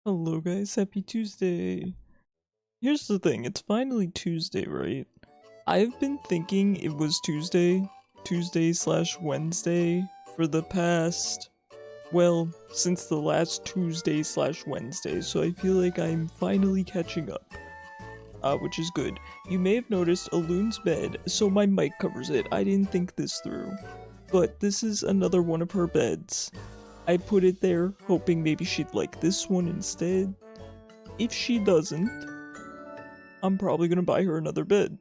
Hello guys, happy Tuesday. Here's the thing, it's finally Tuesday, right? I've been thinking it was Tuesday/Wednesday for the past, well, since the last Tuesday/Wednesday, so I feel like I'm finally catching up. Which is good. You may have noticed Aloon's bed, so my mic covers it. I didn't think this through. But this is another one of her beds. I put it there, hoping maybe she'd like this one instead. If she doesn't, I'm probably gonna buy her another bed.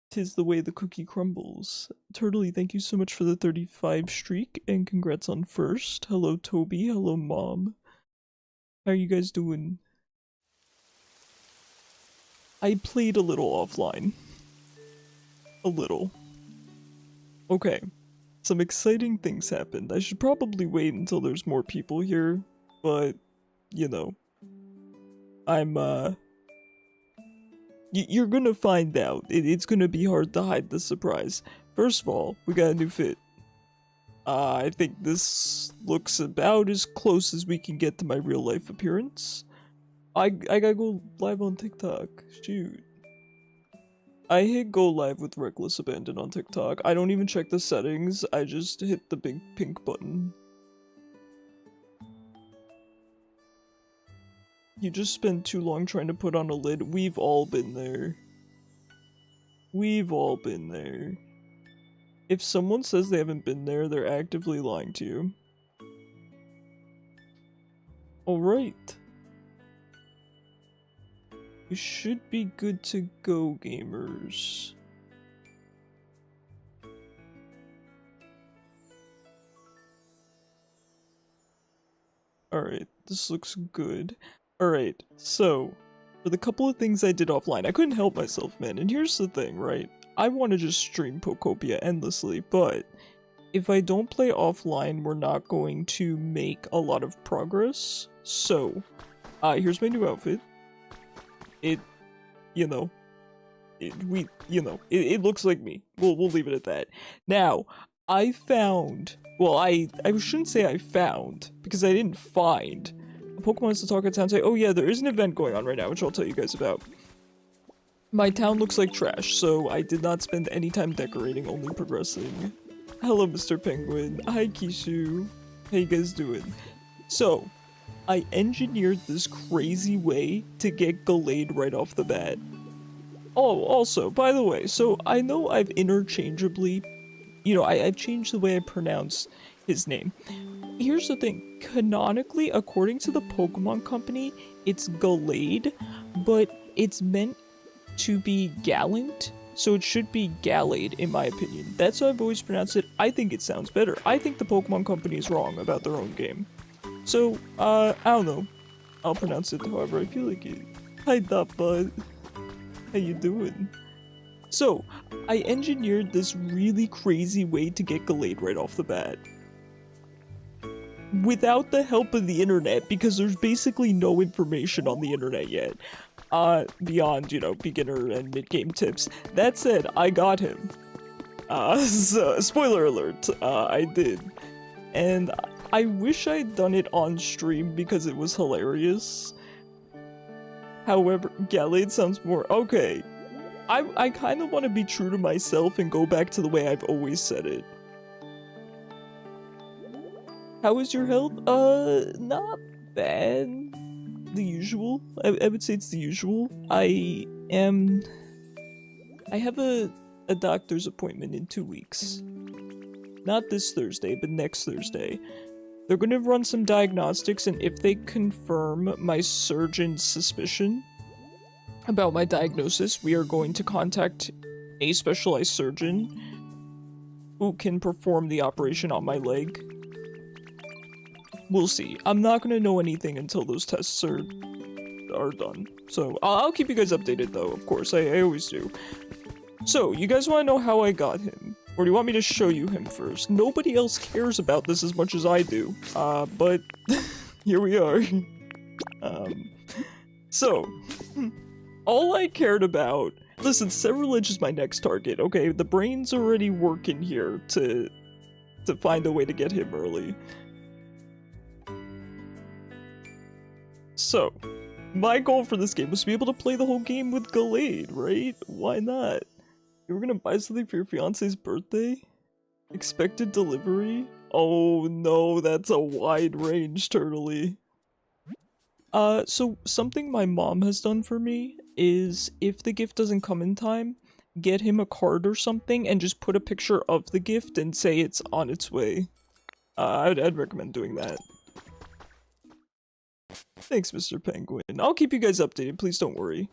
Tis the way the cookie crumbles. Turtley, thank you so much for the 35 streak, and congrats on first. Hello Toby, hello Mom. How are you guys doing? I played a little offline. A little. Okay. Some exciting things happened. I should probably wait until there's more people here, but, you know. You're gonna find out. It's gonna be hard to hide the surprise. First of all, we got a new fit. I think this looks about as close as we can get to my real life appearance. I gotta go live on TikTok. Shoot. I hit go live with reckless abandon on TikTok. I don't even check the settings, I just hit the big pink button. You just spend too long trying to put on a lid. We've all been there. We've all been there. If someone says they haven't been there, they're actively lying to you. Alright. You should be good to go, gamers. Alright, this looks good. Alright, so, for the couple of things I did offline, I couldn't help myself, man, and here's the thing, right? I want to just stream Pokopia endlessly, but if I don't play offline, we're not going to make a lot of progress. So, here's my new outfit. It looks like me. We'll leave it at that. Now, I found, well, I shouldn't say I found, because I didn't find. A Pokemon wants to talk at town say, oh yeah, there is an event going on right now, which I'll tell you guys about. My town looks like trash, so I did not spend any time decorating, only progressing. Hello, Mr. Penguin. Hi, Kishu. How you guys doing? So, I engineered this crazy way to get Gallade right off the bat. Oh, also, by the way, so I know I've interchangeably, I've changed the way I pronounce his name. Here's the thing, canonically, according to the Pokemon Company, it's Gallade, but it's meant to be gallant, so it should be Gallade, in my opinion. That's how I've always pronounced it. I think it sounds better. I think the Pokemon Company is wrong about their own game. So, I don't know. I'll pronounce it however I feel like it. Hi, Bud. How you doing? So, I engineered this really crazy way to get Gallade right off the bat. Without the help of the internet, because there's basically no information on the internet yet. Beyond, beginner and mid-game tips. That said, I got him. So, spoiler alert, I did. And I wish I'd done it on stream because it was hilarious. However, Gallade sounds more okay. I kind of want to be true to myself and go back to the way I've always said it. How is your health? Not bad. The usual. I would say it's the usual. I have a doctor's appointment in 2 weeks. Not this Thursday, but next Thursday. They're going to run some diagnostics, and if they confirm my surgeon's suspicion about my diagnosis, we are going to contact a specialized surgeon who can perform the operation on my leg. We'll see. I'm not going to know anything until those tests are done. So, I'll keep you guys updated, though, of course. I always do. So, you guys want to know how I got him? Or do you want me to show you him first? Nobody else cares about this as much as I do. But here we are. So, all I cared about... Listen, Ceruledge is my next target, okay? The brain's already working here to find a way to get him early. So, my goal for this game was to be able to play the whole game with Gallade, right? Why not? You were gonna buy something for your fiance's birthday? Expected delivery? Oh no, that's a wide range, Turtley. So something my mom has done for me is if the gift doesn't come in time, get him a card or something and just put a picture of the gift and say it's on its way. I'd recommend doing that. Thanks, Mr. Penguin. I'll keep you guys updated, please don't worry.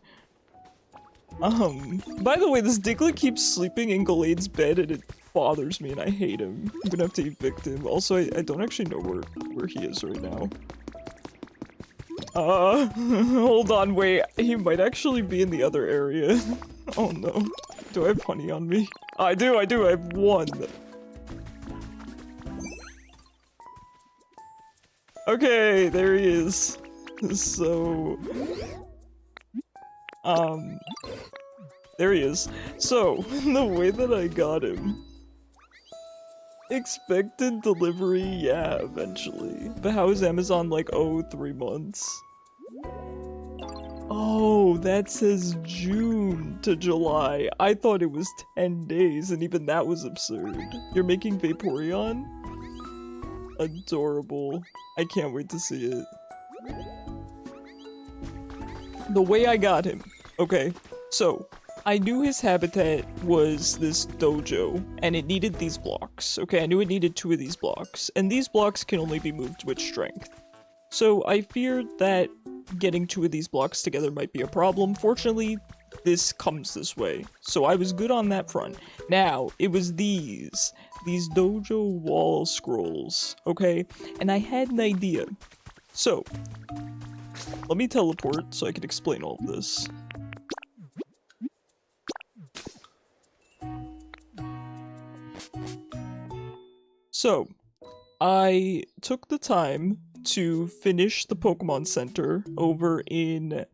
By the way, this Diglett keeps sleeping in Gallade's bed and it bothers me and I hate him. I'm gonna have to evict him. Also, I don't actually know where he is right now. Hold on, wait. He might actually be in the other area. Oh no. Do I have honey on me? I do, I have one. Okay, there he is. So... there he is. So, the way that I got him... Expected delivery, yeah, eventually. But how is Amazon like, oh, 3 months? Oh, that says June to July. I thought it was 10 days, and even that was absurd. You're making Vaporeon? Adorable. I can't wait to see it. The way I got him. Okay, so I knew his habitat was this dojo, and it needed these blocks. Okay, I knew it needed 2 of these blocks, and these blocks can only be moved with strength. So I feared that getting 2 of these blocks together might be a problem. Fortunately, this comes this way, so I was good on that front. Now, it was these dojo wall scrolls, okay? And I had an idea. So, let me teleport so I can explain all of this. So, I took the time to finish the Pokemon Center over in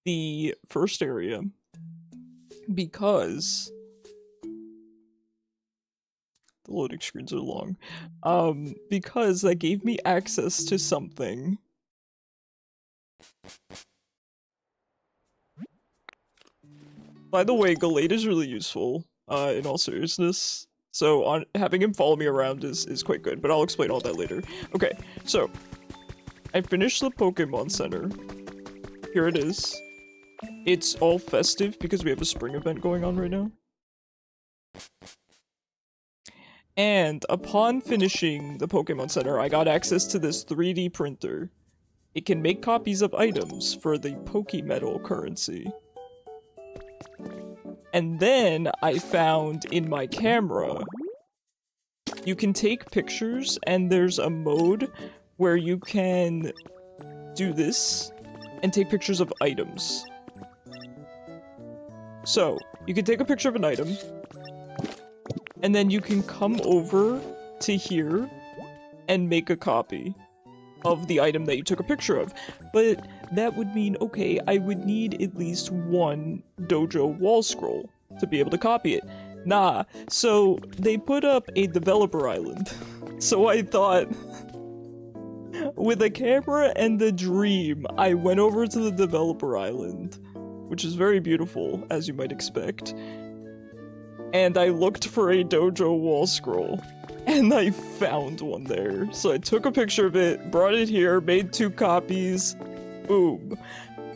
the first area because the loading screens are long. Because that gave me access to something. By the way, Gallade is really useful, in all seriousness. So having him follow me around is quite good, but I'll explain all that later. Okay, so I finished the Pokemon Center. Here it is. It's all festive because we have a spring event going on right now. And upon finishing the Pokemon Center, I got access to this 3D printer. It can make copies of items for the Pokemetal currency. And then I found in my camera, you can take pictures and there's a mode where you can do this and take pictures of items. So, you can take a picture of an item, and then you can come over to here and make a copy of the item that you took a picture of. But that would mean, okay, I would need at least 1 dojo wall scroll to be able to copy it. Nah, so they put up a developer island. So I thought, with a camera and a dream, I went over to the developer island, which is very beautiful, as you might expect, and I looked for a dojo wall scroll. And I found one there. So I took a picture of it, brought it here, made 2 copies. Boom.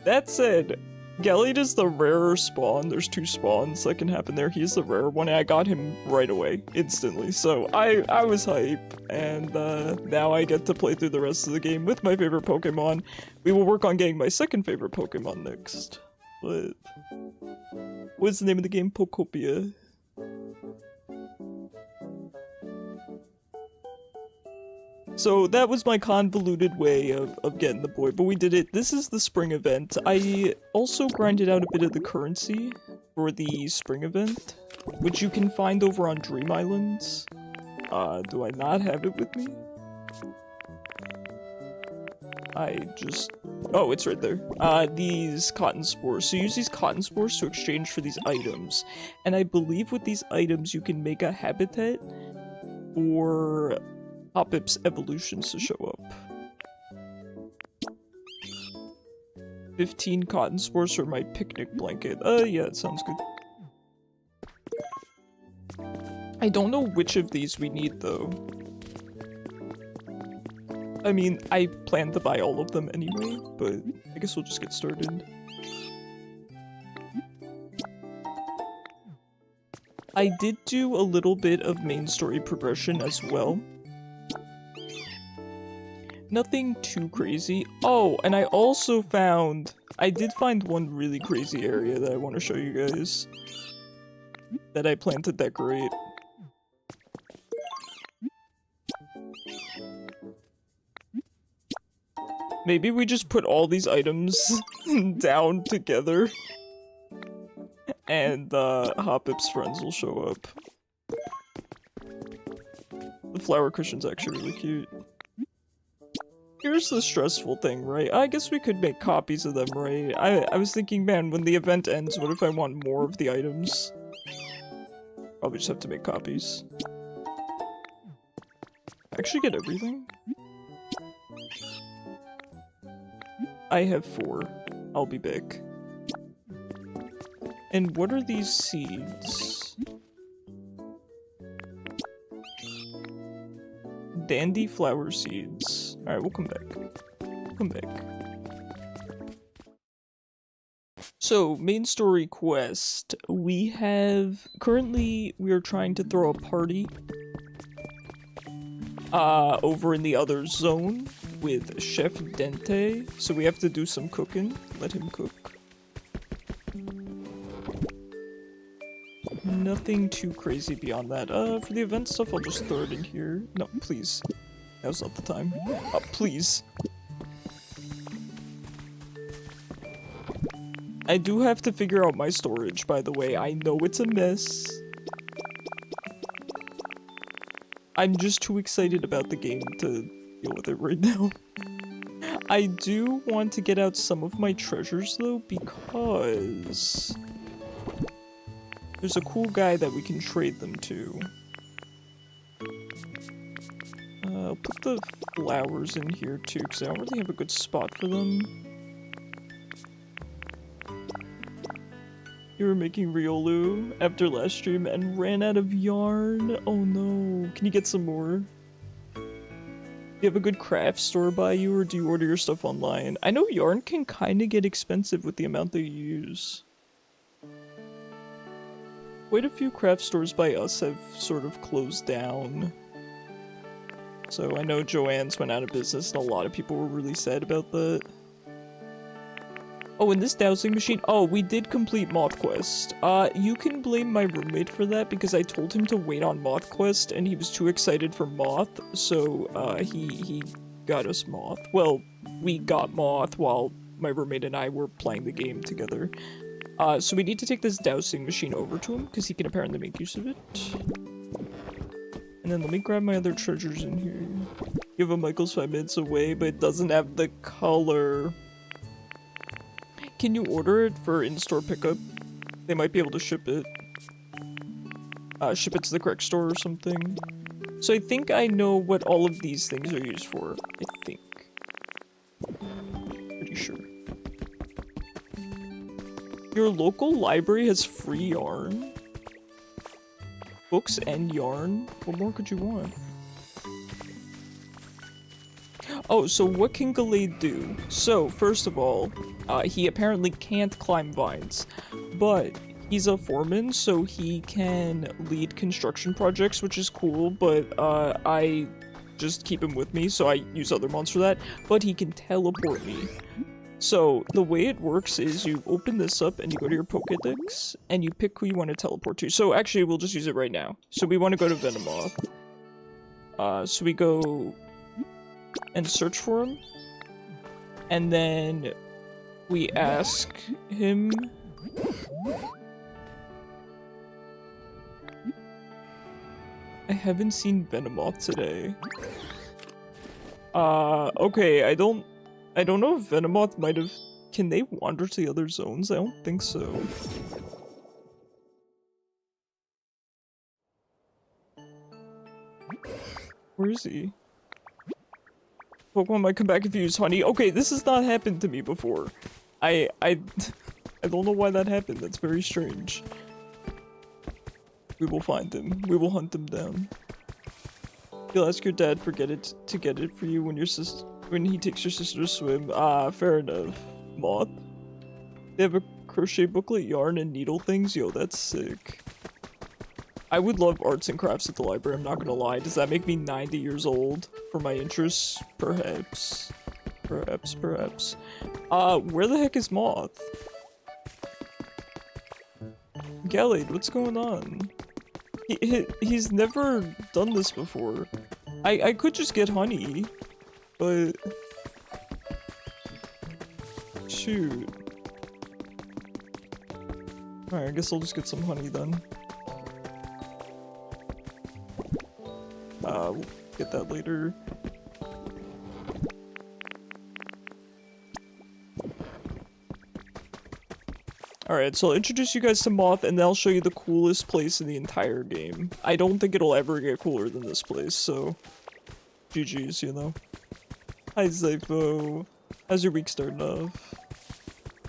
That said, Gallade is the rarer spawn. There's 2 spawns that can happen there. He's the rare one, and I got him right away, instantly. So I was hype, and now I get to play through the rest of the game with my favorite Pokemon. We will work on getting my second favorite Pokemon next. But what's the name of the game? Pokopia. So that was my convoluted way of getting the boy, but we did it. This is the spring event. I also grinded out a bit of the currency for the spring event, which you can find over on Dream Islands. Do I not have it with me? Oh, it's right there. These cotton spores. So use these cotton spores to exchange for these items. And I believe with these items you can make a habitat for Hoppip's evolutions to show up. 15 cotton spores for my picnic blanket. Yeah, it sounds good. I don't know which of these we need, though. I mean, I plan to buy all of them anyway, but I guess we'll just get started. I did do a little bit of main story progression as well. Nothing too crazy. Oh, and I also found... I did find one really crazy area that I want to show you guys. That I plan to decorate. Maybe we just put all these items down together. And, Hopip's friends will show up. The flower cushion's actually really cute. Here's the stressful thing, right? I guess we could make copies of them, right? I was thinking, man, when the event ends, what if I want more of the items? Probably just have to make copies. Actually get everything? I have 4. I'll be back. And what are these seeds? Dandy flower seeds. Alright, we'll come back. Come back. So, main story quest. We have... Currently, we are trying to throw a party. Over in the other zone with Chef Dente. So we have to do some cooking. Let him cook. Nothing too crazy beyond that. For the event stuff, I'll just throw it in here. No, please. Now's not the time. Please. I do have to figure out my storage, by the way. I know it's a mess. I'm just too excited about the game to deal with it right now. I do want to get out some of my treasures, though, because... there's a cool guy that we can trade them to. I'll put the flowers in here too, because I don't really have a good spot for them. You were making Riolu after last stream and ran out of yarn? Oh no. Can you get some more? Do you have a good craft store by you, or do you order your stuff online? I know yarn can kind of get expensive with the amount that you use. Quite a few craft stores by us have sort of closed down. So I know Joann's went out of business and a lot of people were really sad about that. Oh, and this dowsing machine. Oh, we did complete Moth Quest. You can blame my roommate for that because I told him to wait on Moth Quest and he was too excited for Moth, so he got us Moth. Well, we got Moth while my roommate and I were playing the game together. So we need to take this dowsing machine over to him, because he can apparently make use of it. And then let me grab my other treasures in here. You have a Michael's 5 minutes away, but it doesn't have the color. Can you order it for in-store pickup? They might be able to ship it. Ship it to the correct store or something. So I think I know what all of these things are used for. I think. Pretty sure. Your local library has free yarn? Books and yarn? What more could you want? Oh, so what can Gallade do? So, first of all, he apparently can't climb vines, but he's a foreman, so he can lead construction projects, which is cool, but I just keep him with me, so I use other mods for that, but he can teleport me. So, the way it works is you open this up and you go to your Pokédex, and you pick who you want to teleport to. So, actually, we'll just use it right now. So, we want to go to Venomoth. So we go and search for him, and then we ask him... I haven't seen Venomoth today. Okay, I don't know if Venomoth might have... Can they wander to the other zones? I don't think so. Where is he? Pokemon might come back if you use honey. Okay, this has not happened to me before. I don't know why that happened. That's very strange. We will find him. We will hunt him down. You'll ask your dad to get it for you when he takes your sister to swim. Ah, fair enough. Moth. They have a crochet booklet, yarn, and needle things. Yo, that's sick. I would love arts and crafts at the library, I'm not gonna lie. Does that make me 90 years old for my interests? Perhaps. Perhaps. Where the heck is Moth? Gallade, what's going on? He's never done this before. I could just get honey, but... Shoot. Alright, I guess I'll just get some honey then. We'll get that later. Alright, so I'll introduce you guys to Moth, and then I'll show you the coolest place in the entire game. I don't think it'll ever get cooler than this place, so... GG's, you know. Hi, Zypho. How's your week starting off?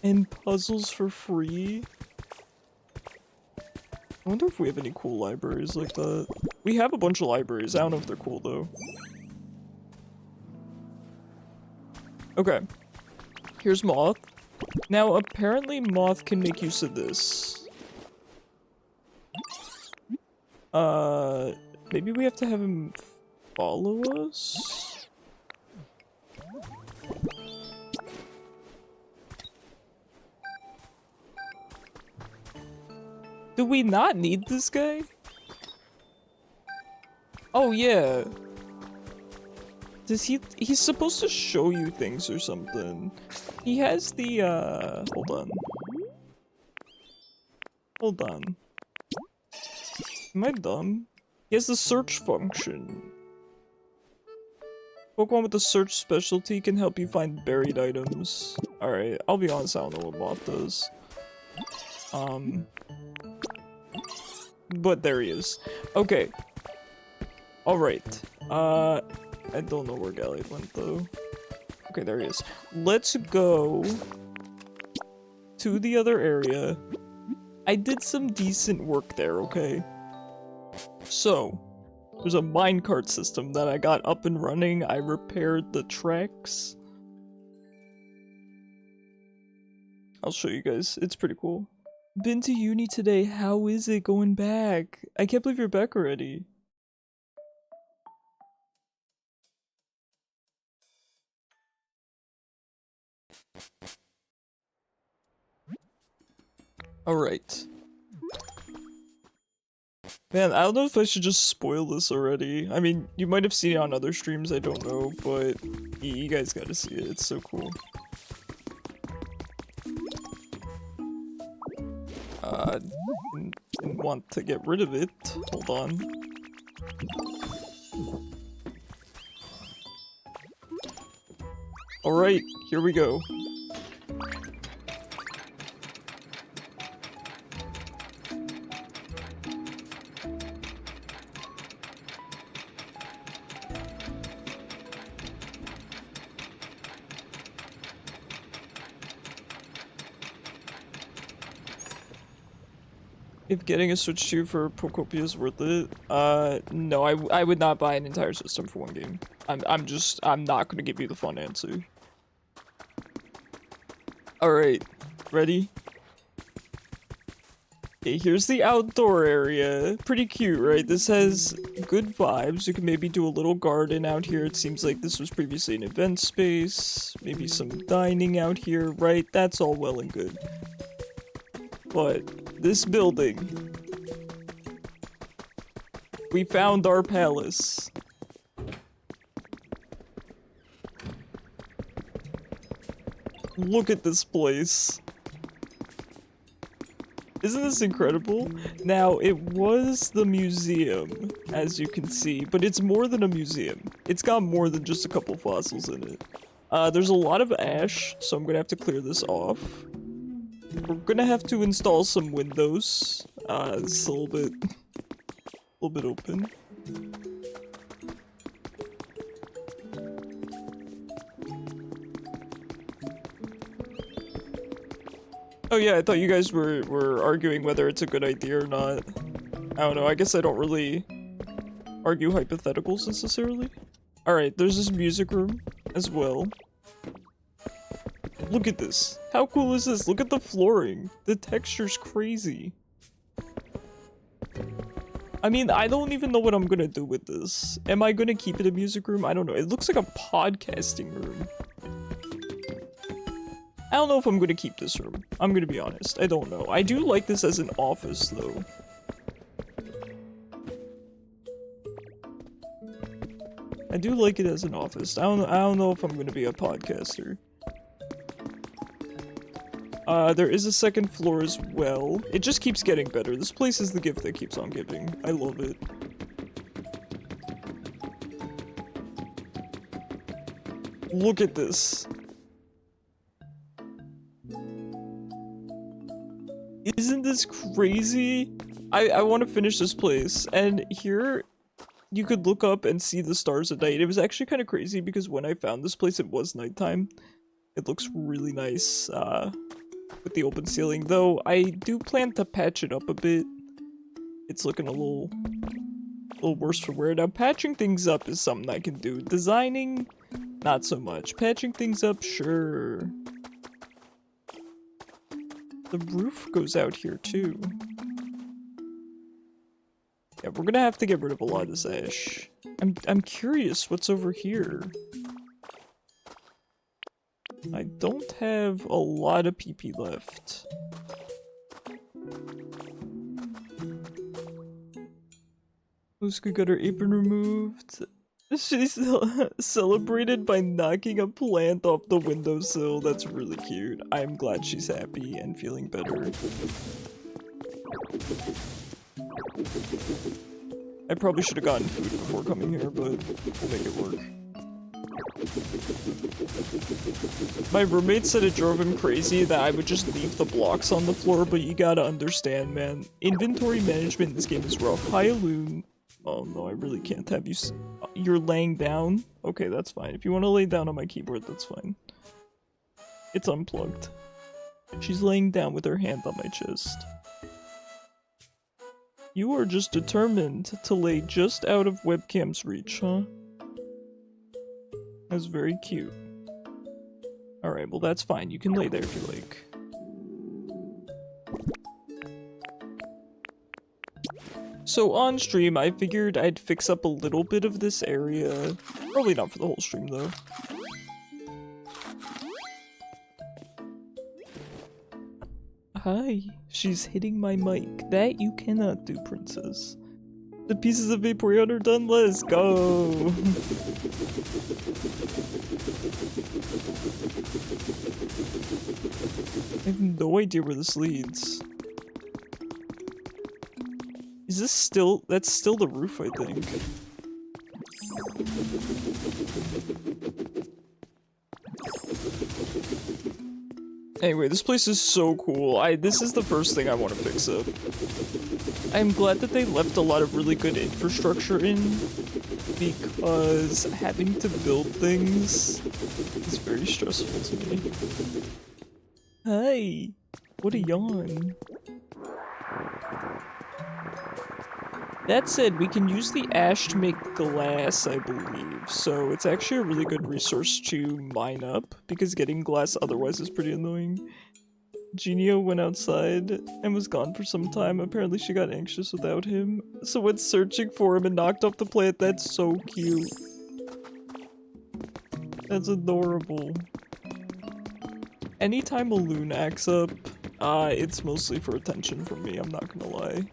And puzzles for free? I wonder if we have any cool libraries like that. We have a bunch of libraries, I don't know if they're cool though. Okay. Here's Moth. Now, apparently Moth can make use of this. Maybe we have to have him follow us? Do we not need this guy? Oh yeah. Does he's supposed to show you things or something. He has the hold on. Hold on. Am I dumb? He has the search function. Pokemon with the search specialty can help you find buried items. Alright, I'll be honest, I don't know what Moth does. But there he is. Okay. Alright. I don't know where Gallade went though. Okay, there he is. Let's go to the other area. I did some decent work there, okay? So, there's a minecart system that I got up and running. I repaired the tracks. I'll show you guys. It's pretty cool. Been to uni today. How is it going back? I can't believe you're back already. Alright. Man, I don't know if I should just spoil this already. I mean, you might have seen it on other streams, I don't know, but you guys gotta see it, it's so cool. Didn't want to get rid of it. Hold on. Alright, here we go. If getting a Switch 2 for Pokopia is worth it, no, I would not buy an entire system for one game. I'm not gonna give you the fun answer. Alright, ready? Okay, here's the outdoor area. Pretty cute, right? This has good vibes. You can maybe do a little garden out here. It seems like this was previously an event space. Maybe some dining out here, right? That's all well and good. But this building, we found our palace. Look at this place. Isn't this incredible? Now, it was the museum, as you can see, but it's more than a museum. It's got more than just a couple fossils in it. There's a lot of ash, so I'm gonna have to clear this off. We're gonna have to install some windows. It's a little bit open. Oh yeah, I thought you guys were arguing whether it's a good idea or not. I don't know, I guess I don't really argue hypotheticals necessarily. Alright, there's this music room as well. Look at this. How cool is this? Look at the flooring. The texture's crazy. I mean, I don't even know what I'm gonna do with this. Am I gonna keep it a music room? I don't know. It looks like a podcasting room. I don't know if I'm gonna keep this room. I'm gonna be honest. I don't know. I do like this as an office, though. I do like it as an office. I don't know if I'm gonna be a podcaster. There is a second floor as well. It just keeps getting better. This place is the gift that keeps on giving. I love it. Look at this. Isn't this crazy? I want to finish this place. And here, you could look up and see the stars at night. It was actually kind of crazy because when I found this place, it was nighttime. It looks really nice, with the open ceiling, though I do plan to patch it up a bit. It's looking a little worse for wear. Now, patching things up is something I can do. Designing, not so much. Patching things up, sure. The roof goes out here, too. Yeah, we're gonna have to get rid of a lot of this ash. I'm curious what's over here. I don't have a lot of PP left. BlueSky got her apron removed. She's celebrated by knocking a plant off the windowsill. That's really cute. I'm glad she's happy and feeling better. I probably should have gotten food before coming here, but we'll make it work. My roommate said it drove him crazy that I would just leave the blocks on the floor, but you gotta understand, man. Inventory management in this game is rough. Hi, Loon. Oh no, I really can't have you you're laying down? Okay, that's fine. If you want to lay down on my keyboard, that's fine. It's unplugged. She's laying down with her hand on my chest. You are just determined to lay just out of webcam's reach, huh? That's very cute. Alright, well that's fine. You can lay there if you like. So on stream, I figured I'd fix up a little bit of this area. Probably not for the whole stream, though. Hi. She's hitting my mic. That you cannot do, princess. The pieces of Vaporeon are done. Let's go. I have no idea where this leads. Is this still... That's still the roof, I think. Anyway, this place is so cool. This is the first thing I want to fix up. I'm glad that they left a lot of really good infrastructure in, because having to build things is very stressful to me. Hi! What a yawn. That said, we can use the ash to make glass, I believe, so it's actually a really good resource to mine up, because getting glass otherwise is pretty annoying. Genio went outside and was gone for some time. Apparently she got anxious without him, so went searching for him and knocked off the plant. That's so cute. That's adorable. Anytime a loon acts up, it's mostly for attention from me, I'm not gonna lie.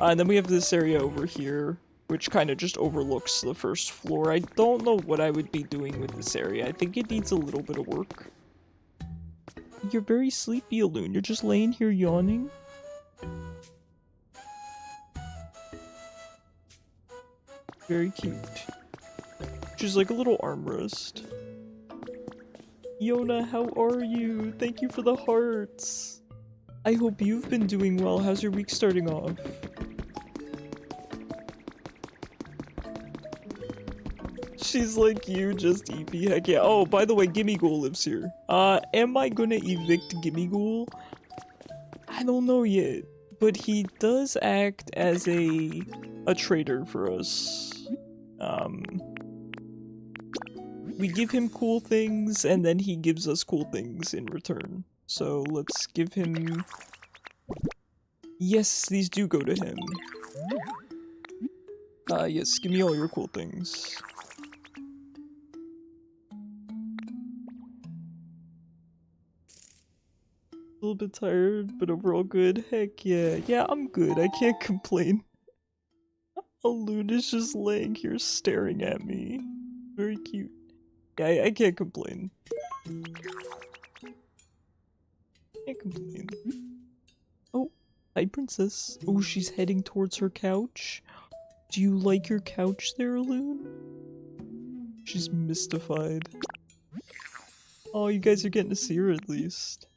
And then we have this area over here, which kind of just overlooks the first floor. I don't know what I would be doing with this area. I think it needs a little bit of work. You're very sleepy, Loon. You're just laying here yawning. Very cute. She's like a little armrest. Yona, how are you? Thank you for the hearts. I hope you've been doing well. How's your week starting off? She's like you, just EP. Heck yeah. Oh, by the way, Gimme Ghoul lives here. Am I gonna evict Gimme Ghoul? I don't know yet. But he does act as a trader for us. We give him cool things, and then he gives us cool things in return. So let's give him... Yes, these do go to him. Yes, give me all your cool things. A little bit tired, but overall good. Heck yeah. Yeah, I'm good. I can't complain. Alune is just laying here staring at me. Very cute. Yeah, I can't complain. Can't complain. Oh, hi princess. Oh, she's heading towards her couch. Do you like your couch there, Alune? She's mystified. Oh, you guys are getting to see her at least.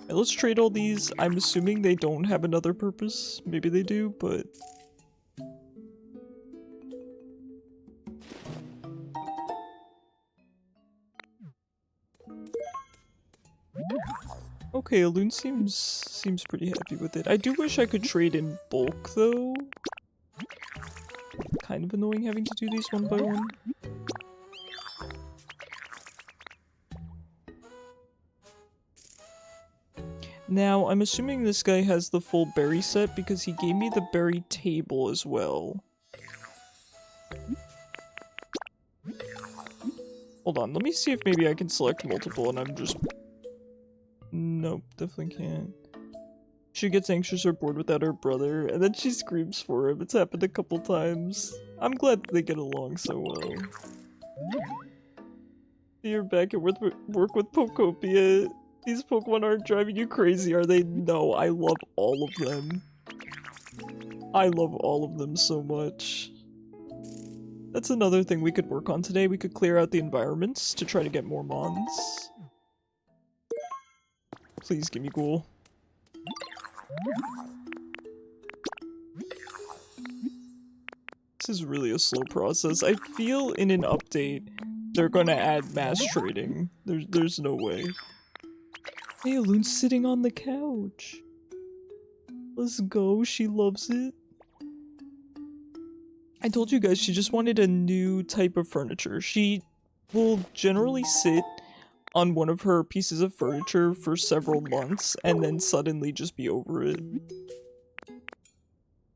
Right, let's trade all these. I'm assuming they don't have another purpose. Maybe they do, but... Okay, Alune seems pretty happy with it. I do wish I could trade in bulk, though. Kind of annoying having to do these one by one. Now, I'm assuming this guy has the full berry set because he gave me the berry table as well. Hold on, let me see if maybe I can select multiple and I'm just... Nope, definitely can't. She gets anxious or bored without her brother, and then she screams for him. It's happened a couple times. I'm glad they get along so well. You're back at work with Pokopia. These Pokemon aren't driving you crazy, are they? No, I love all of them. I love all of them so much. That's another thing we could work on today. We could clear out the environments to try to get more mons. Please give me ghoul. This is really a slow process. I feel in an update they're gonna add mass trading. There's no way. Hey, Alune's sitting on the couch. Let's go, she loves it. I told you guys she just wanted a new type of furniture. She will generally sit on one of her pieces of furniture for several months and then suddenly just be over it.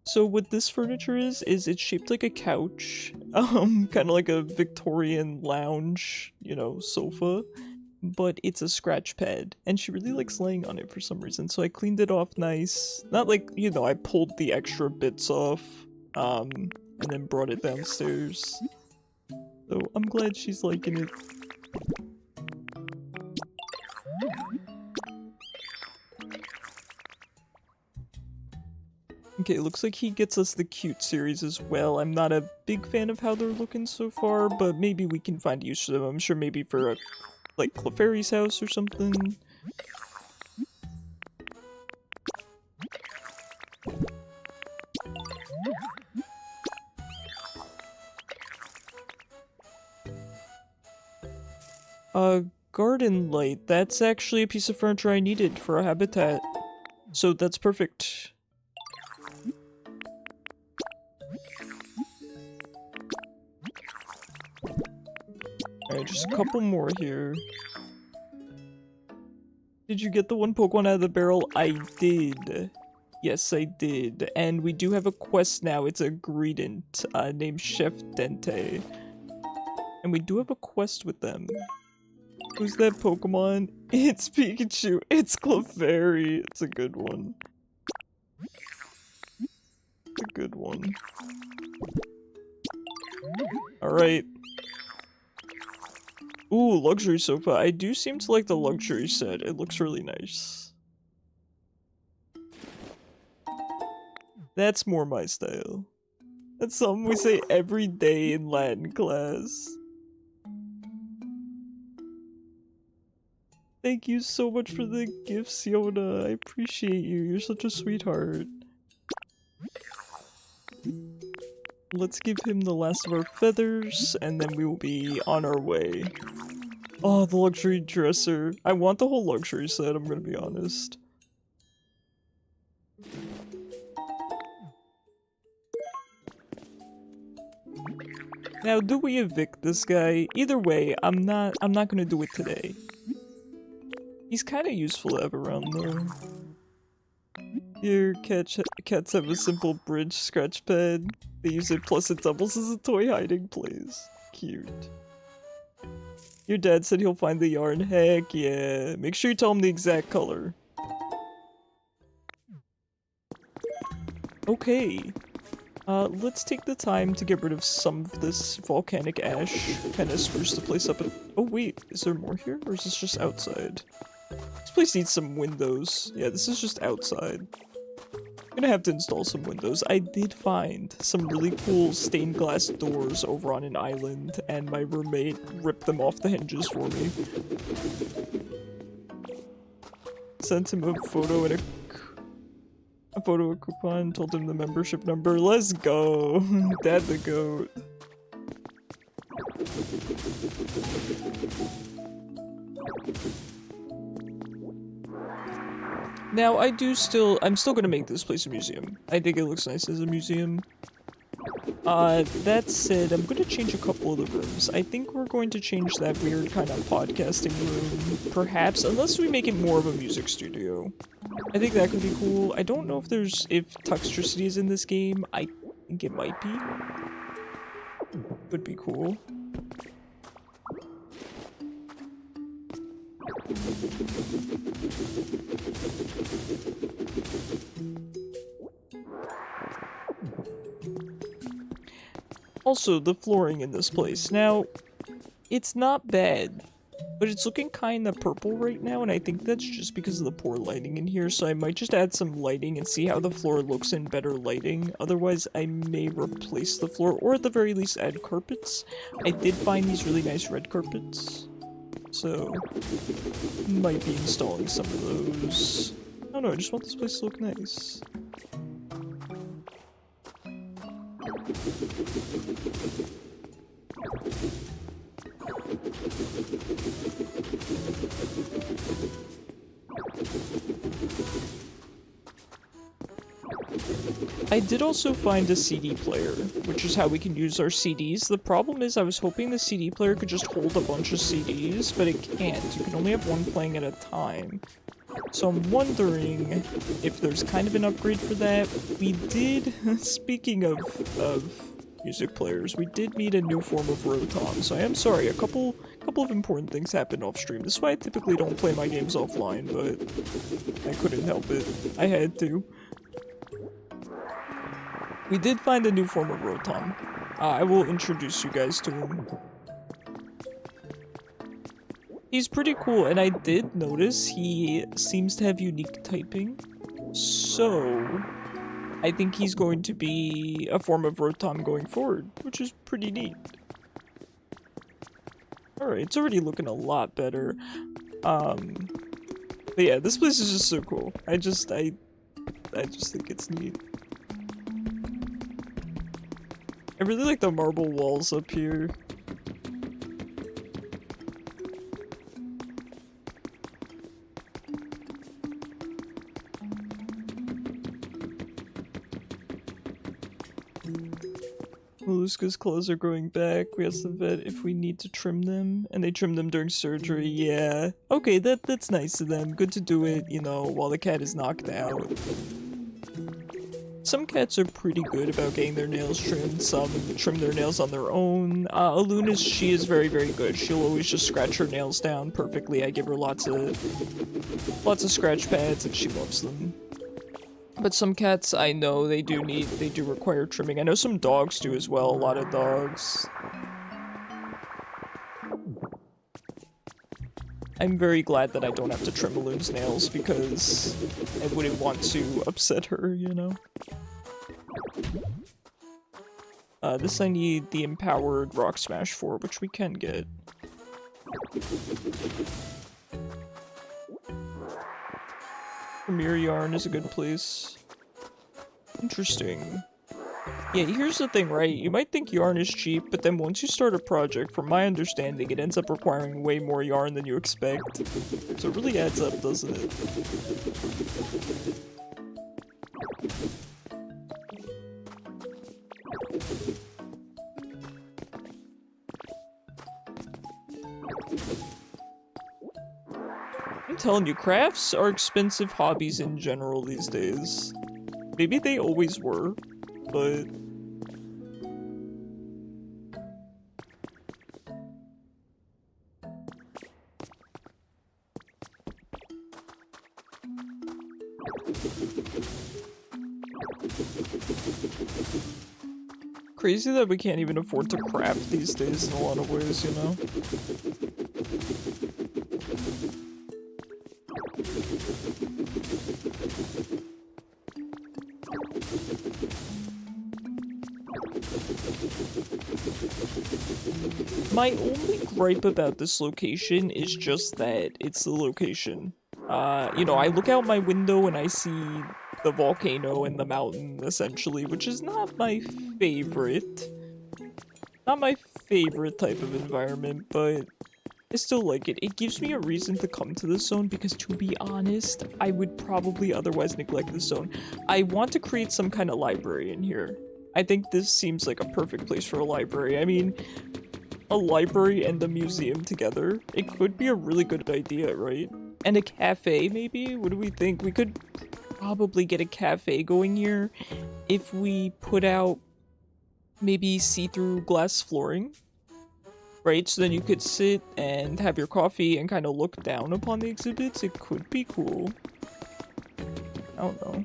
So what this furniture is it's shaped like a couch, kind of like a Victorian lounge, you know, sofa, but it's a scratch pad, and she really likes laying on it for some reason, so I cleaned it off nice. Not like, you know, I pulled the extra bits off, and then brought it downstairs. So I'm glad she's liking it. Okay, looks like he gets us the cute series as well. I'm not a big fan of how they're looking so far, but maybe we can find use for them. I'm sure maybe for a, like, Clefairy's house or something. Garden light. That's actually a piece of furniture I needed for a habitat. So that's perfect. Alright, just a couple more here. Did you get the one Pokemon out of the barrel? I did. Yes, I did. And we do have a quest now. It's a Greedent, named Chef Dente. And we do have a quest with them. Who's that Pokemon? It's Pikachu. It's Clefairy. It's a good one. It's a good one. Alright. Ooh, luxury sofa. I do seem to like the luxury set. It looks really nice. That's more my style. That's something we say every day in Latin class. Thank you so much for the gifts, Yona. I appreciate you. You're such a sweetheart. let's give him the last of our feathers, and then we will be on our way. Oh, the luxury dresser. I want the whole luxury set, I'm gonna be honest. Now, do we evict this guy? Either way, I'm not gonna do it today. He's kind of useful to have around though. Here, cats have a simple bridge scratch pad. They use it plus it doubles as a toy hiding place. Cute. Your dad said he'll find the yarn. Heck yeah. Make sure you tell him the exact color. Okay. Let's take the time to get rid of some of this volcanic ash. Kind of spruce the place up. Oh wait, is there more here? Or is this just outside? This place needs some windows. Yeah, this is just outside. I'm gonna have to install some windows. I did find some really cool stained glass doors over on an island, and my roommate ripped them off the hinges for me. Sent him a photo and a coupon, told him the membership number. Let's go! Dad the goat. Now, I'm still gonna make this place a museum. I think it looks nice as a museum. That said, I'm gonna change a couple of the rooms. I think we're going to change that weird kind of podcasting room, perhaps, unless we make it more of a music studio. I think that could be cool. I don't know if Tuxtricity is in this game. I think it might be. Would be cool. Also, the flooring in this place. Now, it's not bad, but it's looking kinda purple right now, and I think that's just because of the poor lighting in here, so I might just add some lighting and see how the floor looks in better lighting. Otherwise, I may replace the floor, or at the very least add carpets. I did find these really nice red carpets, so might be installing some of those. I don't know, I just want this place to look nice. I did also find a CD player, which is how we can use our CDs. The problem is I was hoping the CD player could just hold a bunch of CDs, but it can't. You can only have one playing at a time. So I'm wondering if there's kind of an upgrade for that. We did, speaking of music players, we did meet a new form of Rotom, so I am sorry, a couple of important things happened off stream. This is why I typically don't play my games offline, but I couldn't help it. I had to. We did find a new form of Rotom. I will introduce you guys to him. He's pretty cool, and I did notice he seems to have unique typing, so I think he's going to be a form of Rotom going forward, which is pretty neat. Alright, it's already looking a lot better. But yeah, this place is just so cool. I just think it's neat. I really like the marble walls up here. Maluska's claws are growing back. We asked the vet if we need to trim them, and they trim them during surgery. Yeah. Okay, that's nice of them. Good to do it, you know, while the cat is knocked out. Some cats are pretty good about getting their nails trimmed. Some trim their nails on their own. Aluna's, she is very, very good. She'll always just scratch her nails down perfectly. I give her lots of scratch pads, and she loves them. But some cats, I know, they do require trimming. I know some dogs do as well, a lot of dogs. I'm very glad that I don't have to trim Balloon's nails, because I wouldn't want to upset her, you know? This I need the empowered Rock Smash for, which we can get. Premier Yarn is a good place. Interesting. Yeah, here's the thing, right? You might think yarn is cheap, but then once you start a project, from my understanding, it ends up requiring way more yarn than you expect. So it really adds up, doesn't it? I'm telling you, crafts are expensive hobbies in general these days. Maybe they always were, but... Crazy that we can't even afford to craft these days in a lot of ways, you know? My only gripe about this location is just that it's the location. You know, I look out my window and I see the volcano and the mountain, essentially, which is not my favorite. Not my favorite type of environment, but I still like it. It gives me a reason to come to this zone because, to be honest, I would probably otherwise neglect this zone. I want to create some kind of library in here. I think this seems like a perfect place for a library. I mean, a library and a museum together, it could be a really good idea, right? And a cafe, maybe? What do we think? We could probably get a cafe going here if we put out maybe see-through glass flooring, right? So then you could sit and have your coffee and kind of look down upon the exhibits. It could be cool. I don't know.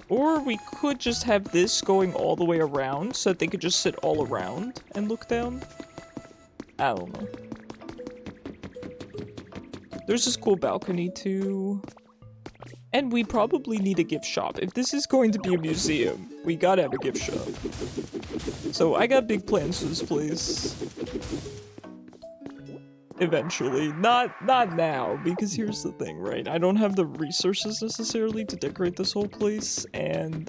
Or we could just have this going all the way around so that they could just sit all around and look down. I don't know. There's this cool balcony too. And we probably need a gift shop. If this is going to be a museum, we gotta have a gift shop. So I got big plans for this place. Eventually. Not now, because here's the thing, right? I don't have the resources necessarily to decorate this whole place, and,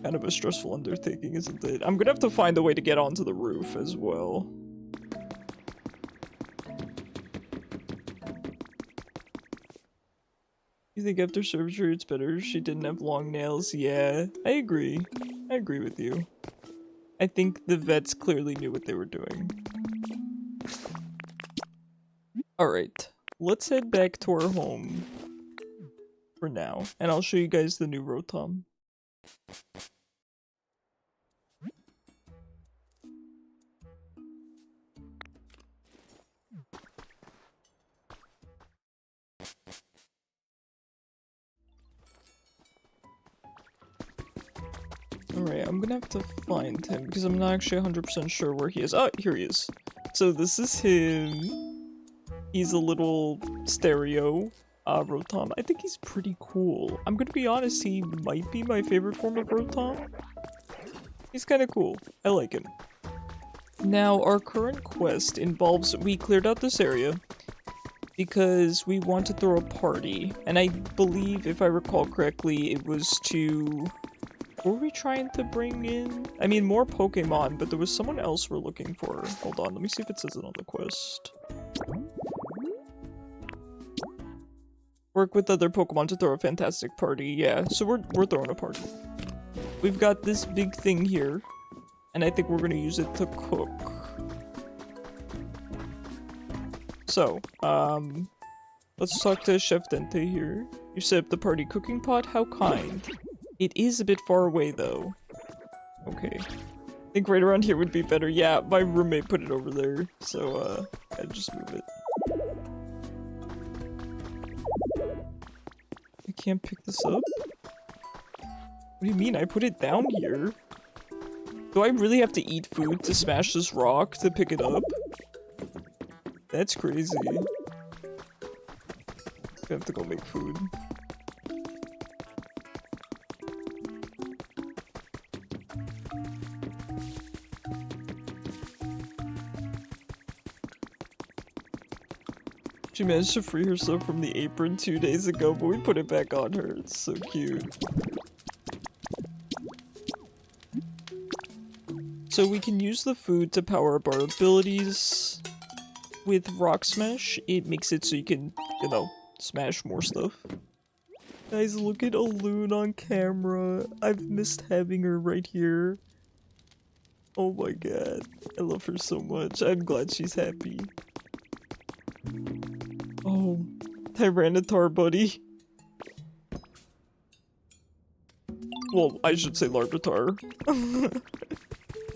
kind of a stressful undertaking, isn't it? I'm gonna have to find a way to get onto the roof as well. You think after surgery it's better she didn't have long nails? Yeah, I agree. I agree with you. I think the vets clearly knew what they were doing. Alright, let's head back to our home for now, and I'll show you guys the new Rotom. Alright, I'm gonna have to find him because I'm not actually 100% sure where he is. Oh, here he is. So this is him. He's a little stereo Rotom. I think he's pretty cool. I'm gonna be honest, he might be my favorite form of Rotom. He's kind of cool. I like him. Now, our current quest involves, we cleared out this area because we want to throw a party. And I believe, if I recall correctly, it was to... What were we trying to bring in? I mean, more Pokemon, but there was someone else we're looking for. Hold on, let me see if it says it on the quest. Work with other Pokemon to throw a fantastic party. Yeah, so we're throwing a party. We've got this big thing here, and I think we're gonna use it to cook. So, let's talk to Chef Dente here. You set up the party cooking pot? How kind. It is a bit far away, though. Okay. I think right around here would be better. Yeah, my roommate put it over there, so, I just move it. I can't pick this up? What do you mean? I put it down here? Do I really have to eat food to smash this rock to pick it up? That's crazy. I have to go make food. She managed to free herself from the apron 2 days ago, but we put it back on her. It's so cute. So we can use the food to power up our abilities. With Rock Smash, it makes it so you can, you know, smash more stuff. Guys, look at Aloon on camera. I've missed having her right here. Oh my god. I love her so much. I'm glad she's happy. Oh, Tyranitar buddy. Well, I should say Larvitar.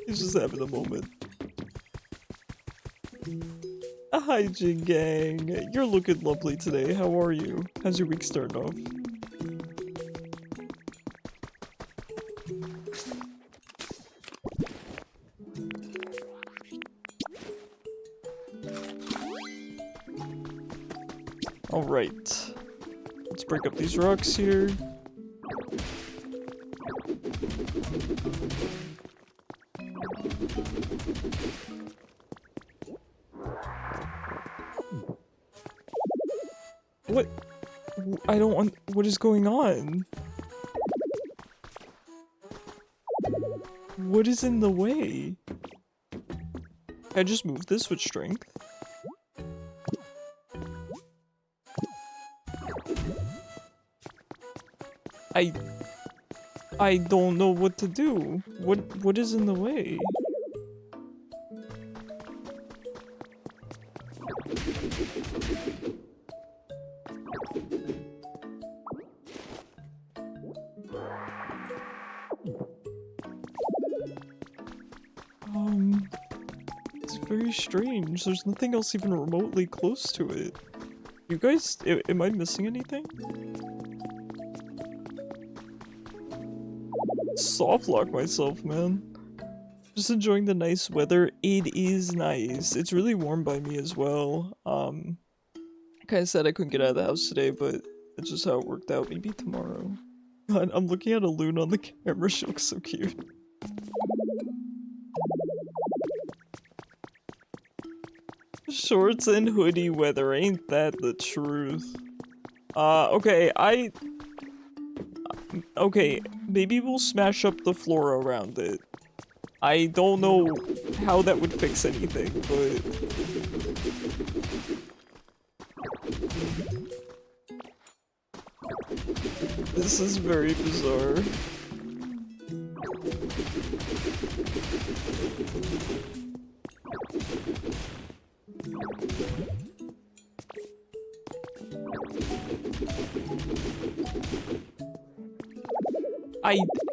He's just having a moment. Hi, Jin Gang. You're looking lovely today. How are you? How's your week starting off? Alright. Let's break up these rocks here. What? I don't want- what is going on? What is in the way? I just moved this with strength. I don't know what to do. What is in the way? It's very strange. There's nothing else even remotely close to it. You guys, am I missing anything? Soft lock myself, man. Just enjoying the nice weather. It is nice. It's really warm by me as well. Kinda sad I couldn't get out of the house today, but that's just how it worked out. Maybe tomorrow. God, I'm looking at Aloon on the camera. She looks so cute. Shorts and hoodie weather, ain't that the truth? Okay, okay, maybe we'll smash up the floor around it. I don't know how that would fix anything, but... This is very bizarre.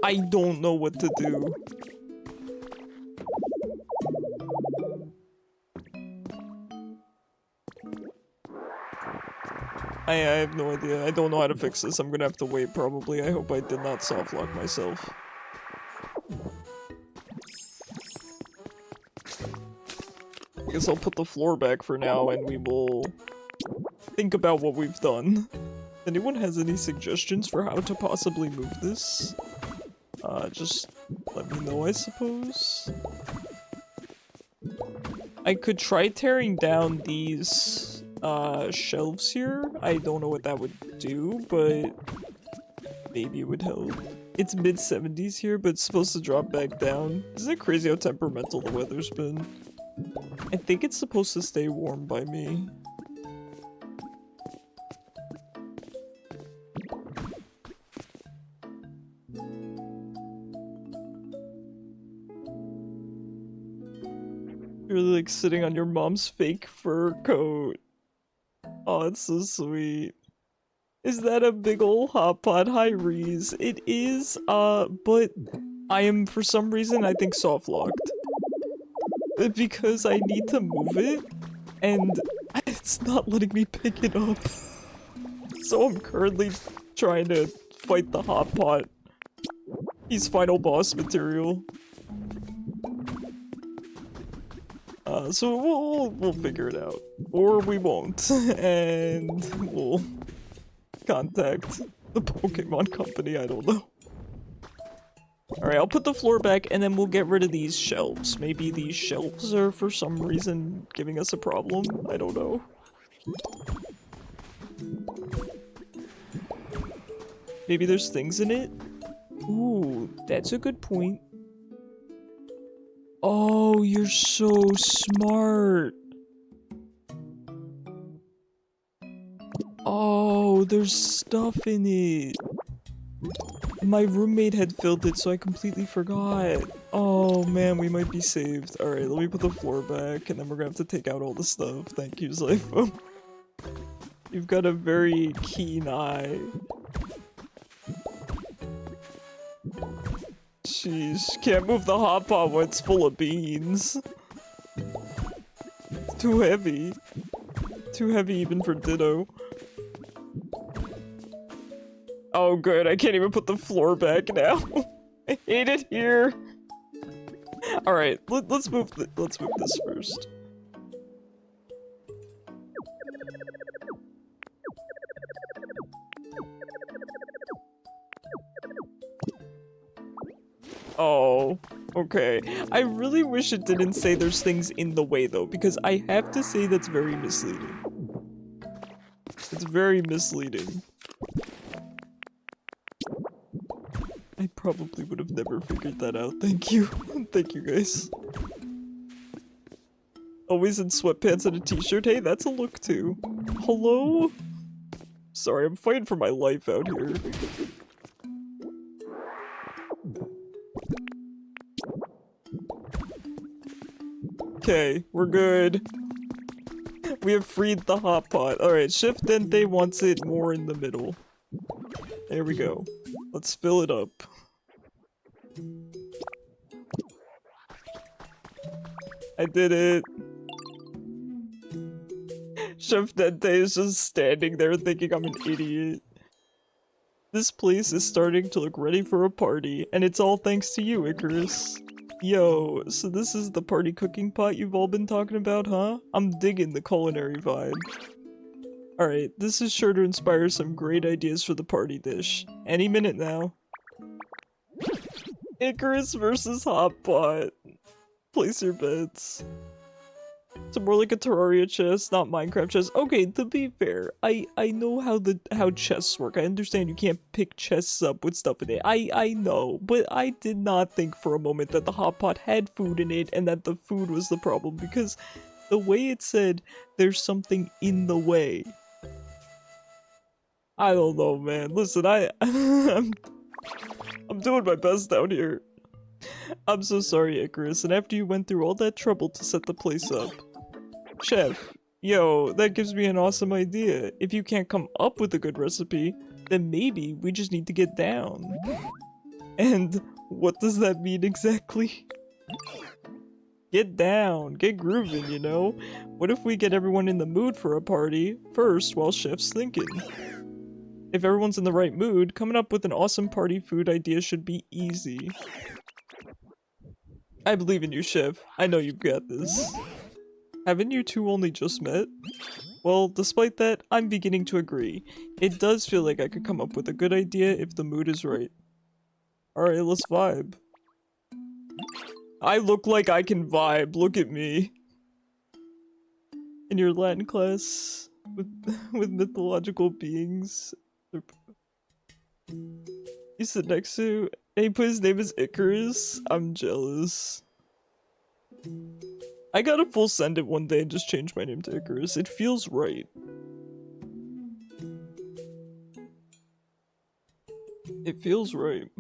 I don't know what to do. I have no idea. I don't know how to fix this. I'm gonna have to wait probably. I hope I did not soft lock myself. I guess I'll put the floor back for now and we will think about what we've done. Anyone has any suggestions for how to possibly move this? Just let me know, I suppose. I could try tearing down these, shelves here. I don't know what that would do, but maybe it would help. It's mid-70s here, but it's supposed to drop back down. Isn't it crazy how temperamental the weather's been? I think it's supposed to stay warm by me. You're like sitting on your mom's fake fur coat. Oh, it's so sweet. Is that a big ol' hot pot? Hi, Reese. It is, but I am, for some reason, I think soft locked. Because I need to move it, and it's not letting me pick it up. So I'm currently trying to fight the hot pot. He's final boss material. So we'll figure it out. Or we won't. And we'll contact the Pokemon company, I don't know. Alright, I'll put the floor back and then we'll get rid of these shelves. Maybe these shelves are for some reason giving us a problem? I don't know. Maybe there's things in it? Ooh, that's a good point. Oh, you're so smart. Oh, there's stuff in it. My roommate had filled it, so I completely forgot. Oh man, we might be saved. Alright, let me put the floor back, and then we're gonna have to take out all the stuff. Thank you, Zypho. You've got a very keen eye. Jeez, can't move the hot pot when it's full of beans. It's too heavy. Too heavy even for Ditto. Oh good, I can't even put the floor back now. I hate it here. Alright, let's move this first. Oh, okay. I really wish it didn't say there's things in the way though, because I have to say that's very misleading. It's very misleading. I probably would have never figured that out. Thank you. Thank you guys. Always in sweatpants and a t-shirt. Hey, that's a look too. Hello? Sorry, I'm fighting for my life out here. Okay, we're good. We have freed the hot pot. Alright, Chef Dente wants it more in the middle. There we go. Let's fill it up. I did it. Chef Dente is just standing there thinking I'm an idiot. This place is starting to look ready for a party, and it's all thanks to you, Icarus. Yo, so this is the party cooking pot you've all been talking about, huh? I'm digging the culinary vibe. Alright, this is sure to inspire some great ideas for the party dish. Any minute now. Icarus versus Hot Pot. Place your bets. So more like a Terraria chest, not Minecraft chest. Okay, to be fair, I know how chests work. I understand you can't pick chests up with stuff in it. I know, but I did not think for a moment that the hot pot had food in it and that the food was the problem, because the way it said there's something in the way. I don't know, man. Listen, I'm doing my best down here. I'm so sorry, Icarus, and after you went through all that trouble to set the place up. Chef, yo, that gives me an awesome idea. If you can't come up with a good recipe, then maybe we just need to get down. And what does that mean exactly? Get down, get grooving, you know? What if we get everyone in the mood for a party first while Chef's thinking? If everyone's in the right mood, coming up with an awesome party food idea should be easy. I believe in you, Chef. I know you've got this. Haven't you two only just met? Well, despite that, I'm beginning to agree. It does feel like I could come up with a good idea if the mood is right. Alright, let's vibe. I look like I can vibe, look at me. In your Latin class, with mythological beings. You sit next to, and he put his name as Icarus. I'm jealous. I gotta full send it one day and just change my name to Icarus. It feels right. It feels right.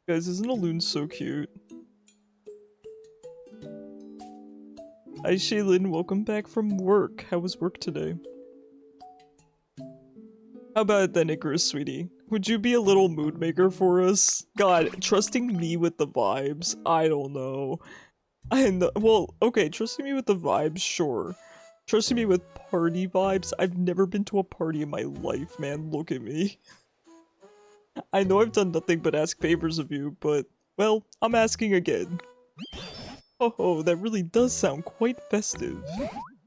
Guys, isn't a loon so cute? Hi Shaylin, welcome back from work. How was work today? How about it then, Icarus, sweetie? Would you be a little mood maker for us? God, trusting me with the vibes? I don't know. I know. Well, okay, trusting me with the vibes, sure. Trusting me with party vibes? I've never been to a party in my life, man. Look at me. I know I've done nothing but ask favors of you, but, well, I'm asking again. Oh, that really does sound quite festive.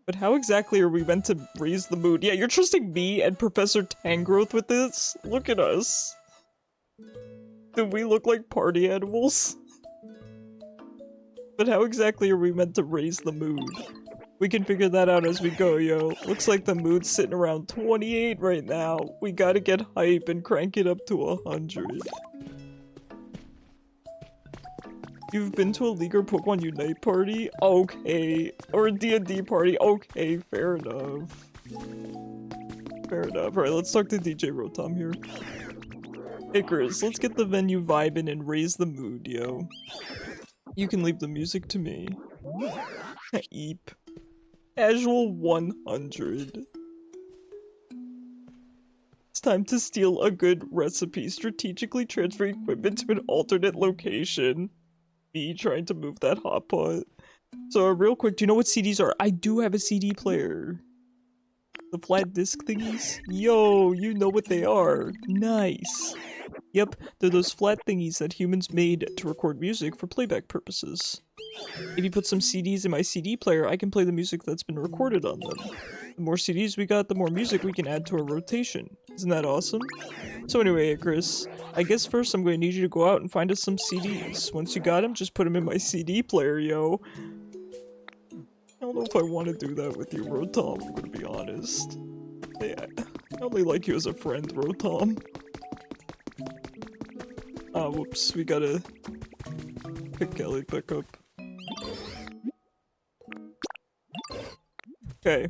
But how exactly are we meant to raise the mood? Yeah, you're trusting me and Professor Tangrowth with this? Look at us. Do we look like party animals? But how exactly are we meant to raise the mood? We can figure that out as we go, yo. Looks like the mood's sitting around 28 right now. We gotta get hype and crank it up to 100. You've been to a League or Pokemon Unite party? Okay. Or a D&D party? Okay, fair enough. Fair enough. Alright, let's talk to DJ Rotom here. Icarus, let's get the venue vibing and raise the mood, yo. You can leave the music to me. Eep. Casual 100. It's time to steal a good recipe. Strategically transfer equipment to an alternate location. Me trying to move that hot pot. So real quick, do you know what CDs are? I do have a CD player. The flat disc thingies? Yo, you know what they are. Nice. Yep, they're those flat thingies that humans made to record music for playback purposes. If you put some CDs in my CD player, I can play the music that's been recorded on them. The more CDs we got, the more music we can add to our rotation. Isn't that awesome? So anyway, Icarus, I guess first I'm going to need you to go out and find us some CDs. Once you got them, just put them in my CD player, yo. I don't know if I want to do that with you, Rotom, I'm gonna be honest. Yeah, I only like you as a friend, Rotom. Ah, whoops, we gotta pick Kelly back up. Okay.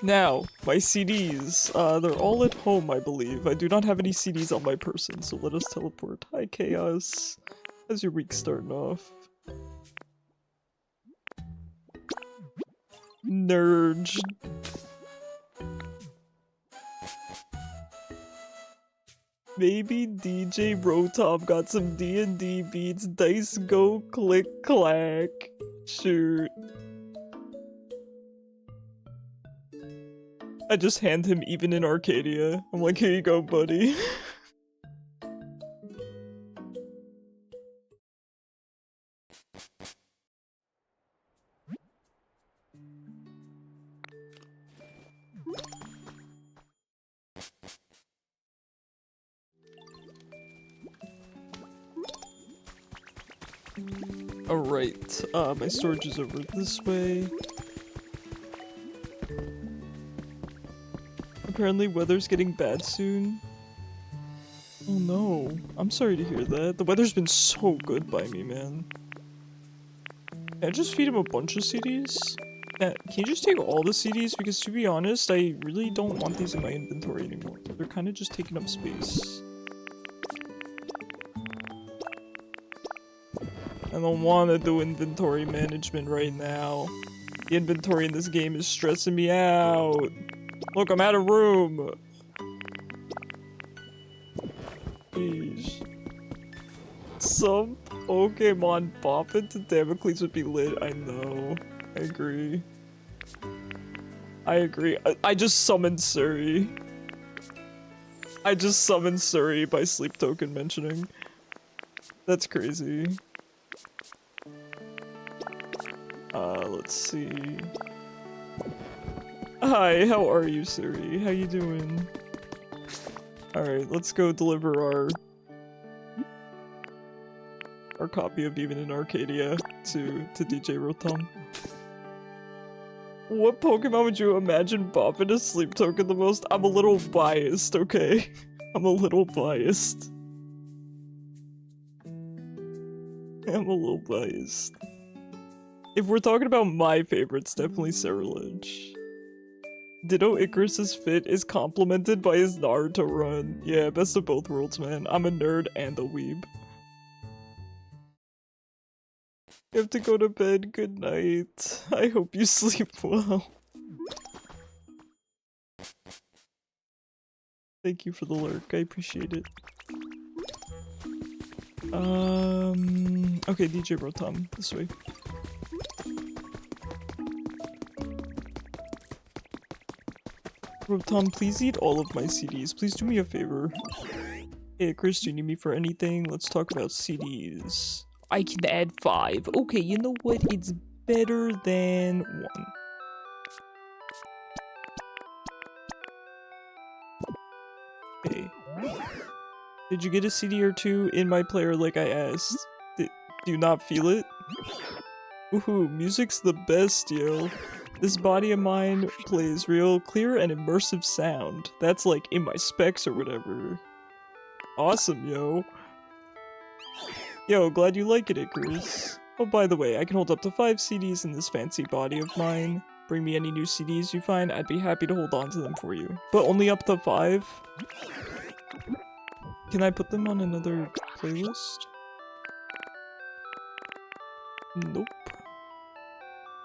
Now, my CDs. They're all at home, I believe. I do not have any CDs on my person, so let us teleport. Hi, Chaos. How's your week starting off? Nerd. Maybe DJ Rotom got some D&D beats. Dice go click clack. Shoot. I just hand him even in Arcadia. I'm like, here you go, buddy. Alright, my storage is over this way. Apparently weather's getting bad soon. Oh no, I'm sorry to hear that. The weather's been so good by me, man. Can I just feed him a bunch of CDs? Can you just take all the CDs? Because to be honest, I really don't want these in my inventory anymore. They're kind of just taking up space. I don't want to do inventory management right now. The inventory in this game is stressing me out. Look, I'm out of room. Jeez. Some Pokemon popping to Damocles would be lit. I know. I agree. I agree. I just summoned Surrey. I just summoned Surrey by Sleep Token mentioning. That's crazy. Let's see. Hi, how are you, Siri? How you doing? Alright, let's go deliver our copy of Even in Arcadia to DJ Rotom. What Pokemon would you imagine bopping a Sleep Token the most? I'm a little biased, okay? I'm a little biased. I'm a little biased. If we're talking about my favorites, definitely Ceruledge. Ditto Icarus's fit is complemented by his Naruto run. Yeah, best of both worlds, man. I'm a nerd and a weeb. You have to go to bed. Good night. I hope you sleep well. Thank you for the lurk. I appreciate it. Okay, DJ Rotom, this way. Rotom, please eat all of my CDs. Please do me a favor. Hey, Chris, do you need me for anything? Let's talk about CDs. I can add 5. Okay, you know what? It's better than 1. Okay. Did you get a CD or 2 in my player like I asked? Do you not feel it? Woohoo, music's the best, yo. This body of mine plays real clear and immersive sound. That's like in my specs or whatever. Awesome, yo. Yo, glad you like it, Icarus. Oh, by the way, I can hold up to 5 CDs in this fancy body of mine. Bring me any new CDs you find, I'd be happy to hold on to them for you. But only up to 5? Can I put them on another playlist? Nope.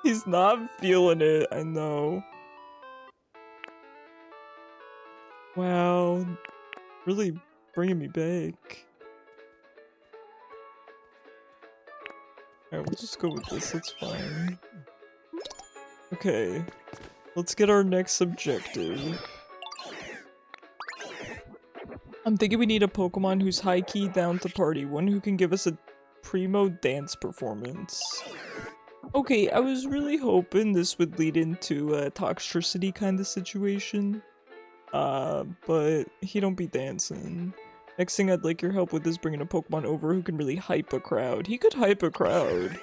He's not feeling it, I know. Wow. Really bringing me back. Alright, we'll just go with this, that's fine. Okay. Let's get our next objective. I'm thinking we need a Pokemon who's high-key down to party. One who can give us a primo dance performance. Okay, I was really hoping this would lead into a Toxtricity kind of situation. But he don't be dancing. Next thing I'd like your help with is bringing a Pokemon over who can really hype a crowd. He could hype a crowd.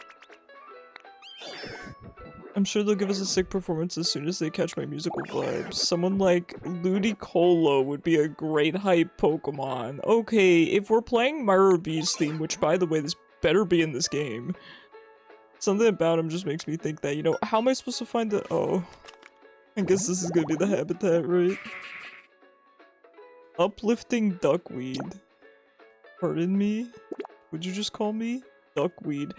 I'm sure they'll give us a sick performance as soon as they catch my musical vibes. Someone like Ludicolo would be a great hype Pokemon. Okay, if we're playing Myra B's theme, which by the way, this better be in this game. Something about him just makes me think that, you know, how am I supposed to find the— oh. I guess this is gonna be the habitat, right? Uplifting duckweed. Pardon me? Would you just call me? Duckweed.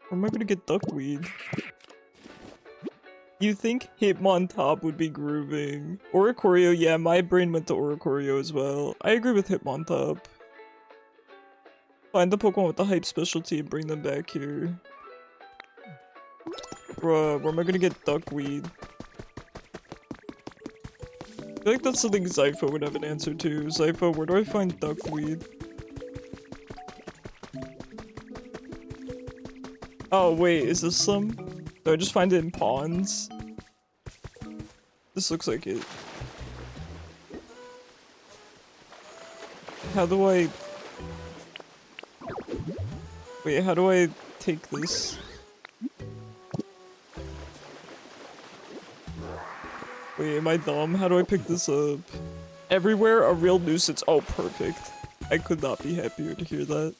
Where am I gonna get duckweed? You think Hitmontop would be grooving? Oricorio, yeah, my brain went to Oricorio as well. I agree with Hitmontop. Find the Pokemon with the hype specialty and bring them back here. Bruh, where am I gonna get duckweed? I feel like that's something Zypho would have an answer to. Zypho, where do I find duckweed? Oh wait, is this some? Do I just find it in ponds? This looks like it. How do I... wait, how do I take this? Wait, am I dumb? How do I pick this up? Everywhere, a real nuisance. Oh, perfect. I could not be happier to hear that.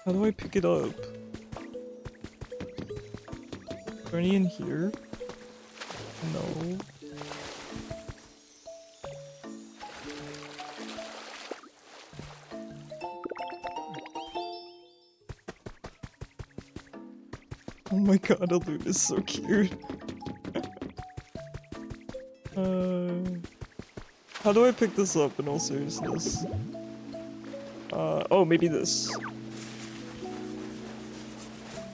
How do I pick it up? Is there any in here? No. Oh my god, a loot is so cute. How do I pick this up in all seriousness? Oh, maybe this.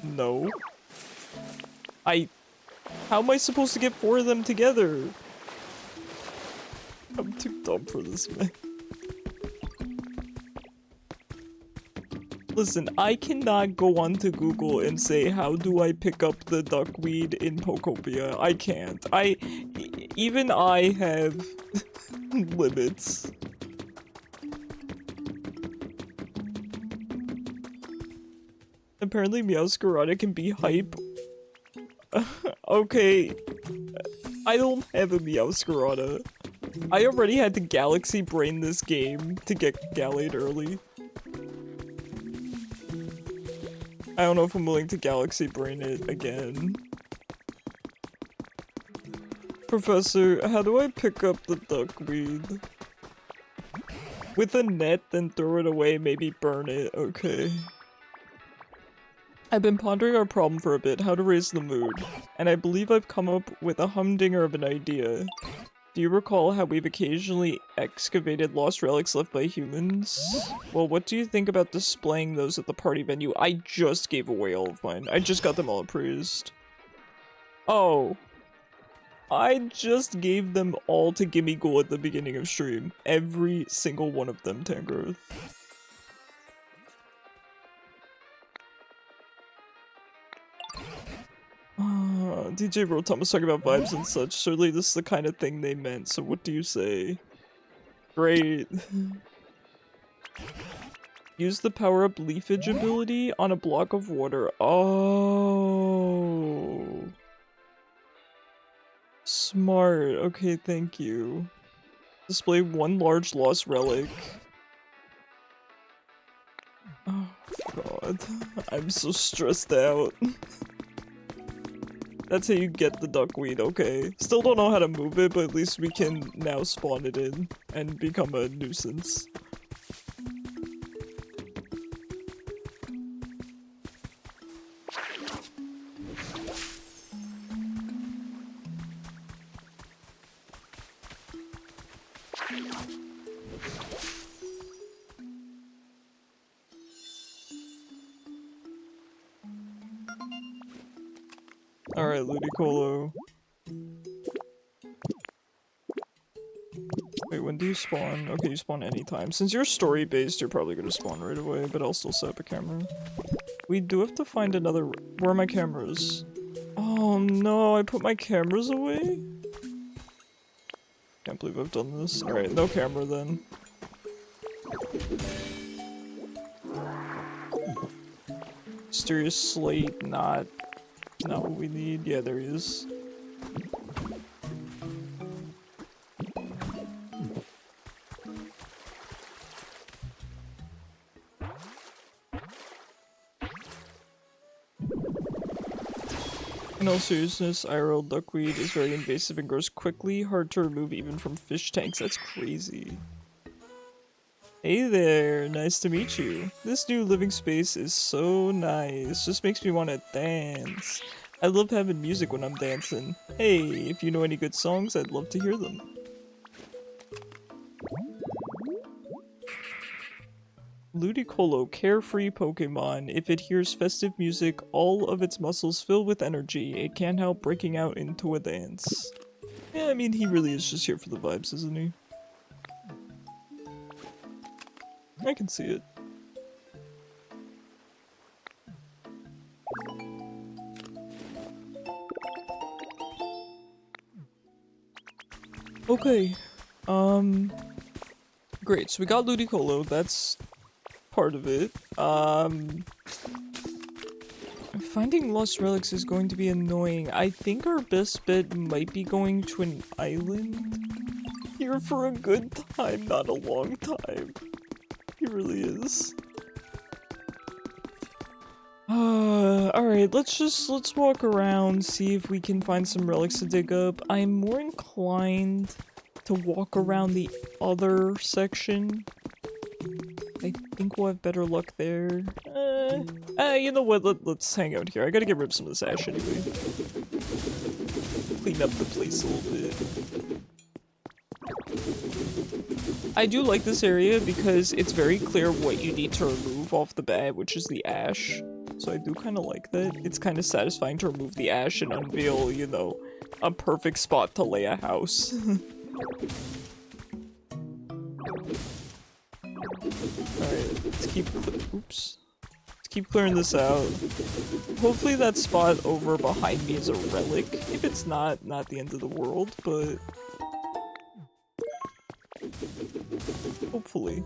No. How am I supposed to get 4 of them together? I'm too dumb for this, man. Listen, I cannot go onto Google and say, how do I pick up the duckweed in Pokopia? I can't. Even I have limits. Apparently Meowscarada can be hype. Okay. I don't have a Meowscarada. I already had to Galaxy Brain this game to get Gallade early. I don't know if I'm willing to Galaxy Brain it again. Professor, how do I pick up the duckweed? With a net, then throw it away, maybe burn it. Okay. I've been pondering our problem for a bit, how to raise the mood, and I believe I've come up with a humdinger of an idea. Do you recall how we've occasionally excavated lost relics left by humans? Well, what do you think about displaying those at the party venue? I just gave away all of mine. I just got them all appraised. Oh. I just gave them all to Gimme Ghoul at the beginning of stream. Every single one of them, Tangrowth. DJ Rotom was talking about vibes and such. Certainly this is the kind of thing they meant, so what do you say? Great. Use the power-up leafage ability on a block of water. Oh. Smart. Okay, thank you. Display one large lost relic. God, I'm so stressed out. That's how you get the duckweed, okay. Still don't know how to move it, but at least we can now spawn it in and become a nuisance. Alright, Ludicolo. Wait, when do you spawn? Okay, you spawn anytime. Since you're story-based, you're probably gonna spawn right away, but I'll still set up a camera. We do have to find another- where are my cameras? Oh no, I put my cameras away? Can't believe I've done this. Alright, no camera then. Mysterious slate, not what we need. Yeah, there he is. In all seriousness, IRL duckweed is very invasive and grows quickly, hard to remove even from fish tanks. That's crazy. Hey there, nice to meet you. This new living space is so nice, just makes me want to dance. I love having music when I'm dancing. Hey, if you know any good songs, I'd love to hear them. Ludicolo, carefree Pokemon. If it hears festive music, all of its muscles fill with energy. It can't help breaking out into a dance. Yeah, I mean, he really is just here for the vibes, isn't he? I can see it. Okay. Great, so we got Ludicolo, that's part of it. Finding lost relics is going to be annoying. I think our best bet might be going to an island. Here for a good time, not a long time. He really is. Alright, let's walk around, see if we can find some relics to dig up. I'm more inclined to walk around the other section. I think we'll have better luck there. You know what, let's hang out here. I gotta get rid of some of this ash anyway. Clean up the place a little bit. I do like this area because it's very clear what you need to remove off the bat, which is the ash. So I do kind of like that. It's kind of satisfying to remove the ash and unveil, you know, a perfect spot to lay a house. Alright, let's keep clearing this out. Hopefully that spot over behind me is a relic. If it's not the end of the world, but hopefully.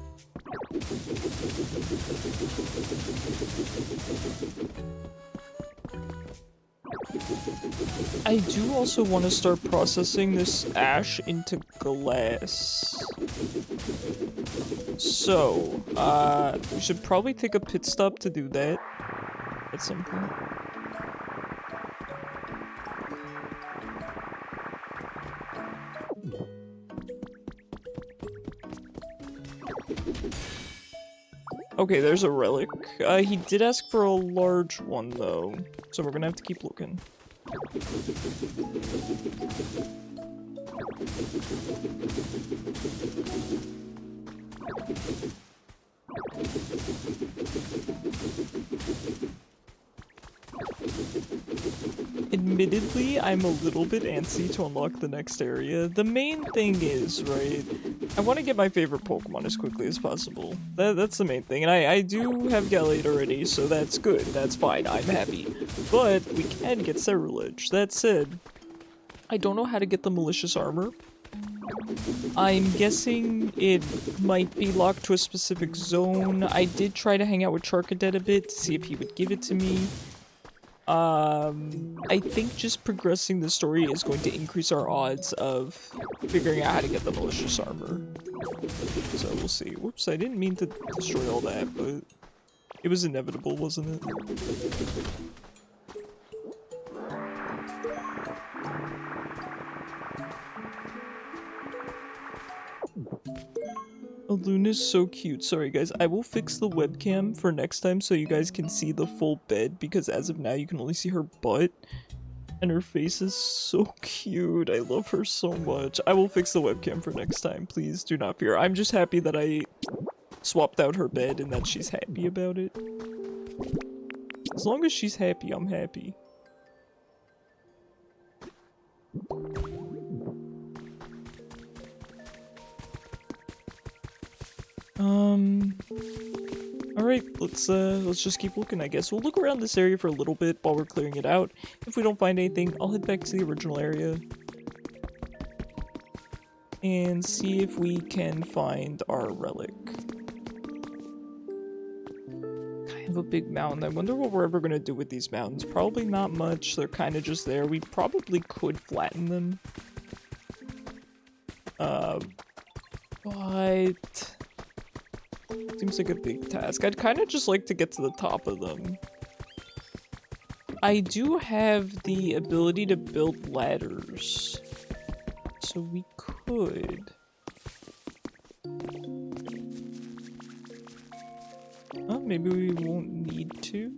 I do also want to start processing this ash into glass. So, we should probably take a pit stop to do that at some point. Okay, there's a relic. He did ask for a large one, though, so we're gonna have to keep looking. Admittedly, I'm a little bit antsy to unlock the next area. The main thing is, right, I want to get my favorite Pokemon as quickly as possible. That's the main thing, and I do have Gallade already, so that's good, that's fine, I'm happy. But we can get Cerulege. That said, I don't know how to get the Malicious Armor. I'm guessing it might be locked to a specific zone. I did try to hang out with Charcadet a bit to see if he would give it to me. I think just progressing the story is going to increase our odds of figuring out how to get the Malicious Armor. So we'll see. Whoops, I didn't mean to destroy all that, but It was inevitable, wasn't it? Luna's so cute. Sorry guys, I will fix the webcam for next time so you guys can see the full bed, because as of now you can only see her butt. And her face is so cute. I love her so much. I will fix the webcam for next time. Please do not fear. I'm just happy that I swapped out her bed and that she's happy about it. As long as she's happy, I'm happy. Alright, let's just keep looking, I guess. We'll look around this area for a little bit while we're clearing it out. If we don't find anything, I'll head back to the original area and see if we can find our relic. Kind of a big mountain. I wonder what we're ever gonna do with these mountains. Probably not much. They're kind of just there. We probably could flatten them. But seems like a big task. I'd kind of just like to get to the top of them. I do have the ability to build ladders, so we could. Oh, maybe we won't need to.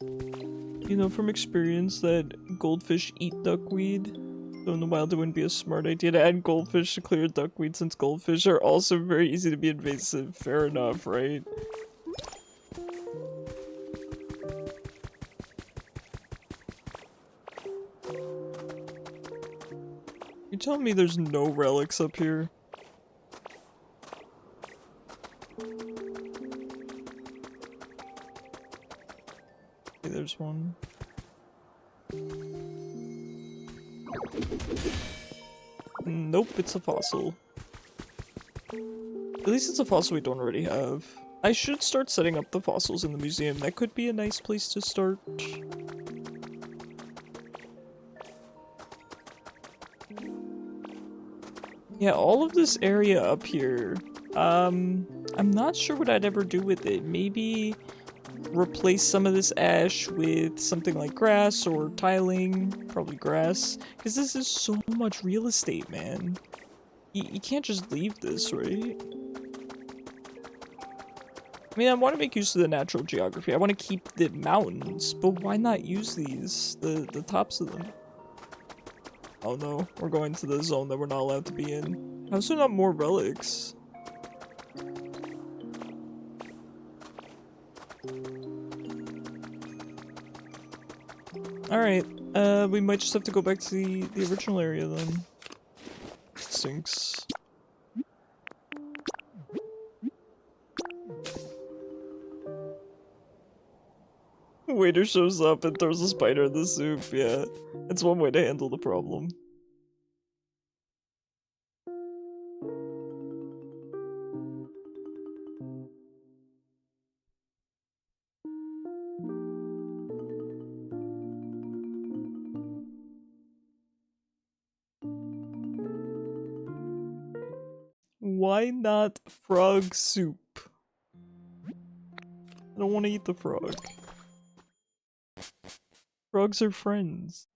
You know from experience that goldfish eat duckweed. So in the wild, it wouldn't be a smart idea to add goldfish to clear duckweed, since goldfish are also very easy to be invasive. Fair enough, right? You're telling me there's no relics up here? Okay, there's one. Nope, it's a fossil. At least it's a fossil we don't already have. I should start setting up the fossils in the museum. That could be a nice place to start. Yeah, all of this area up here. I'm not sure what I'd ever do with it. Maybe replace some of this ash with something like grass or tiling. Probably grass. Because this is so much real estate, man. You can't just leave this, right? I mean, I want to make use of the natural geography. I want to keep the mountains, but why not use these? The tops of them. Oh no, we're going to the zone that we're not allowed to be in. How's there not more relics? Alright, we might just have to go back to the original area then. Stinks. Waiter shows up and throws a spider in the soup, yeah. It's one way to handle the problem. Why not frog soup? I don't want to eat the frog. Frogs are friends.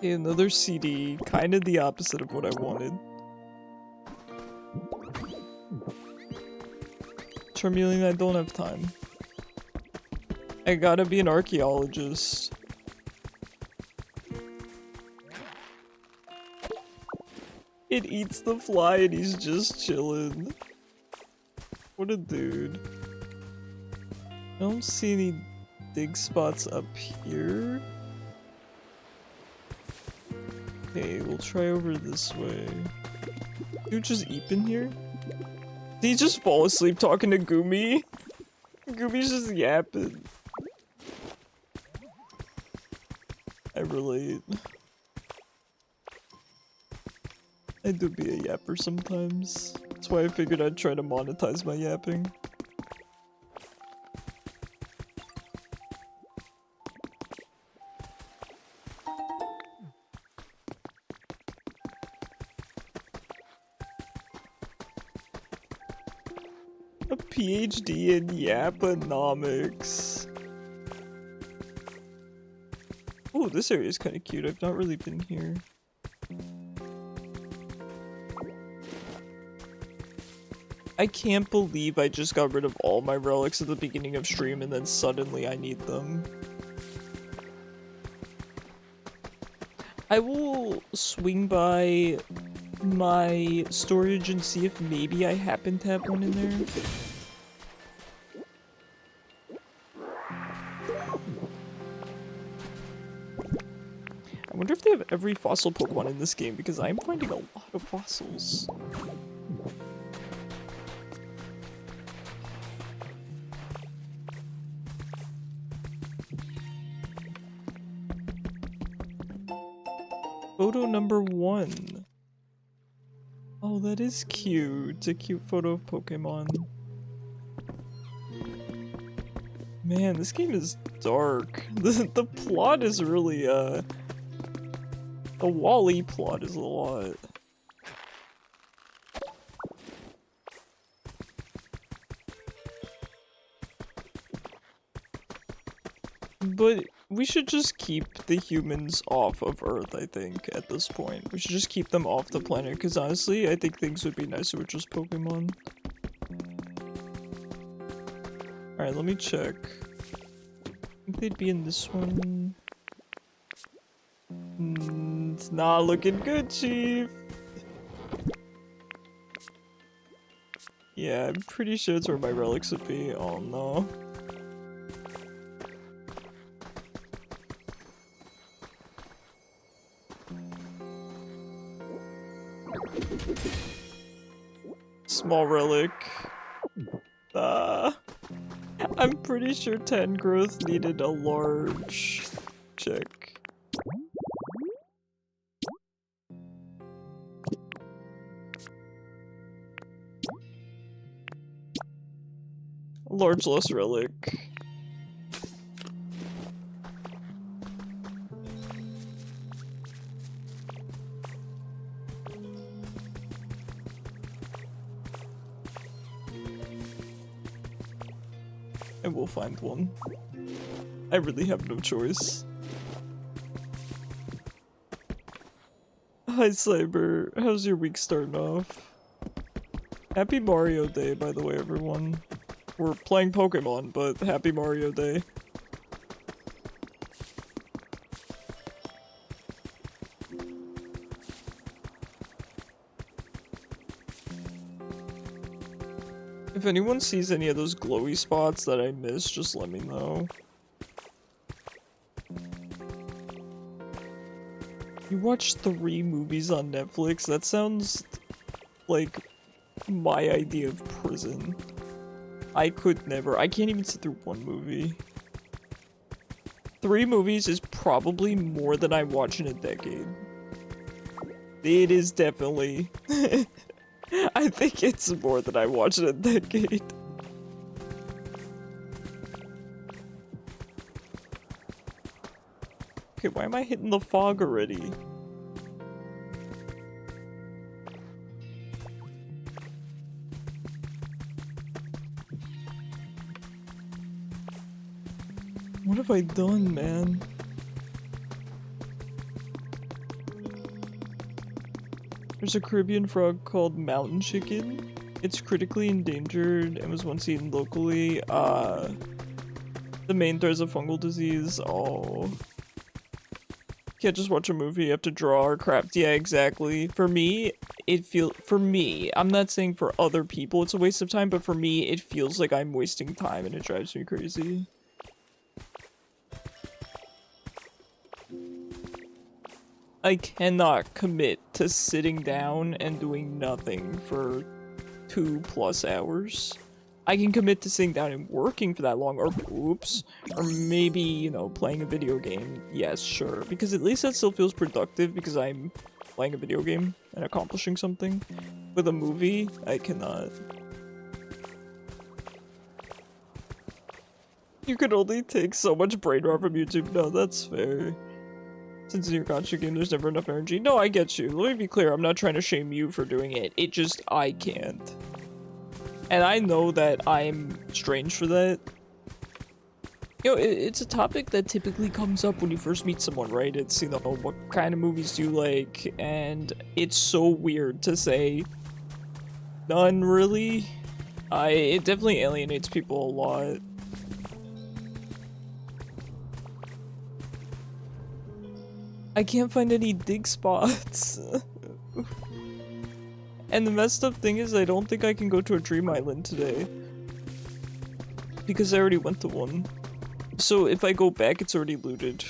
Another CD, kind of the opposite of what I wanted. Charmeleon, I don't have time. I gotta be an archaeologist. It eats the fly and he's just chilling. What a dude. I don't see any dig spots up here. Okay, we'll try over this way. Dude just eeping here? Did he just fall asleep talking to Gumi? Gumi's just yapping. I relate. I do be a yapper sometimes. That's why I figured I'd try to monetize my yapping. A PhD in Yaponomics. Oh, this area is kind of cute. I've not really been here. I can't believe I just got rid of all my relics at the beginning of stream and then suddenly I need them. I will swing by my storage and see if maybe I happen to have one in there. I wonder if they have every fossil Pokemon in this game because I'm finding a lot of fossils. Photo number 1. Oh, that is cute. It's a cute photo of Pokemon. Man, this game is dark. The plot is really, the Wall-E plot is a lot. But we should just keep the humans off of Earth, I think, at this point. We should just keep them off the planet, because honestly, I think things would be nicer with just Pokemon. Alright, let me check. I think they'd be in this one. It's not looking good, Chief! Yeah, I'm pretty sure it's where my relics would be. Oh no. Small relic. I'm pretty sure 10 growth needed a large check. A large less relic. And we'll find one. I really have no choice. Hi Cyber, how's your week starting off? Happy Mario Day, by the way, everyone. We're playing Pokemon, but happy Mario Day. If anyone sees any of those glowy spots that I missed, just let me know. You watched 3 movies on Netflix? That sounds like my idea of prison. I could never. I can't even sit through 1 movie. 3 movies is probably more than I watch in a decade. It is definitely... I think it's more than I watch in a decade. Okay, why am I hitting the fog already? What have I done, man? There's a Caribbean frog called mountain chicken. It's critically endangered and was once eaten locally. The main threat is a fungal disease. Oh. Can't just watch a movie, you have to draw or craft. Yeah, exactly. For me, I'm not saying for other people it's a waste of time, but for me, it feels like I'm wasting time and it drives me crazy. I cannot commit to sitting down and doing nothing for 2+ hours. I can commit to sitting down and working for that long, or oops, or maybe, you know, playing a video game. Yes, sure, because at least that still feels productive because I'm playing a video game and accomplishing something. With a movie, I cannot. You could only take so much brain rot from YouTube. No, that's fair. Since in your gacha game, there's never enough energy. No, I get you. Let me be clear. I'm not trying to shame you for doing it. It just, I can't. And I know that I'm strange for that. You know, it's a topic that typically comes up when you first meet someone, right? It's, you know, what kind of movies do you like? And it's so weird to say, none really. It definitely alienates people a lot. I can't find any dig spots. And the messed up thing is I don't think I can go to a dream island today. Because I already went to one. So if I go back, it's already looted.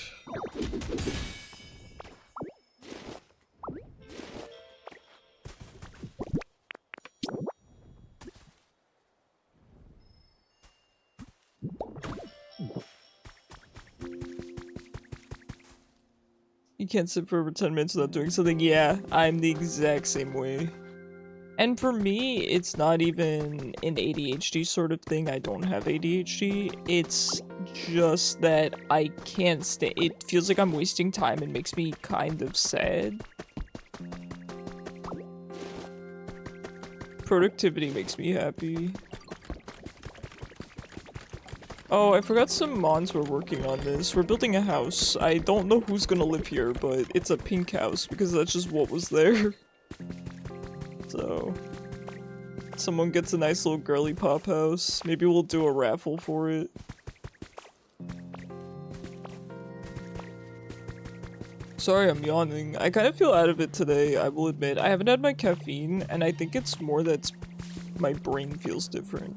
You can't sit for over 10 minutes without doing something. Yeah, I'm the exact same way. And for me, it's not even an ADHD sort of thing. I don't have ADHD. It's just that I can't stay. It feels like I'm wasting time and makes me kind of sad. Productivity makes me happy. Oh, I forgot some mons were working on this. We're building a house. I don't know who's gonna live here, but it's a pink house because that's just what was there. So, someone gets a nice little girly pop house. Maybe we'll do a raffle for it. Sorry, I'm yawning. I kind of feel out of it today, I will admit. I haven't had my caffeine, and I think it's more that my brain feels different.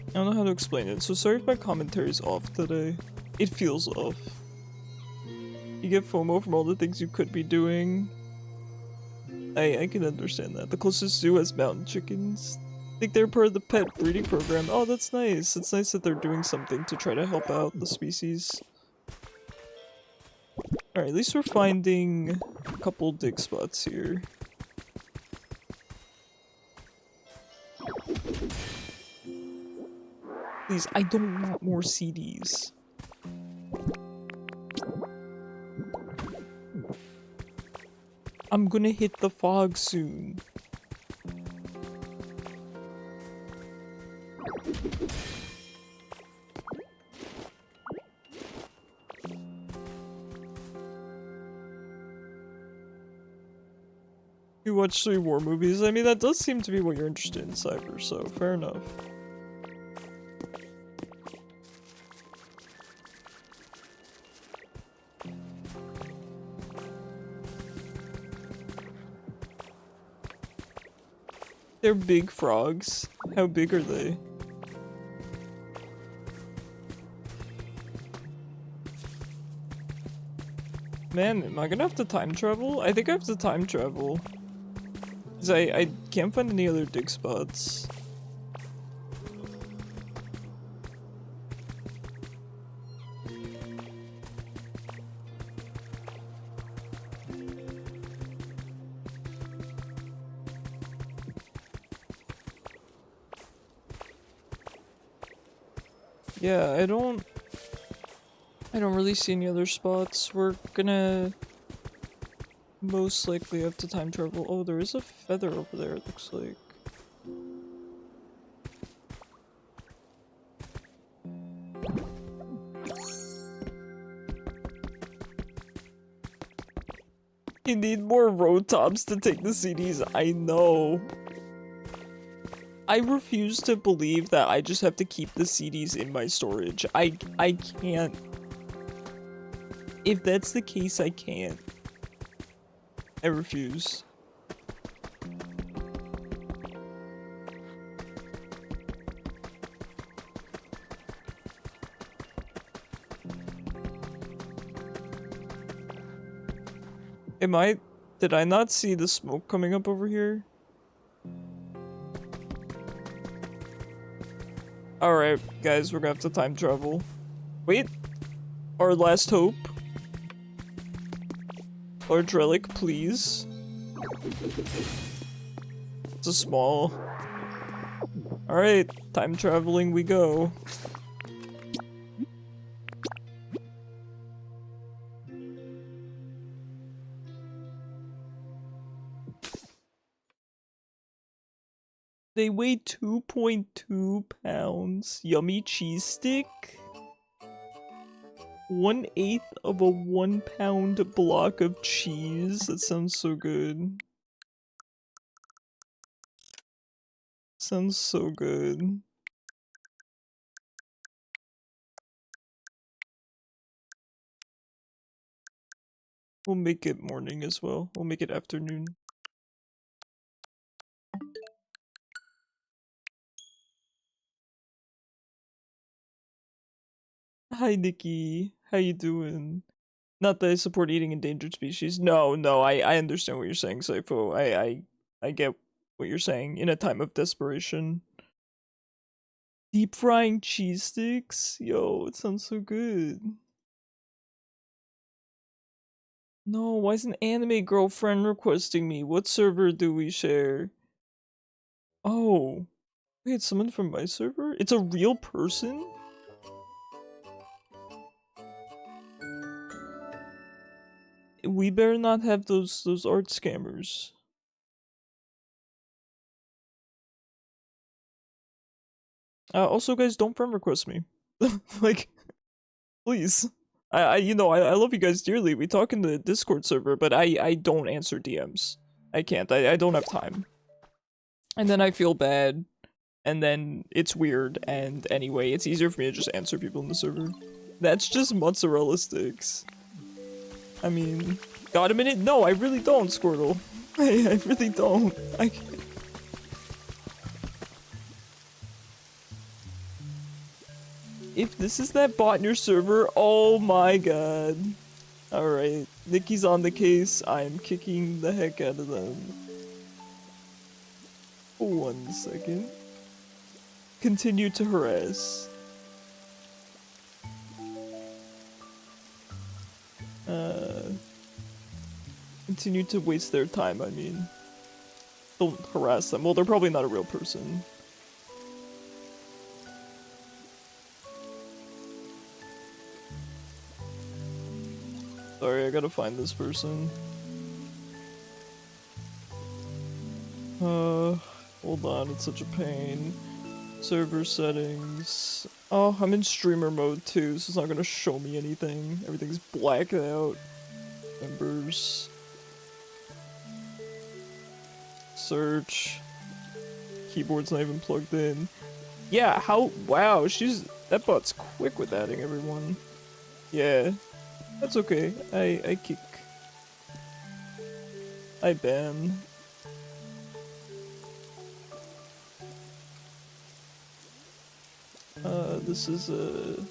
I don't know how to explain it, so sorry if my commentary's off today. It feels off. You get FOMO from all the things you could be doing. I can understand that. The closest zoo has mountain chickens. I think they're part of the pet breeding program. Oh, that's nice. It's nice that they're doing something to try to help out the species. Alright, at least we're finding a couple dig spots here. Please, I don't want more CDs. I'm gonna hit the fog soon. You watch 3 war movies? I mean, that does seem to be what you're interested in, Cyber, so fair enough. They're big frogs. How big are they? Man, am I gonna have to time travel? I think I have to time travel. Cause I can't find any other dig spots. Yeah, I don't really see any other spots. We're gonna most likely have to time travel. Oh, there is a feather over there, it looks like. You need more road tops to take the CDs, I know. I refuse to believe that I just have to keep the CDs in my storage. I can't. If that's the case, I can't. I refuse. Did I not see the smoke coming up over here? Alright, guys, we're gonna have to time travel. Wait. Our last hope. Large relic, please. It's a small. Alright, time traveling we go. They weigh 2.2 pounds. Yummy cheese stick. 1/8 of a 1-pound block of cheese. That sounds so good. Sounds so good. We'll make it morning as well. We'll make it afternoon. Hi, Nikki. How you doing? Not that I support eating endangered species. No, no, I understand what you're saying, Saifo. I get what you're saying in a time of desperation. Deep frying cheese sticks? Yo, it sounds so good. No, why is an anime girlfriend requesting me? What server do we share? Oh, wait, someone from my server? It's a real person? We better not have those art scammers. Also, guys, don't friend request me. Like, please. I love you guys dearly. We talk in the Discord server, but I don't answer DMs. I can't. I don't have time. And then I feel bad, and then it's weird, and anyway, it's easier for me to just answer people in the server. That's just mozzarella sticks. I mean, got a minute? No, I really don't, Squirtle. I really don't. I can't. If this is that bot in your server, oh my god. Alright, Nikki's on the case. I'm kicking the heck out of them. 1 second. Continue to harass. Continue to waste their time, I mean. Don't harass them. Well, they're probably not a real person. Sorry, I gotta find this person. Hold on, it's such a pain. Server settings. Oh, I'm in streamer mode too, so it's not gonna show me anything. Everything's blacked out. Members. Search. Keyboard's not even plugged in. Yeah, how- wow, that bot's quick with adding everyone. Yeah. That's okay. I kick. I ban. This is a...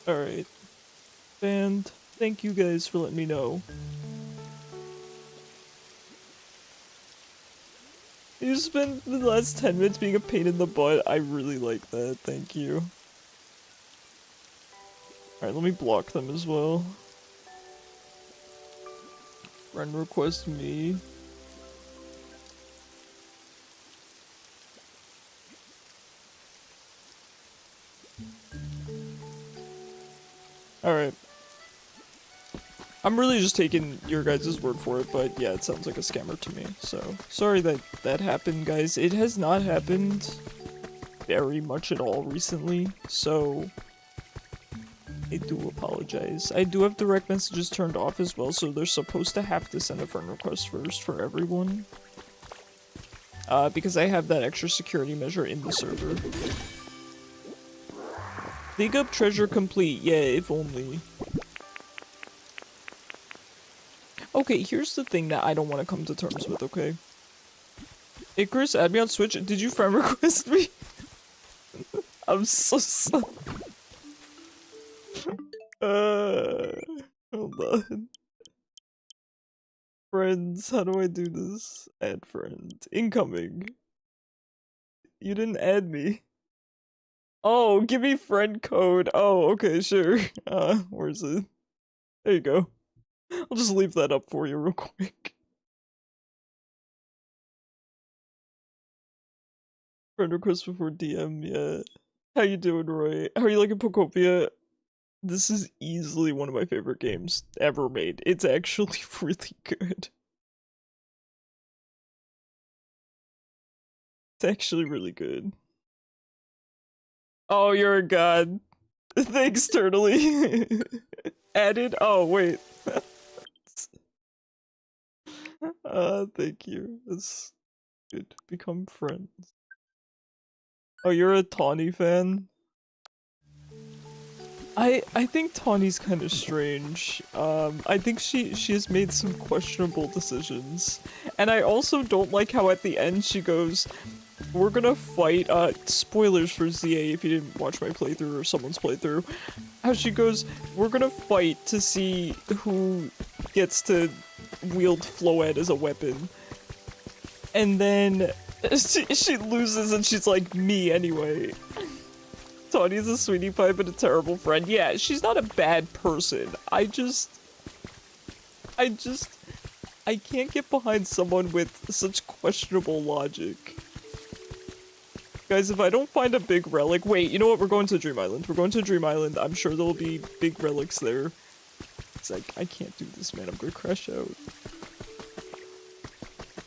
Alright. Banned. Thank you guys for letting me know. You spent the last 10 minutes being a pain in the butt. I really like that. Thank you. Alright, let me block them as well. Friend request me. Alright. I'm really just taking your guys' word for it, but yeah, it sounds like a scammer to me, so sorry that that happened, guys. It has not happened very much at all recently, so I do apologize. I do have direct messages turned off as well, so they're supposed to have to send a friend request first for everyone. Because I have that extra security measure in the server. Dig up treasure complete, yeah, if only. Okay, here's the thing that I don't want to come to terms with, okay? Hey Chris, add me on Switch. Did you friend request me? I'm so sorry. Hold on. Friends, how do I do this? Add friend. Incoming. You didn't add me. Oh, give me friend code. Oh, okay, sure. Where is it? There you go. I'll just leave that up for you real quick. Friend request before DM, yeah. How you doing, Roy? How are you liking Pokopia? This is easily one of my favorite games ever made. It's actually really good. It's actually really good. Oh, you're a god. Thanks, Turtley. Added? Oh, wait. Thank you. That's good. Become friends. Oh, you're a Tawny fan? I think Tawny's kind of strange. I think she has made some questionable decisions. And I also don't like how at the end she goes, we're gonna fight, spoilers for ZA if you didn't watch my playthrough or someone's playthrough. How she goes, we're gonna fight to see who gets to wield Floette as a weapon. And then she loses and she's like, me anyway. Tawny's a sweetie pie but a terrible friend. Yeah, she's not a bad person. I can't get behind someone with such questionable logic. Guys, if I don't find a big relic- wait, you know what? We're going to Dream Island. We're going to Dream Island. I'm sure there'll be big relics there. It's like, I can't do this, man. I'm gonna crash out.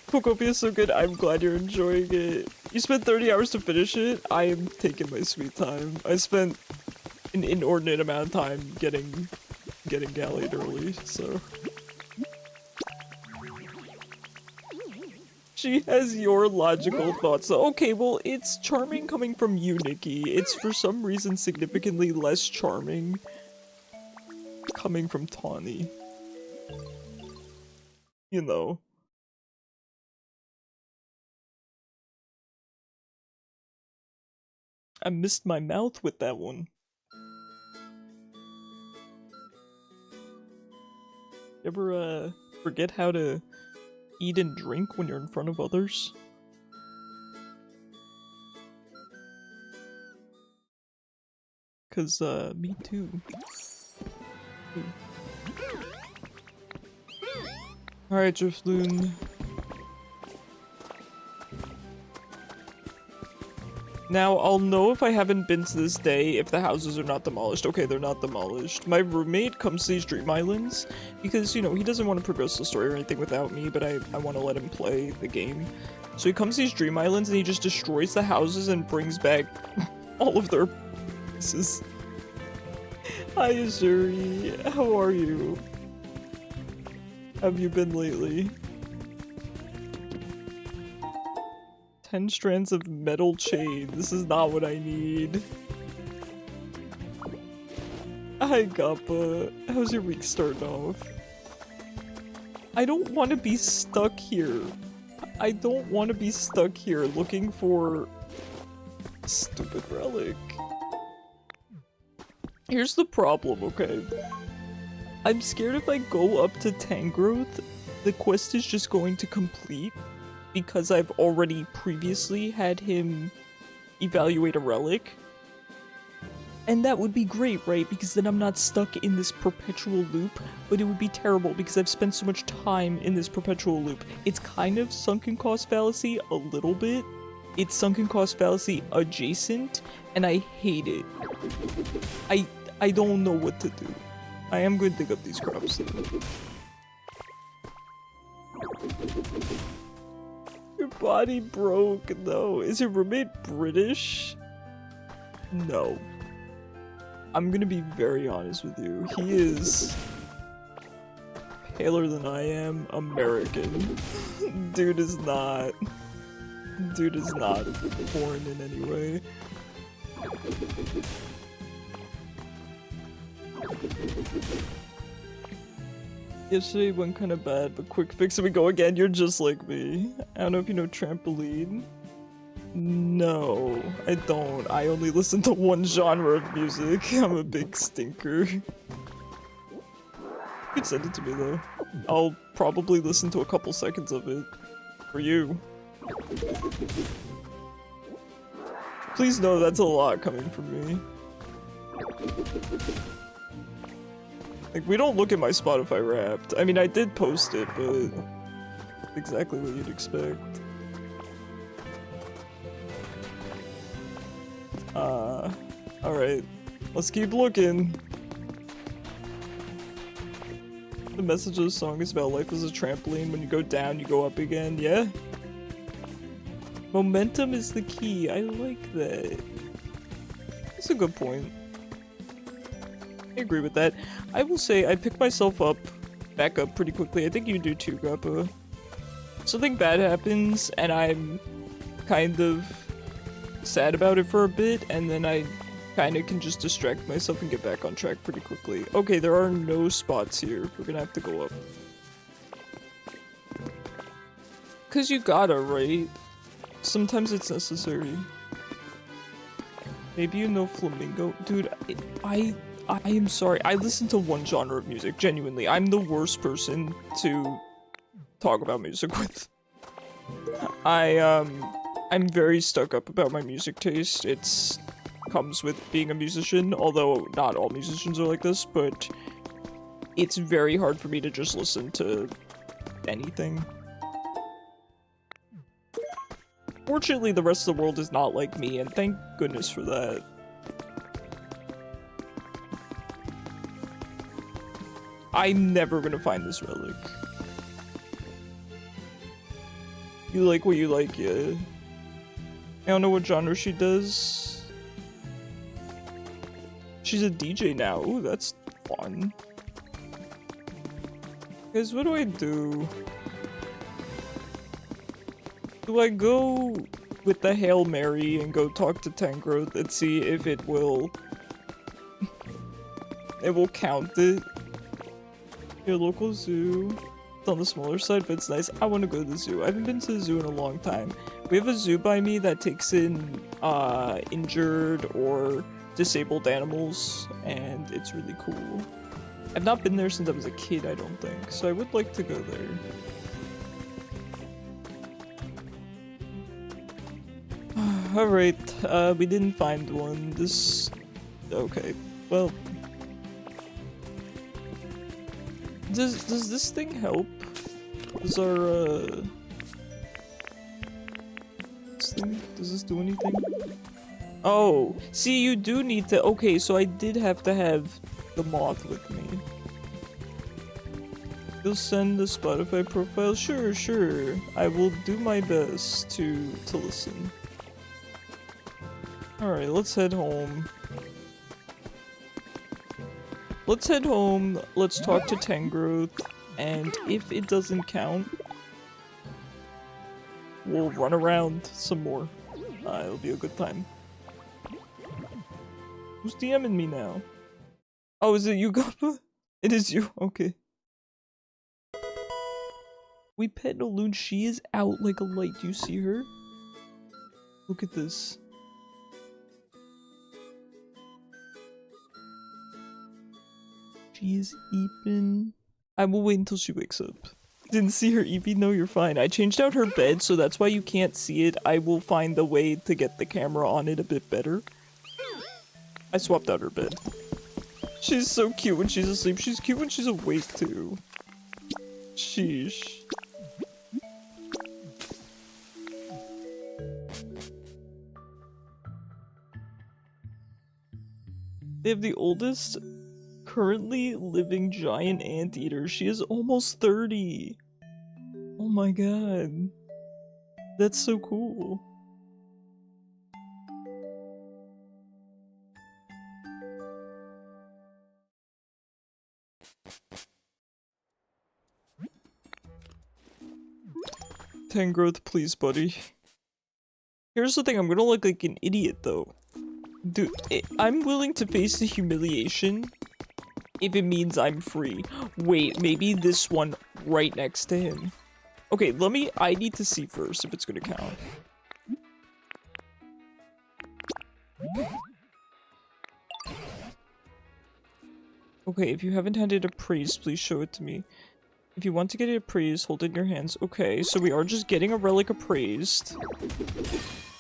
Pokopia is so good. I'm glad you're enjoying it. You spent 30 hours to finish it? I am taking my sweet time. I spent an inordinate amount of time getting gallied early, so... She has your logical thoughts. So, okay, well, it's charming coming from you, Nikki. It's for some reason significantly less charming coming from Tawny. You know. I missed my mouth with that one. You ever, forget how to eat and drink when you're in front of others? Cause, me too. Alright, Drifloon. Now, I'll know if I haven't been to this day if the houses are not demolished. Okay, they're not demolished. My roommate comes to these Dream Islands because, you know, he doesn't want to progress the story or anything without me, but I want to let him play the game. So he comes to these Dream Islands and he just destroys the houses and brings back all of their pieces. Hi, Azuri. How are you? Have you been lately? 10 strands of metal chain. This is not what I need. Hi, Gappa. How's your week starting off? I don't want to be stuck here. I don't want to be stuck here looking for a stupid relic. Here's the problem, okay? I'm scared if I go up to Tangrowth, the quest is just going to complete because I've already previously had him evaluate a relic. And that would be great, right? Because then I'm not stuck in this perpetual loop, but it would be terrible because I've spent so much time in this perpetual loop. It's kind of sunken cost fallacy a little bit. It's sunken cost fallacy adjacent, and I hate it. I don't know what to do. I am going to dig up these crops. Your body broke. No. Is your roommate British? No. I'm gonna be very honest with you. He is paler than I am. American. Dude is not. Dude is not foreign in any way. Yesterday went kinda bad, but quick fix and we go again. You're just like me. I don't know if you know Trampoline. No, I don't. I only listen to one genre of music. I'm a big stinker. You could send it to me though. I'll probably listen to a couple seconds of it. For you. Please know that's a lot coming from me. Like, we don't look at my Spotify Wrapped. I mean, I did post it, but exactly what you'd expect. Alright. Let's keep looking. The message of the song is about life as a trampoline. When you go down, you go up again. Yeah? Momentum is the key. I like that. That's a good point. I agree with that. I will say I picked myself back up pretty quickly. I think you do too, Grappa. Something bad happens and I'm kind of sad about it for a bit, and then I kind of can just distract myself and get back on track pretty quickly. Okay, there are no spots here. We're gonna have to go up. 'Cause you gotta, right? Sometimes it's necessary. Maybe you know Flamingo? Dude, I am sorry. I listen to one genre of music, genuinely. I'm the worst person to talk about music with. I'm very stuck up about my music taste. It's comes with being a musician, although not all musicians are like this, but it's very hard for me to just listen to anything. Fortunately, the rest of the world is not like me, and thank goodness for that. I'm never gonna find this relic. You like what you like, yeah. I don't know what genre she does. She's a DJ now. Ooh, that's fun. Guys, what do I do? Do I go with the Hail Mary and go talk to Tangrowth and see if it will... it will count it? Your local zoo. It's on the smaller side, but it's nice. I want to go to the zoo. I haven't been to the zoo in a long time. We have a zoo by me that takes in injured or disabled animals, and it's really cool. I've not been there since I was a kid, I don't think, so I would like to go there. Alright, we didn't find one. This... okay, well... Does this thing help? Does our, does this do anything? Oh, see, you do need to... okay, so I did have to have the moth with me. You'll send the Spotify profile? Sure, sure. I will do my best to listen. Alright, let's head home. Let's head home, let's talk to Tangrowth, and if it doesn't count, we'll run around some more. It'll be a good time. Who's DMing me now? Oh, is it you, Gappa? It is you, okay. We pet Naloon, she is out like a light, do you see her? Look at this. She is eeping. I will wait until she wakes up. Didn't see her eeping? No, you're fine. I changed out her bed, so that's why you can't see it. I will find a way to get the camera on it a bit better. I swapped out her bed. She's so cute when she's asleep. She's cute when she's awake, too. Sheesh. They have the oldest currently living giant anteater. She is almost 30. Oh my god. That's so cool. Tangrowth, please, buddy. Here's the thing, I'm gonna look like an idiot, though. Dude, I'm willing to face the humiliation if it means I'm free. Wait, maybe this one right next to him. Okay, I need to see first if it's gonna count. Okay, if you haven't handed a praise, please show it to me. If you want to get it appraised, hold it in your hands. Okay, so we are just getting a relic appraised.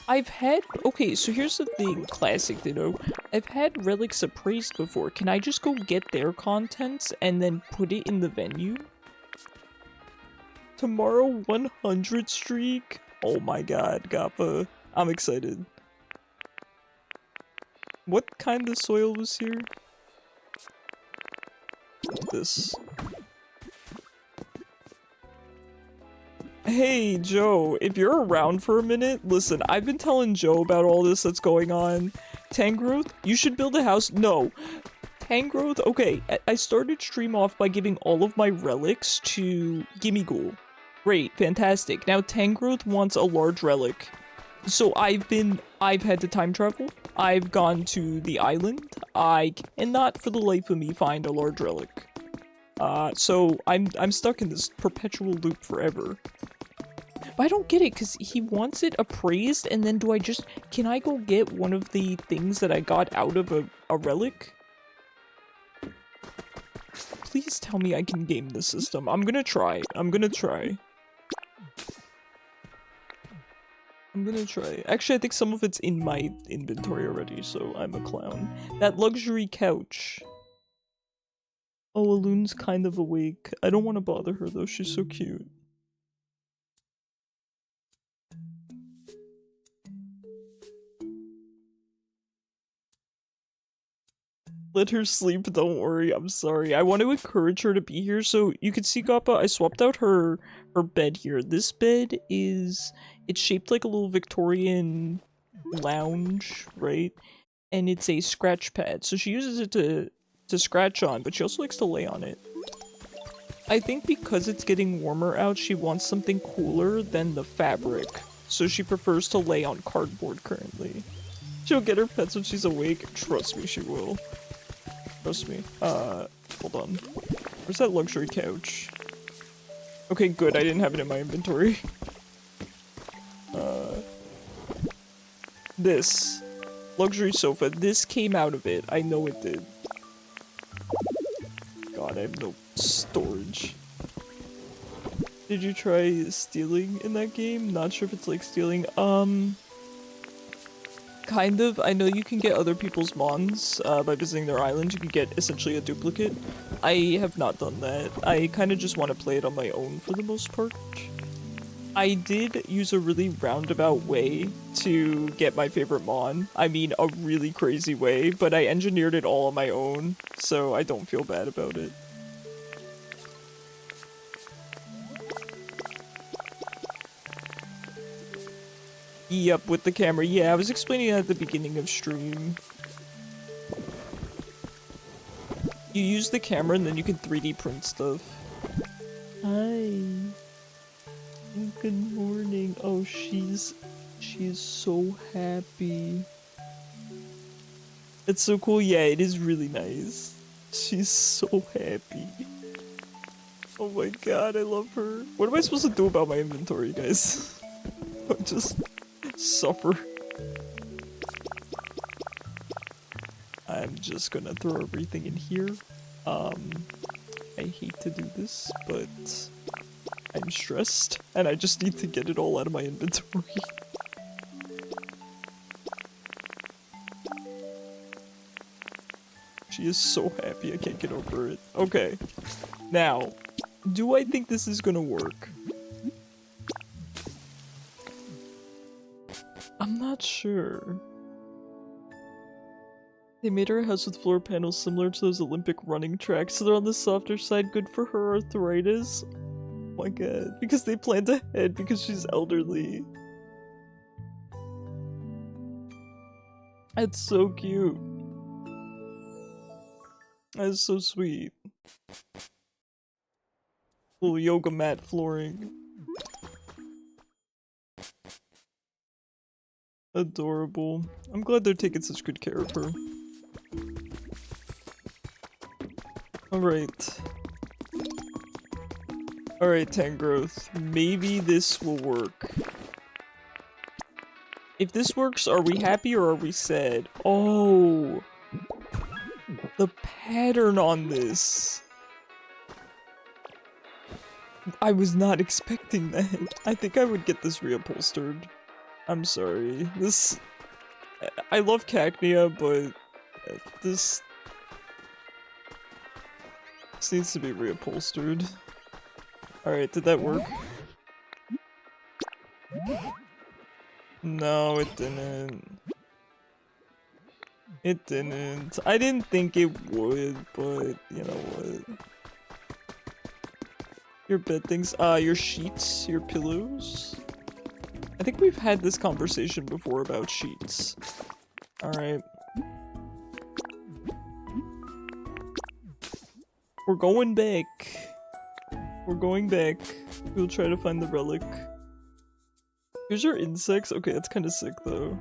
I've had- okay, so here's the thing, classic Ditto. I've had relics appraised before. Can I just go get their contents and then put it in the venue? Tomorrow 100 streak? Oh my god, Gappa. I'm excited. What kind of soil was here? This. Hey, Joe, if you're around for a minute, listen, I've been telling Joe about all this that's going on. Tangrowth, you should build a house. No. Tangrowth, okay, I started stream off by giving all of my relics to Gimmighoul. Great, fantastic. Now Tangrowth wants a large relic. So I've had to time travel. I've gone to the island. I cannot for the life of me find a large relic. So I'm stuck in this perpetual loop forever. But I don't get it, because he wants it appraised, and then can I go get one of the things that I got out of a relic? Please tell me I can game the system. I'm gonna try. I'm gonna try. Actually, I think some of it's in my inventory already, so I'm a clown. That luxury couch. Oh, Alun's kind of awake. I don't want to bother her, though. She's so cute. Let her sleep, don't worry, I'm sorry. I want to encourage her to be here, so you can see, Gappa, I swapped out her bed here. This bed it's shaped like a little Victorian lounge, right? And it's a scratch pad, so she uses it to scratch on, but she also likes to lay on it. I think because it's getting warmer out, she wants something cooler than the fabric, so she prefers to lay on cardboard currently. She'll get her pets when she's awake, trust me she will. Trust me. Hold on. Where's that luxury couch? Okay, good, I didn't have it in my inventory. This. Luxury sofa. This came out of it. I know it did. God, I have no storage. Did you try stealing in that game? Not sure if it's like stealing. Kind of. I know you can get other people's mons by visiting their island. You can get essentially a duplicate. I have not done that. I kind of just want to play it on my own for the most part. I did use a really roundabout way to get my favorite mon. I mean, a really crazy way, but I engineered it all on my own, so I don't feel bad about it. Yep, with the camera. Yeah, I was explaining that at the beginning of stream. You use the camera and then you can 3D print stuff. Hi. Good morning. Oh, she's so happy. It's so cool. Yeah, it is really nice. She's so happy. Oh my god, I love her. What am I supposed to do about my inventory, guys? Just suffer. I'm just gonna throw everything in here. I hate to do this, but I'm stressed, and I just need to get it all out of my inventory. She is so happy, I can't get over it. Okay, now, do I think this is gonna work? I'm not sure. They made her a house with floor panels similar to those Olympic running tracks, so they're on the softer side, good for her arthritis. Oh my god, because they planned ahead because she's elderly. That's so cute. That's so sweet. Little yoga mat flooring. Adorable. I'm glad they're taking such good care of her. Alright. Alright, Tangrowth. Maybe this will work. If this works, are we happy or are we sad? Oh! The pattern on this! I was not expecting that. I think I would get this reupholstered. I'm sorry. I love Cacnea, but this needs to be reupholstered. Alright, did that work? No, it didn't. It didn't. I didn't think it would, but you know what? Your bed things, your sheets, your pillows. I think we've had this conversation before about sheets. Alright. We're going back. We're going back. We'll try to find the relic. Here's your insects. Okay, that's kind of sick though.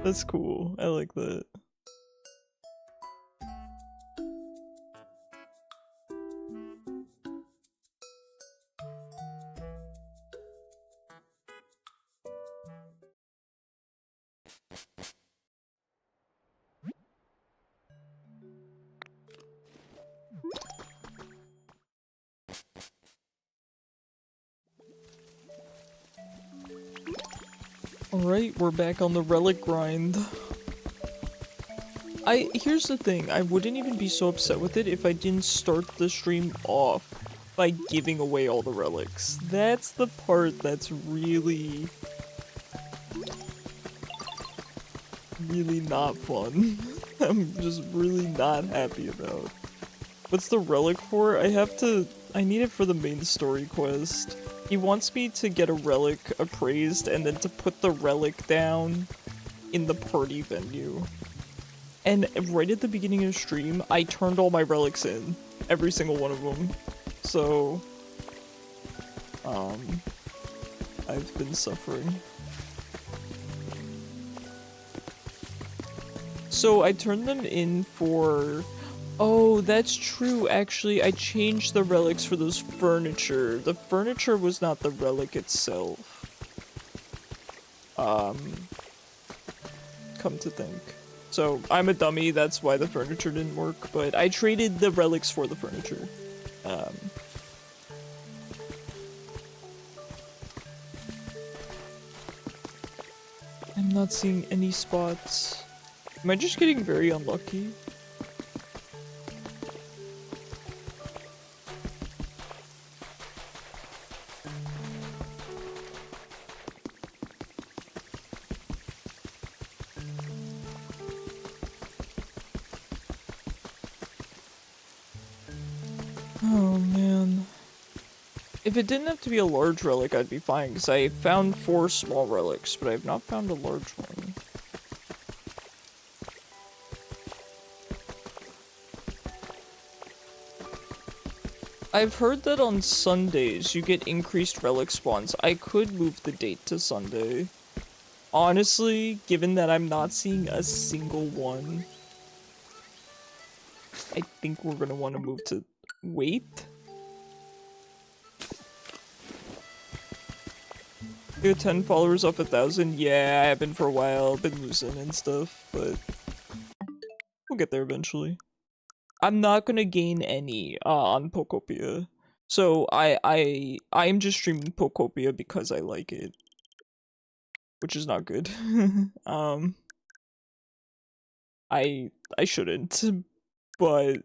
That's cool. I like that. Alright, we're back on the relic grind. Here's the thing, I wouldn't even be so upset with it if I didn't start the stream off by giving away all the relics. That's the part that's really not fun. I'm just really not happy about. What's the relic for? I need it for the main story quest. He wants me to get a relic appraised and then to put the relic down in the party venue. And right at the beginning of the stream, I turned all my relics in. Every single one of them. So, I've been suffering. So I turned them in for... Oh, that's true, actually. I changed the relics for those furniture. The furniture was not the relic itself. Come to think. So, I'm a dummy, that's why the furniture didn't work, but I traded the relics for the furniture. I'm not seeing any spots. Am I just getting very unlucky? Oh man. If it didn't have to be a large relic, I'd be fine, because I found 4 small relics, but I have not found a large one. I've heard that on Sundays you get increased relic spawns. I could move the date to Sunday. Honestly, given that I'm not seeing a single one, I think we're gonna want to move to... Wait? You got 10 followers off 1,000? Yeah, I have been for a while. Been losing and stuff, but we'll get there eventually. I'm not gonna gain any on Pokopia. So I'm just streaming Pokopia because I like it. Which is not good. I shouldn't, but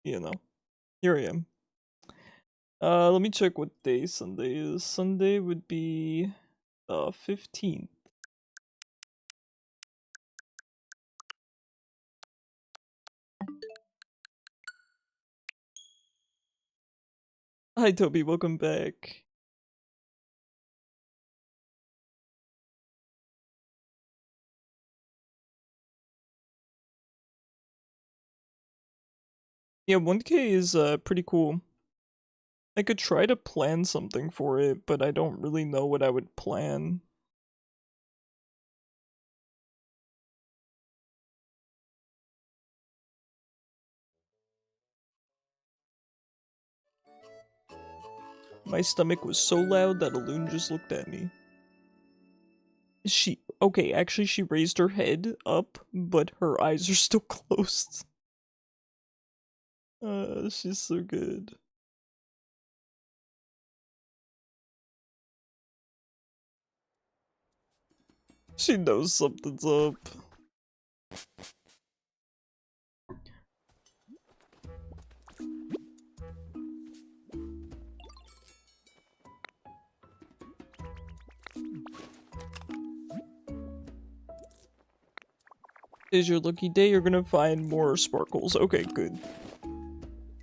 you know, here I am. Let me check what day Sunday is. Sunday would be 15th. Hi Toby, welcome back. Yeah, 1K is pretty cool. I could try to plan something for it, but I don't really know what I would plan. My stomach was so loud that a loon just looked at me. Okay, actually she raised her head up, but her eyes are still closed. She's so good. She knows something's up. Is your lucky day, you're gonna find more sparkles. Okay, good.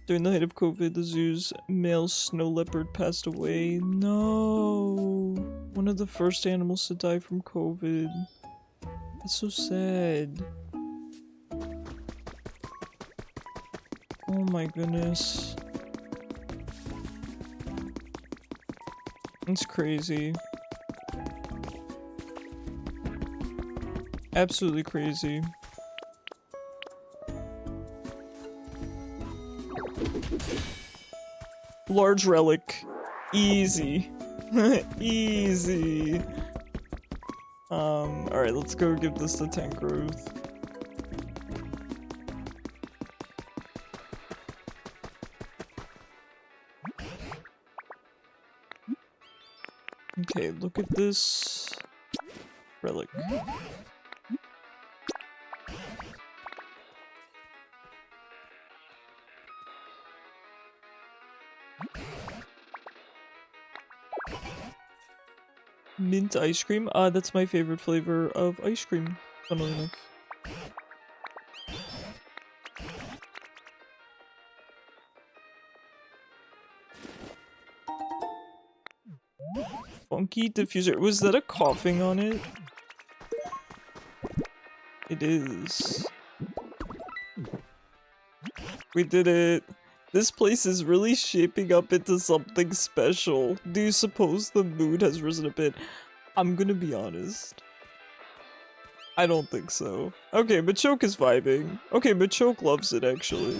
During the height of COVID, the zoo's male snow leopard passed away. No! One of the first animals to die from COVID. That's so sad. Oh my goodness. It's crazy. Absolutely crazy. Large relic. Easy. Easy. Alright, let's go give this the 10 growth. Okay, look at this relic. Mint ice cream? That's my favorite flavor of ice cream, funnily enough. Funky diffuser. Was that a coughing on it? It is. We did it. This place is really shaping up into something special. Do you suppose the mood has risen a bit? I'm gonna be honest. I don't think so. Okay, Machoke is vibing. Okay, Machoke loves it, actually.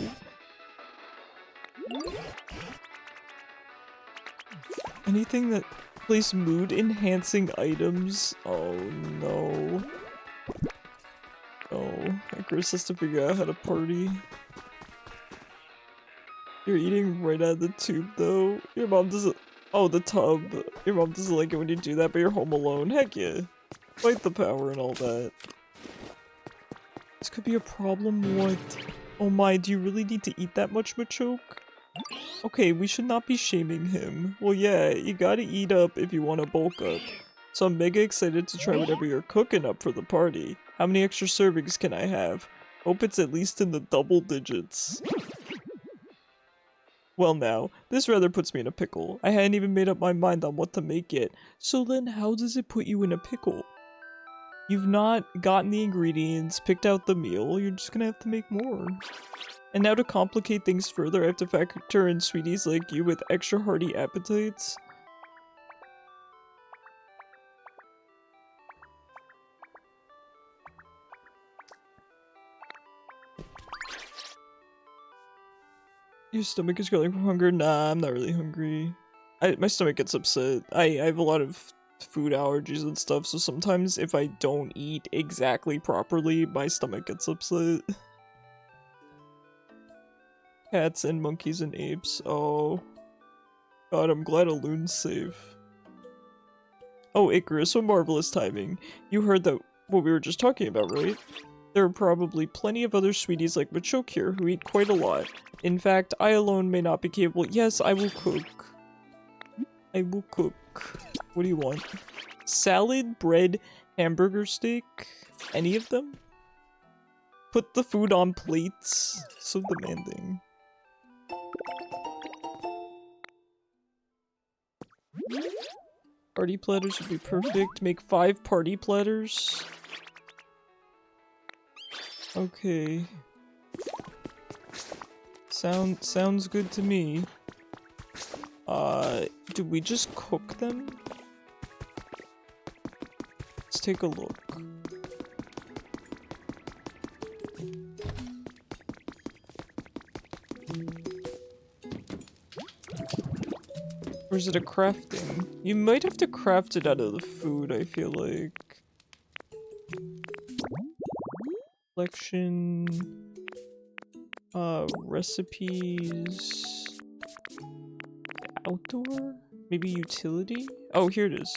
Anything that plays mood-enhancing items? Oh, no. Oh, Chris has to figure out how to party. You're eating right out of the tube, though. Your mom doesn't- Oh, the tub. Your mom doesn't like it when you do that, but you're home alone. Heck yeah. Fight the power and all that. This could be a problem. What? Oh my, do you really need to eat that much, Machoke? Okay, we should not be shaming him. Well, yeah, you gotta eat up if you want to bulk up. So I'm mega excited to try whatever you're cooking up for the party. How many extra servings can I have? Hope it's at least in the double digits. Well now, this rather puts me in a pickle. I hadn't even made up my mind on what to make yet. So then how does it put you in a pickle? You've not gotten the ingredients, picked out the meal, you're just gonna have to make more. And now to complicate things further, I have to factor in sweeties like you with extra hearty appetites. Your stomach is growling from hunger? Nah, I'm not really hungry. My stomach gets upset. I have a lot of food allergies and stuff, so sometimes if I don't eat exactly properly, my stomach gets upset. Cats and monkeys and apes. Oh. God, I'm glad Aloon's safe. Oh, Icarus, what marvelous timing. You heard that what we were just talking about, right? There are probably plenty of other sweeties like Machoke here who eat quite a lot. In fact, I alone may not be capable- Yes, I will cook. I will cook. What do you want? Salad, bread, hamburger steak? Any of them? Put the food on plates. So demanding. Party platters would be perfect. Make 5 party platters. Okay. Sounds good to me. Do we just cook them? Let's take a look. Or is it a crafting? You might have to craft it out of the food, I feel like. Collection... recipes... Outdoor? Maybe utility? Oh, here it is.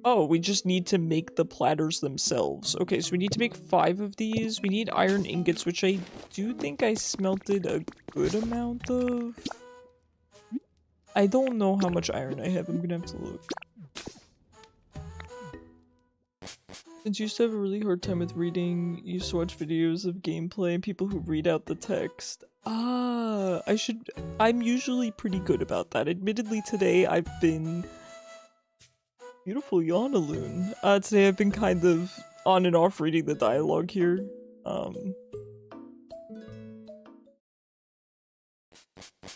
Oh, we just need to make the platters themselves. Okay, so we need to make 5 of these. We need iron ingots, which I do think I smelted a good amount of. I don't know how much iron I have. I'm gonna have to look. Since you used to have a really hard time with reading, you used to watch videos of gameplay and people who read out the text. Ah, I'm usually pretty good about that. Admittedly, today I've been... Beautiful Yawnaloon. Today I've been kind of on and off reading the dialogue here.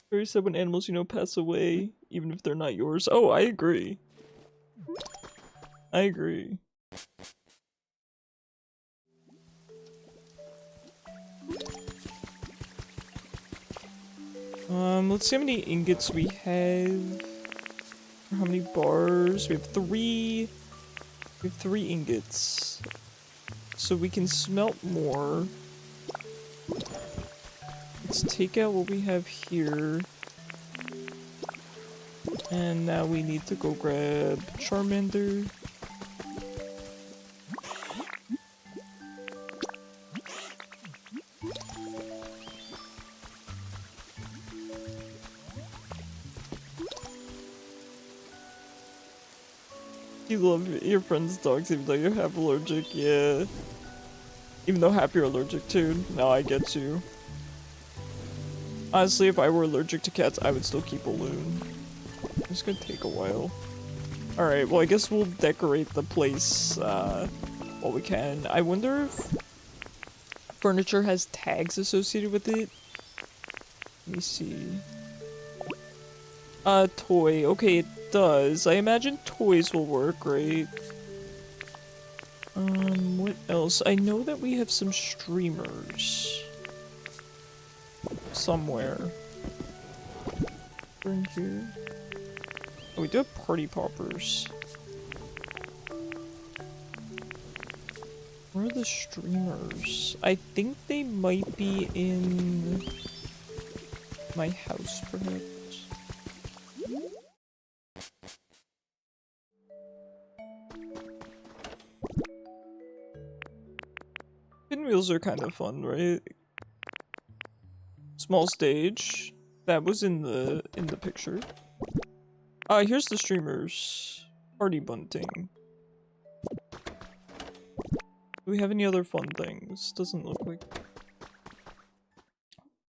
Very sad when animals, you know, pass away, even if they're not yours. Oh, I agree. I agree. Let's see how many ingots we have. How many bars? We have 3. We have 3 ingots. So we can smelt more. Let's take out what we have here. And now we need to go grab Charmander. You love your friend's dogs even though you're half allergic, yeah. Even though half you're allergic too. No, I get you. Honestly, if I were allergic to cats, I would still keep a loon. It's gonna take a while. Alright, well I guess we'll decorate the place while we can. I wonder if furniture has tags associated with it. Let me see. Toy. Okay, it does. I imagine toys will work, right? What else? I know that we have some streamers. Somewhere. We're in here. Oh, we do have party poppers. Where are the streamers? I think they might be in my house, perhaps. Pinwheels are kind of fun, right? Small stage. That was in the picture. Here's the streamers. Party bunting. Do we have any other fun things? Doesn't look like.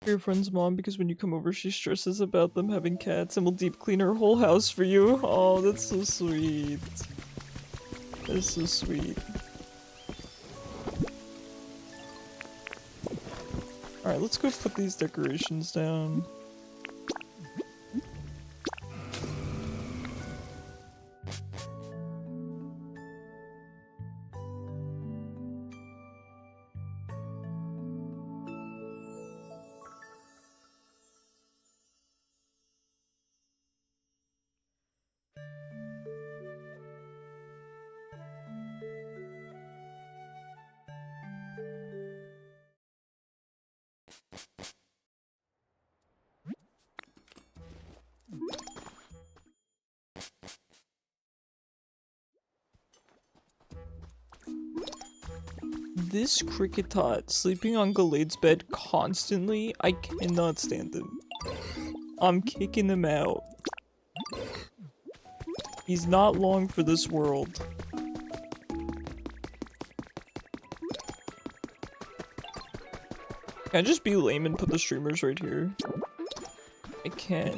Your friend's mom, because when you come over she stresses about them having cats and will deep clean her whole house for you. Oh, that's so sweet. That's so sweet. Alright, let's go put these decorations down. This cricket tot sleeping on Galad's bed constantly, I cannot stand him. I'm kicking him out. He's not long for this world. Can I just be lame and put the streamers right here? I can.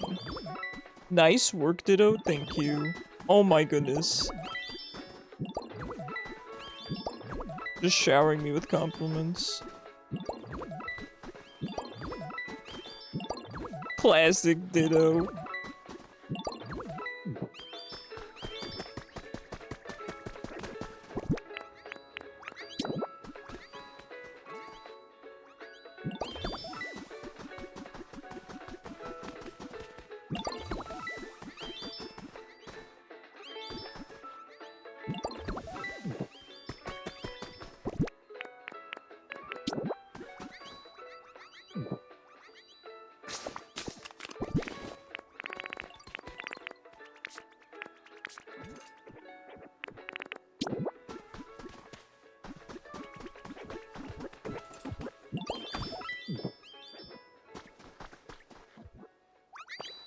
Nice work, Ditto. Thank you. Oh my goodness. Just showering me with compliments. Classic Ditto.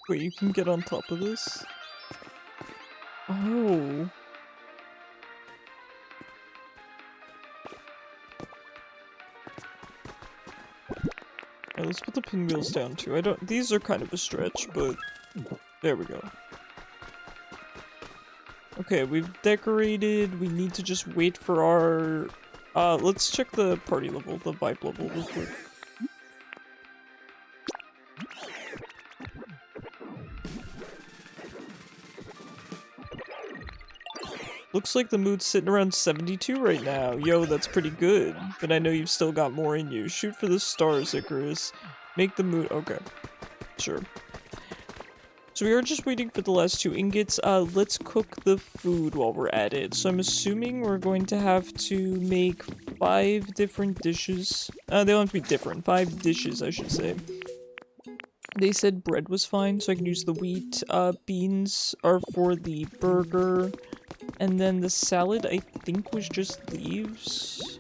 Wait, you can get on top of this? Oh. Alright, let's put the pinwheels down too. These are kind of a stretch, but there we go. Okay, we've decorated. We need to just wait for our... let's check the party level, the vibe level real quick. Looks like the mood's sitting around 72 right now. Yo, that's pretty good. But I know you've still got more in you. Shoot for the stars, Icarus. Make the mood... Okay. Sure. So we are just waiting for the last 2 ingots. Let's cook the food while we're at it. So I'm assuming we're going to have to make 5 different dishes. They don't have to be different. 5 dishes, I should say. They said bread was fine, so I can use the wheat. Beans are for the burger. And then the salad, I think, was just leaves.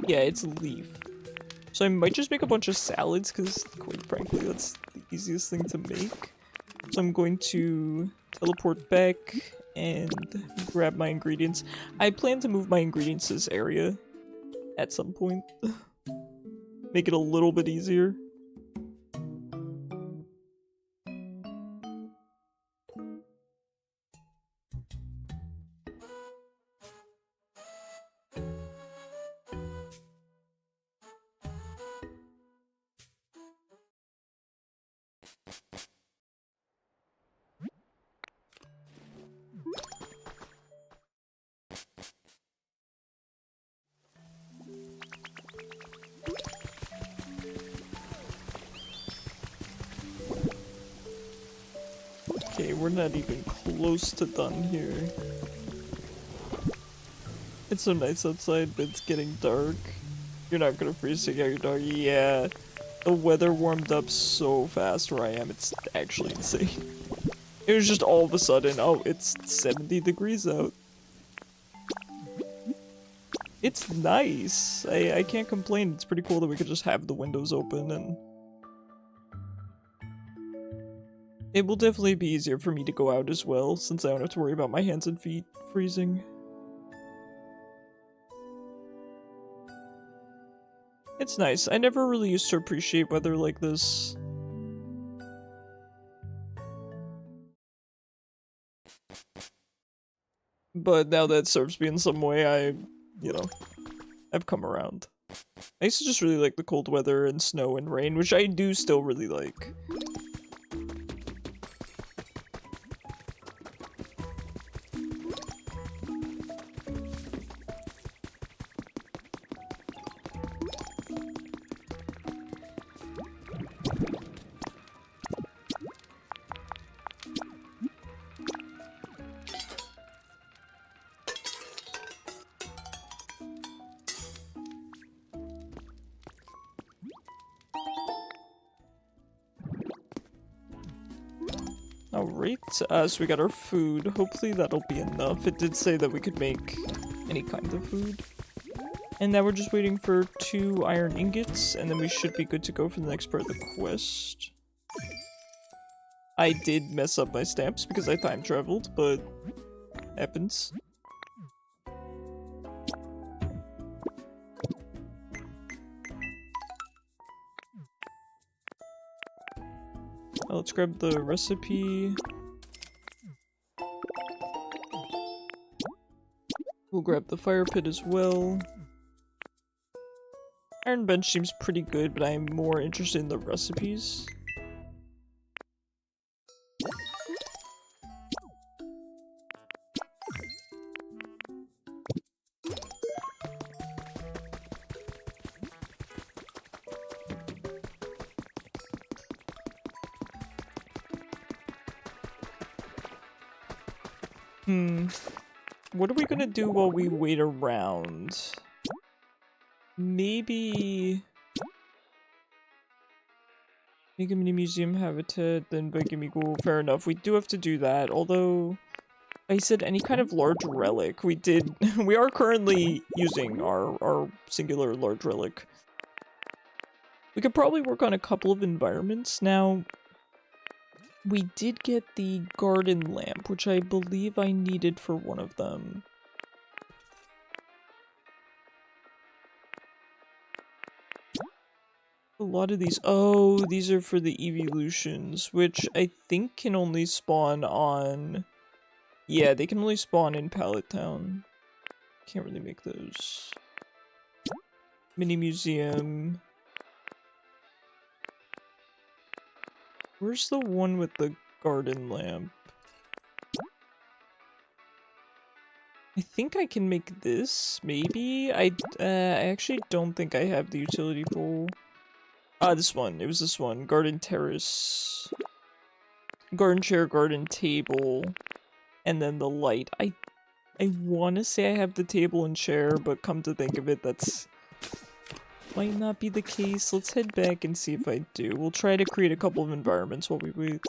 Yeah, it's leaf. So I might just make a bunch of salads, because, quite frankly, that's the easiest thing to make. So I'm going to teleport back and grab my ingredients. I plan to move my ingredients to this area at some point. Make it a little bit easier. Okay, we're not even close to done here. It's so nice outside, but it's getting dark. You're not gonna freeze to get your dog. Yeah, the weather warmed up so fast where I am. It's actually insane. It was just all of a sudden, oh, it's 70 degrees out. It's nice. I can't complain. It's pretty cool that we could just have the windows open and... It will definitely be easier for me to go out as well, since I don't have to worry about my hands and feet freezing. It's nice. I never really used to appreciate weather like this. But now that serves me in some way, I've come around. I used to just really like the cold weather and snow and rain, which I do still really like. Alright, so we got our food. Hopefully that'll be enough. It did say that we could make any kind of food. And now we're just waiting for 2 iron ingots, and then we should be good to go for the next part of the quest. I did mess up my stamps because I time traveled, but happens. Let's grab the recipe. We'll grab the fire pit as well. Iron bench seems pretty good, but I'm more interested in the recipes. What are we gonna do while we wait around? Maybe... make a mini museum habitat, then by gimme go. Fair enough, we do have to do that, although... I said any kind of large relic. We did... we are currently using our singular large relic. We could probably work on a couple of environments. Now... we did get the garden lamp, which I believe I needed for one of them. A lot of these. Oh, these are for the evolutions, which I think can only spawn on. Yeah, they can only spawn in Pallet Town. Can't really make those. Mini museum. Where's the one with the garden lamp? I think I can make this, maybe? I actually don't think I have the utility pole. Ah, this one. It was this one. Garden terrace. Garden chair, garden table. And then the light. I want to say I have the table and chair, but come to think of it, that's... might not be the case. Let's head back and see if I do. We'll try to create a couple of environments while we wait.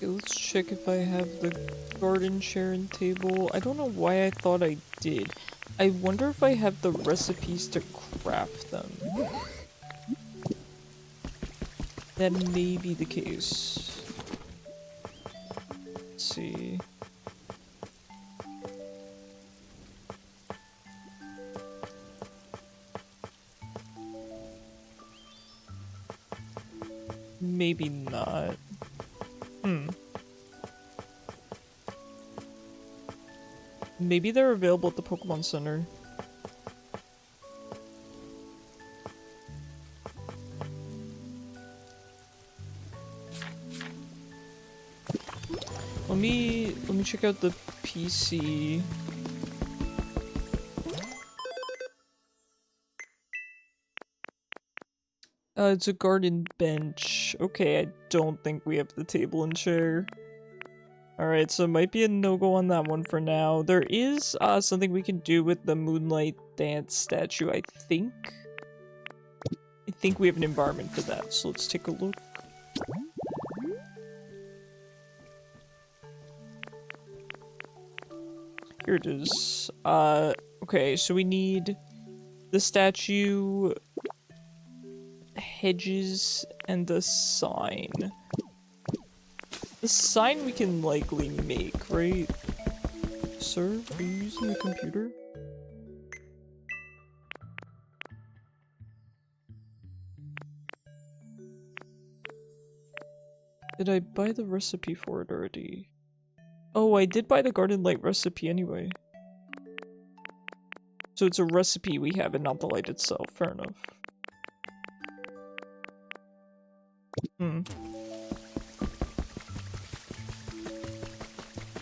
Okay, let's check if I have the garden chair and table. I don't know why I thought I did. I wonder if I have the recipes to craft them. That may be the case. Let's see. Maybe not. Maybe they're available at the Pokemon Center. Let me check out the PC. It's a garden bench. Okay, I don't think we have the table and chair. Alright, so it might be a no-go on that one for now. There is something we can do with the Moonlight Dance statue, I think. I think we have an environment for that, so let's take a look. Here it is. Okay, so we need the statue, hedges, and a sign. The sign we can likely make, right? Sir, are you using the computer? Did I buy the recipe for it already? Oh, I did buy the garden light recipe anyway. So it's a recipe we have and not the light itself. Fair enough.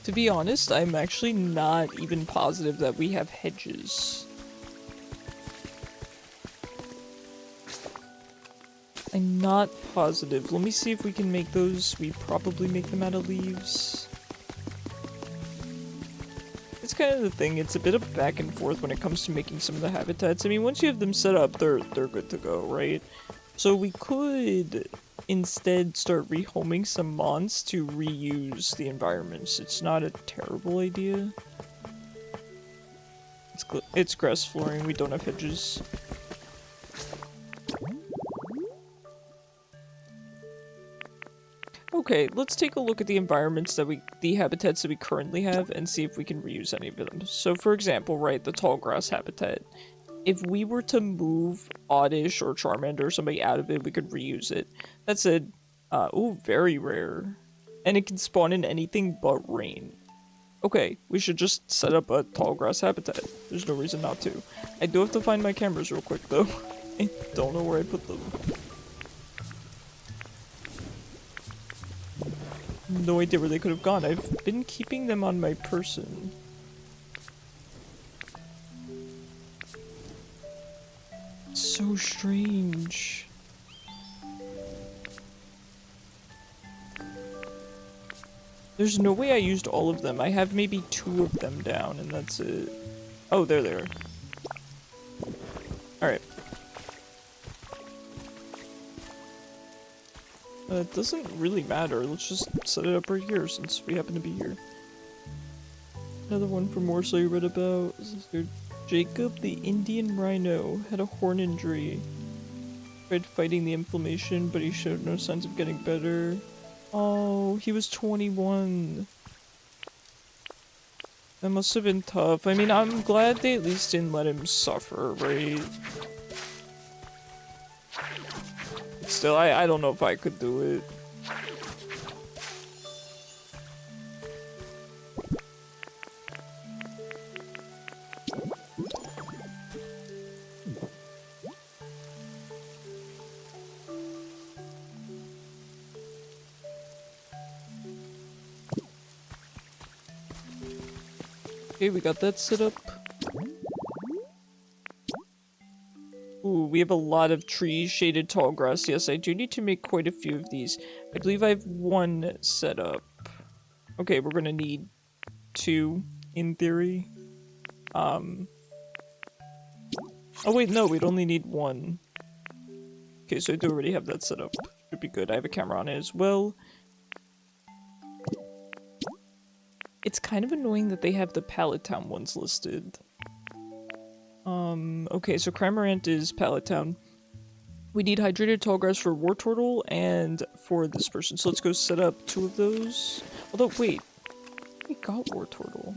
To be honest, I'm actually not even positive that we have hedges. I'm not positive. Let me see if we can make those. We probably make them out of leaves. It's kind of the thing. It's a bit of back and forth when it comes to making some of the habitats. I mean, once you have them set up, they're good to go, right? So we could instead start rehoming some mons to reuse the environments. It's not a terrible idea. It's grass flooring. We don't have hedges. Okay, let's take a look at the environments that the habitats that we currently have and see if we can reuse any of them. So for example, right, the tall grass habitat. If we were to move Oddish or Charmander or somebody out of it, we could reuse it. That said, ooh, very rare. And it can spawn in anything but rain. Okay, we should just set up a tall grass habitat. There's no reason not to. I do have to find my cameras real quick though. I don't know where I put them. No idea where they could have gone. I've been keeping them on my person. It's so strange. There's no way I used all of them. I have maybe 2 of them down, and that's it. Oh, there they are. Alright. It doesn't really matter. Let's just set it up right here since we happen to be here. Another one from Warsaw you read about. Jacob, the Indian rhino, had a horn injury. Tried fighting the inflammation, but he showed no signs of getting better. Oh, he was 21. That must have been tough. I mean, I'm glad they at least didn't let him suffer, right? Still, I don't know if I could do it. Okay, we got that set up. Ooh, we have a lot of trees, shaded tall grass. Yes, I do need to make quite a few of these. I believe I have 1 set up. Okay, we're gonna need 2, in theory. Oh wait, no, we'd only need 1. Okay, so I do already have that set up. Should be good. I have a camera on it as well. It's kind of annoying that they have the Pallet Town ones listed. Okay, so Cramorant is Pallet Town. We need hydrated tall grass for War Turtle and for this person. So let's go set up 2 of those. Although, wait. We got War Turtle.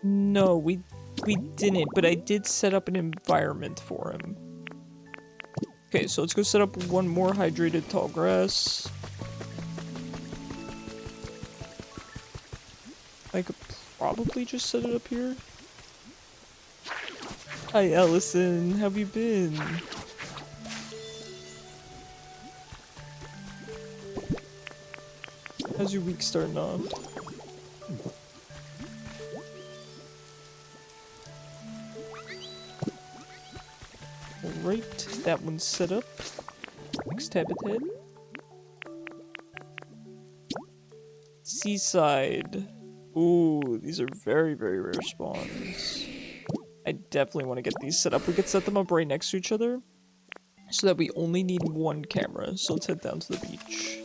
No, we didn't, but I did set up an environment for him. Okay, so let's go set up 1 more hydrated tall grass. I could probably just set it up here. Hi, Allison. How have you been? How's your week starting off? Alright, that one's set up. Next habitat. Seaside. Ooh, these are very, very rare spawns. I definitely want to get these set up. We could set them up right next to each other so that we only need 1 camera. So let's head down to the beach.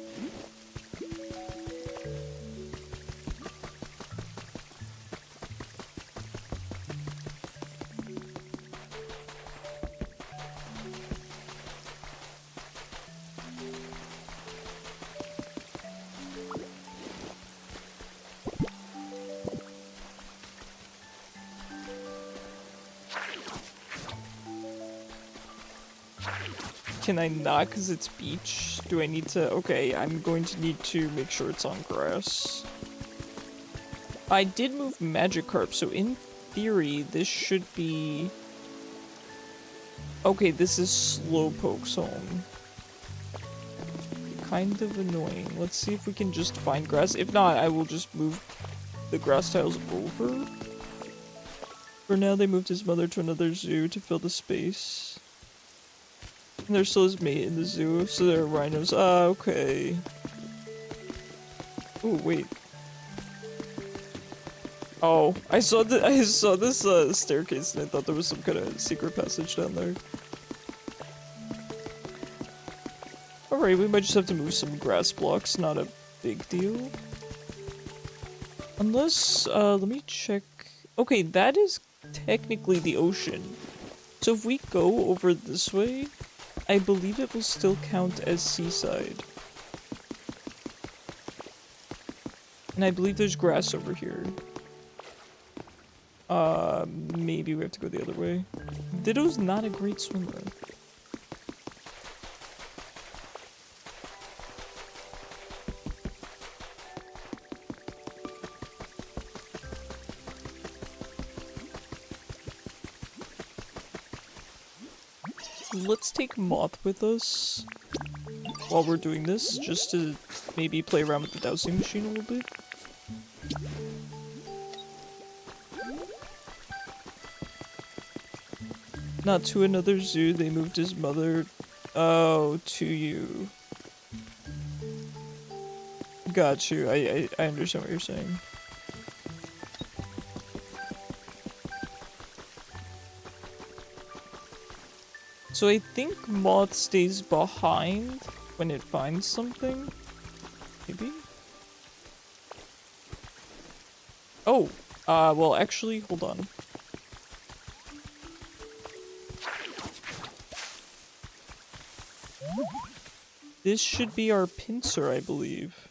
Can I not because it's beach? Do I need to? Okay, I'm going to need to make sure it's on grass. I did move Magikarp, so in theory, this should be... Okay, this is Slowpoke's home. Kind of annoying. Let's see if we can just find grass. If not, I will just move the grass tiles over. For now, they moved his mother to another zoo to fill the space. And there's still his mate in the zoo, so there are rhinos. Ah, okay. Oh, wait. Oh, I saw this staircase and I thought there was some kind of secret passage down there. Alright, we might just have to move some grass blocks, not a big deal. Unless, let me check. Okay, that is technically the ocean. So if we go over this way, I believe it will still count as seaside. And I believe there's grass over here. Maybe we have to go the other way. Ditto's not a great swimmer. Let's take Moth with us. while we're doing this, just to maybe play around with the dowsing machine a little bit. Not to another zoo, they moved his mother. Oh, to you. Got you. I understand what you're saying. So I think Moth stays behind when it finds something. Maybe? Oh! Well actually, hold on. This should be our pincer, I believe.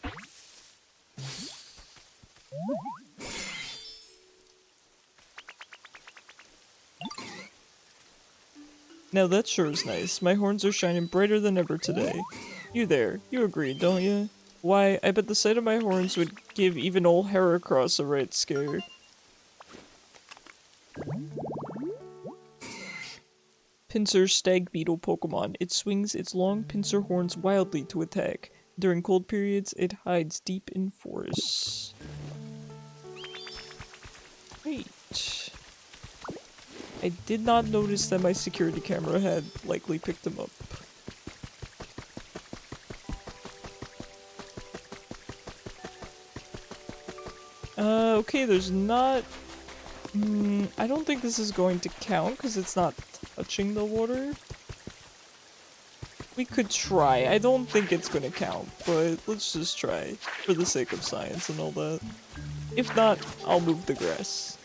Now that sure is nice. My horns are shining brighter than ever today. You there, you agree, don't you? Why, I bet the sight of my horns would give even old Heracross a right scare. Pincer stag beetle Pokemon. It swings its long pincer horns wildly to attack. During cold periods, it hides deep in forests. Wait. I did not notice that my security camera had likely picked him up. Okay, there's not... I don't think this is going to count because it's not touching the water. We could try. I don't think it's gonna count, but let's just try for the sake of science and all that. If not, I'll move the grass.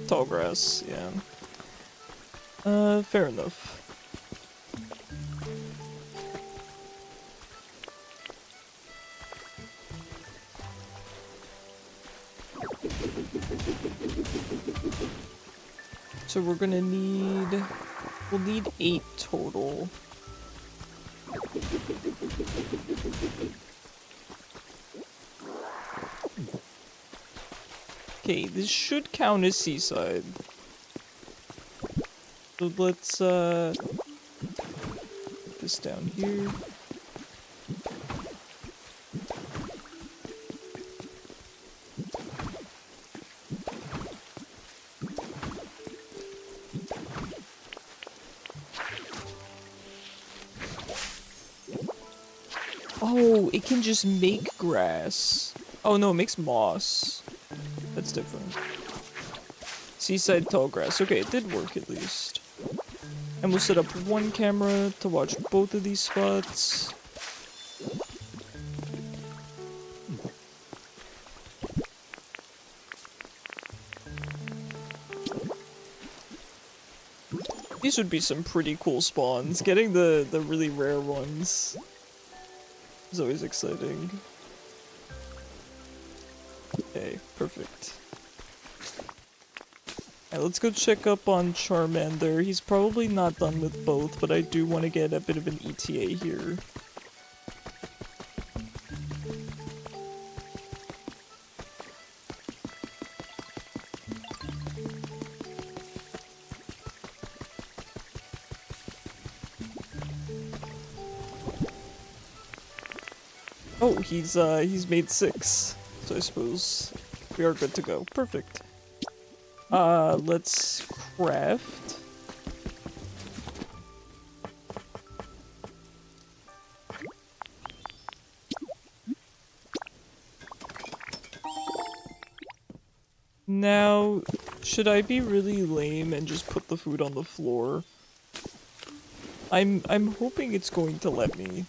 Tall grass, yeah. Fair enough. So we're gonna need... We'll need 8 total. Okay, this should count as seaside. So let's, put this down here. Oh, it can just make grass. Oh no, it makes moss. That's different. Seaside tall grass. Okay, it did work at least. And we'll set up one camera to watch both of these spots. These would be some pretty cool spawns. Getting the really rare ones is always exciting. Okay, perfect. Alright, let's go check up on Charmander. He's probably not done with both, but I do want to get a bit of an ETA here. Oh, he's made 6, so I suppose we are good to go. Perfect. Let's craft. Now, should I be really lame and just put the food on the floor? I'm hoping it's going to let me.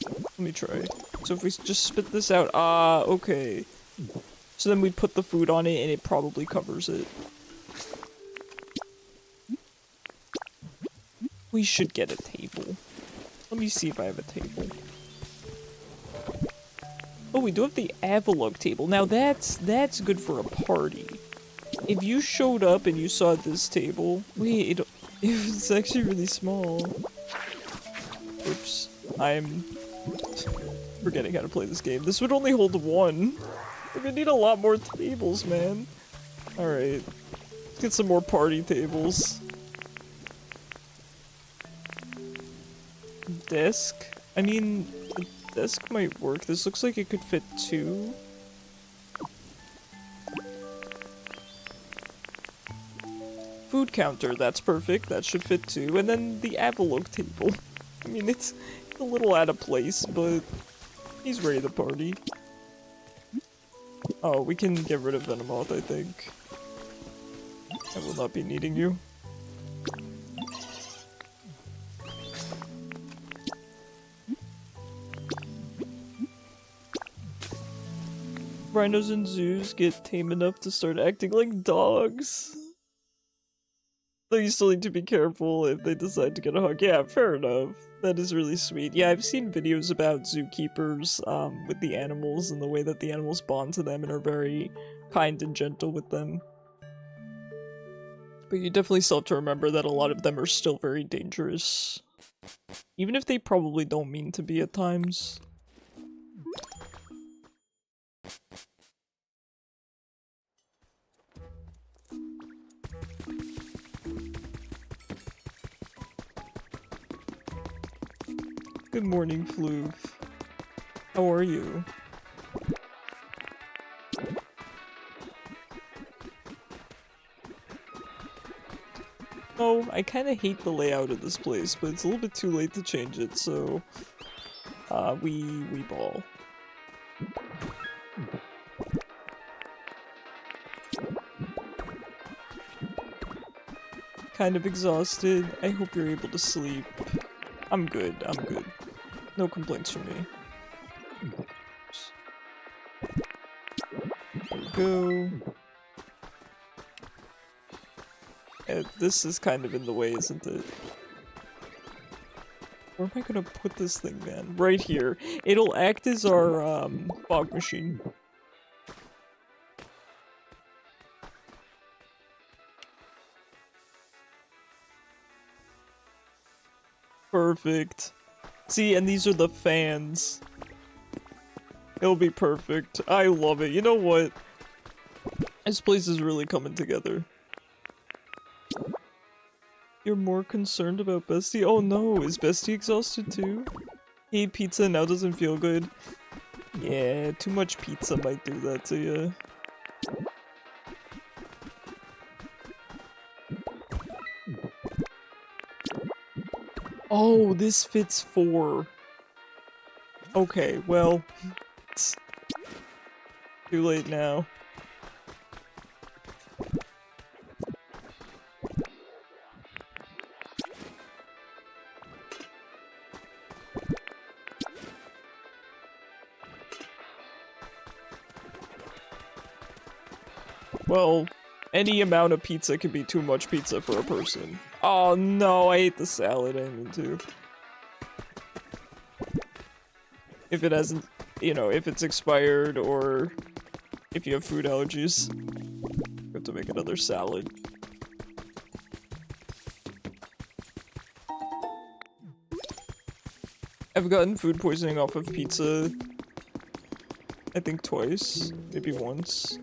Let me try. So if we just spit this out, okay. So then we put the food on it and it probably covers it. We should get a table. Let me see if I have a table. Oh, we do have the Avalok table. Now that's good for a party. If you showed up and you saw this table... Wait, it was actually really small. Oops. I'm forgetting how to play this game. This would only hold 1. We're gonna need a lot more tables, man. Alright. Let's get some more party tables. desk? I mean, the desk might work. This looks like it could fit 2. Food counter, that's perfect. That should fit 2. And then the envelope table. I mean, it's a little out of place, but he's ready to party. Oh, we can get rid of Venomoth, I think. I will not be needing you. Rhinos and zoos get tame enough to start acting like dogs. Though you still need to be careful if they decide to get a hug. Yeah, fair enough. That is really sweet. Yeah, I've seen videos about zookeepers with the animals and the way that the animals bond to them and are very kind and gentle with them. But you definitely still have to remember that a lot of them are still very dangerous. Even if they probably don't mean to be at times. Good morning, Floof. How are you? Oh, I kinda hate the layout of this place, but it's a little bit too late to change it, so... we ball. Kind of exhausted. I hope you're able to sleep. I'm good, I'm good. No complaints from me. There we go. This is kind of in the way, isn't it? Where am I gonna put this thing, man? Right here. It'll act as our, fog machine. Perfect. See, and these are the fans. It'll be perfect. I love it. You know what? This place is really coming together. You're more concerned about Bestie? Oh no, is Bestie exhausted too? He ate pizza and now doesn't feel good. Yeah, too much pizza might do that to you. Oh, this fits 4. Okay, well, it's too late now. Well, any amount of pizza can be too much pizza for a person. Oh no, I ate the salad, I didn't mean to. If it hasn't, you know, if it's expired or if you have food allergies, you have to make another salad. I've gotten food poisoning off of pizza, I think twice, maybe once.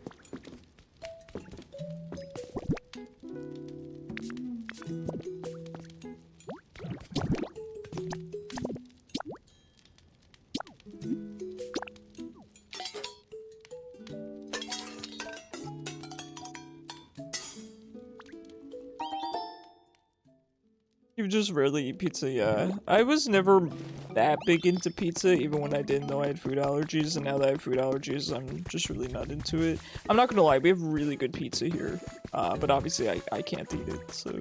You just rarely eat pizza, yeah. I was never that big into pizza, even when I didn't know I had food allergies, and now that I have food allergies, I'm just really not into it. I'm not gonna lie, we have really good pizza here, but obviously I can't eat it, so...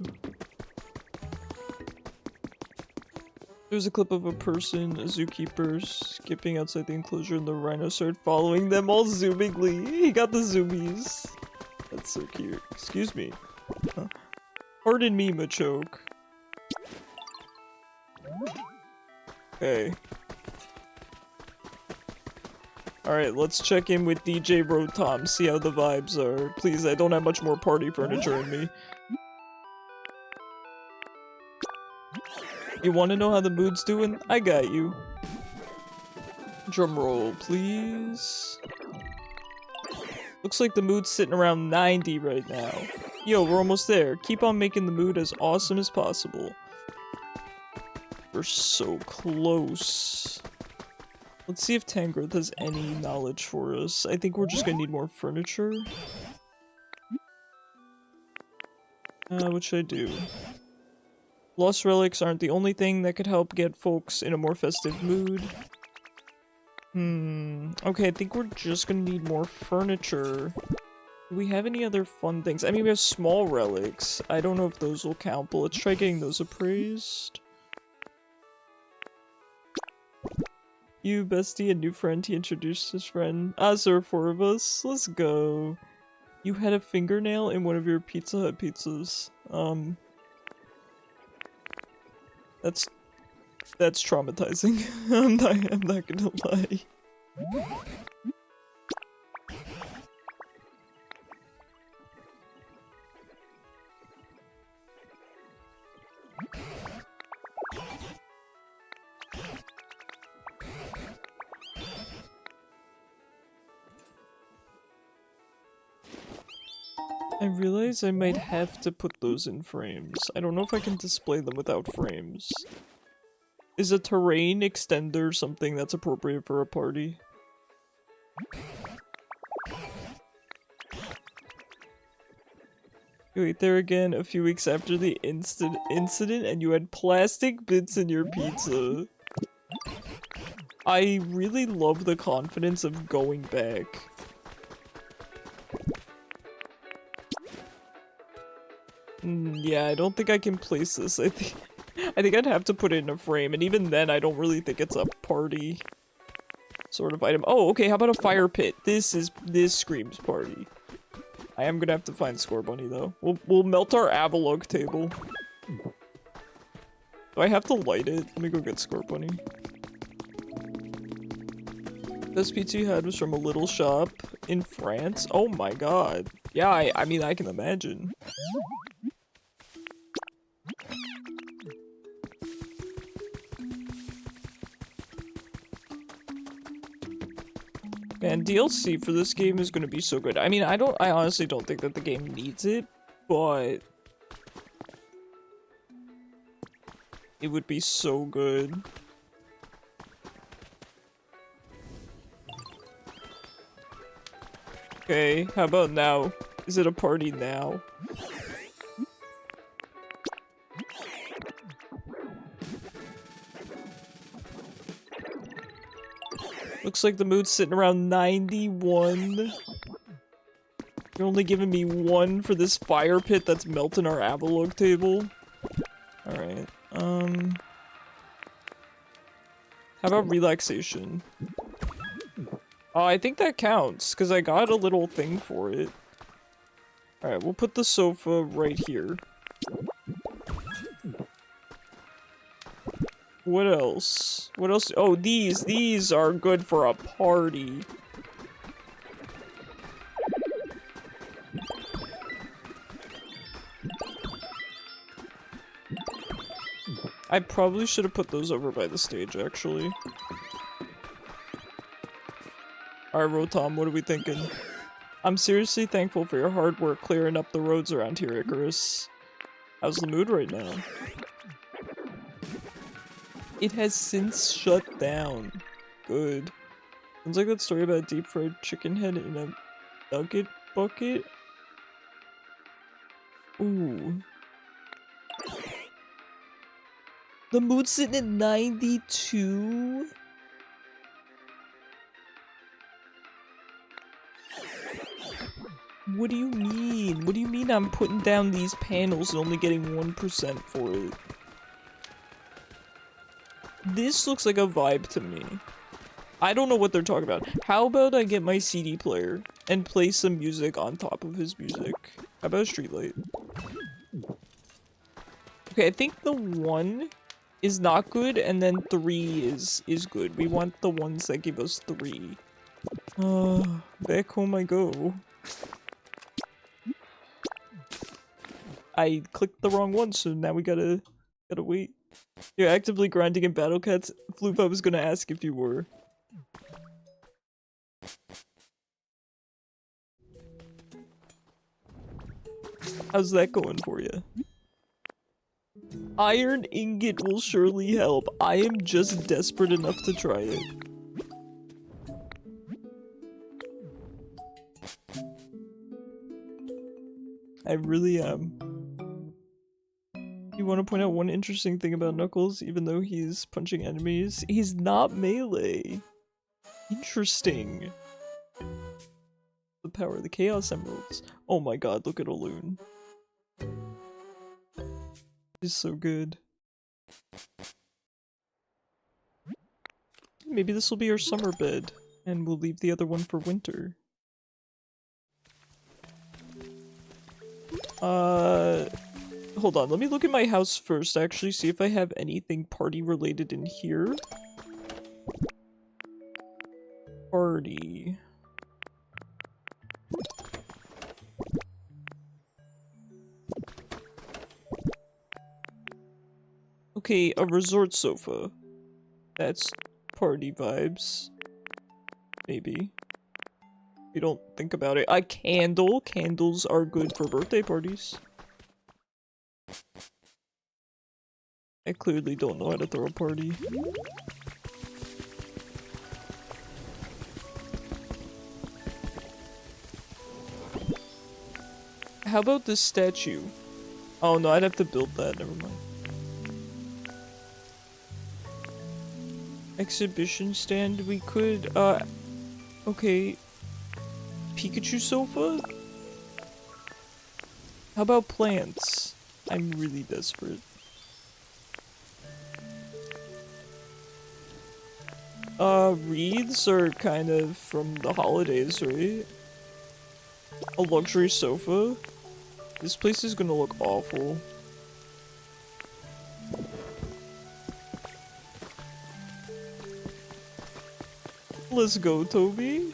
There's a clip of a person, a zookeeper, skipping outside the enclosure, and the rhino started following them all zoomingly. He got the zoomies. That's so cute. Excuse me. Huh. Pardon me, Machoke. Okay. Alright, let's check in with DJ Rotom, see how the vibes are. Please, I don't have much more party furniture in me. You wanna know how the mood's doing? I got you. Drum roll, please. Looks like the mood's sitting around 90 right now. Yo, we're almost there. Keep on making the mood as awesome as possible. We're so close. Let's see if Tangrowth has any knowledge for us. I think we're just gonna need more furniture. What should I do? Lost relics aren't the only thing that could help get folks in a more festive mood. Okay, I think we're just gonna need more furniture. Do we have any other fun things? I mean, we have small relics. I don't know if those will count, but let's try getting those appraised. You, bestie, a new friend. He introduced his friend. Ah, so there are 4 of us. Let's go. You had a fingernail in one of your Pizza Hut pizzas. That's traumatizing. I'm not gonna lie. I realize I might have to put those in frames. I don't know if I can display them without frames. Is a terrain extender something that's appropriate for a party? Wait, there again a few weeks after the incident and you had plastic bits in your pizza. I really love the confidence of going back. Yeah, I don't think I can place this. I think I'd have to put it in a frame, and even then I don't really think it's a party sort of item. Oh, okay, how about a fire pit? This screams party. I am gonna have to find Score Bunny though. We'll melt our Avalok table. Do I have to light it? Let me go get Score Bunny. Best pizza you had was from a little shop in France? Oh my god. Yeah, I mean, I can imagine. Man, DLC for this game is gonna be so good. I mean, I honestly don't think that the game needs it, but it would be so good. Okay, how about now? Is it a party now? Looks like the mood's sitting around 91. You're only giving me 1 for this fire pit that's melting our Avalok table. Alright, how about relaxation? Oh, I think that counts, because I got a little thing for it. Alright, we'll put the sofa right here. What else? What else? Oh, these are good for a party. I probably should have put those over by the stage, actually. Alright, Rotom, what are we thinking? I'm seriously thankful for your hard work clearing up the roads around here, Icarus. How's the mood right now? It has since shut down. Good. Sounds like that story about a deep fried chicken head in a nugget bucket. Ooh. The mood's sitting at 92? What do you mean? What do you mean I'm putting down these panels and only getting 1% for it? This looks like a vibe to me. I don't know what they're talking about. How about I get my CD player and play some music on top of his music? How about a streetlight? Okay, I think the 1 is not good, and then 3 is good. We want the ones that give us 3. Back home I go. I clicked the wrong one, so now we gotta wait. You're actively grinding in Battle Cats? Floof, I was gonna ask if you were. How's that going for you? Iron ingot will surely help. I am just desperate enough to try it. I really am. You want to point out one interesting thing about Knuckles, even though he's punching enemies? He's not melee. Interesting. The power of the Chaos Emeralds. Oh my god, look at Aloon. He's so good. Maybe this will be our summer bed, and we'll leave the other one for winter. Hold on, let me look at my house first, actually, see if I have anything party-related in here. Party. Okay, a resort sofa. That's party vibes. Maybe. You don't think about it. A candle. Candles are good for birthday parties. I clearly don't know how to throw a party. How about this statue? Oh no, I'd have to build that, never mind. Exhibition stand, we could, okay. Pikachu sofa? How about plants? I'm really desperate. Wreaths are kind of from the holidays, right? A luxury sofa? This place is gonna look awful. Let's go, Toby.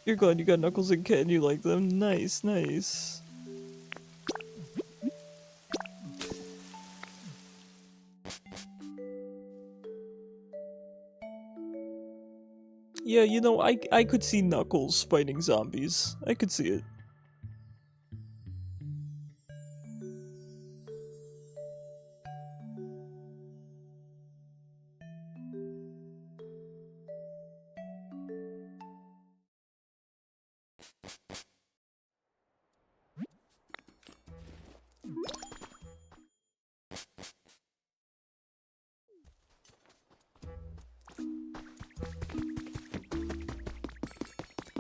You're glad you got Knuckles and Ken, you like them? Nice, nice. Yeah, you know, I could see Knuckles fighting zombies. I could see it.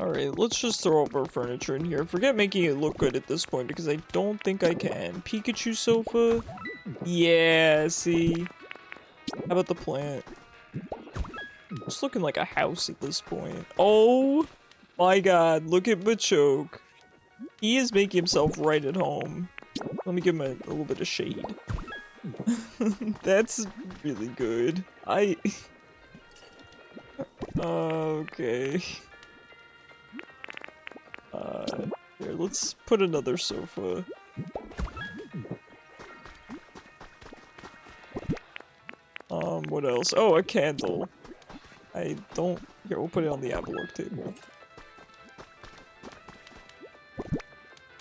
Alright, let's just throw up our furniture in here. Forget making it look good at this point because I don't think I can. Pikachu sofa? Yeah, see? How about the plant? It's looking like a house at this point. Oh my god, look at Machoke. He is making himself right at home. Let me give him a little bit of shade. That's really good. Okay. Here, let's put another sofa. What else? Oh, a candle. Here, we'll put it on the apple work table.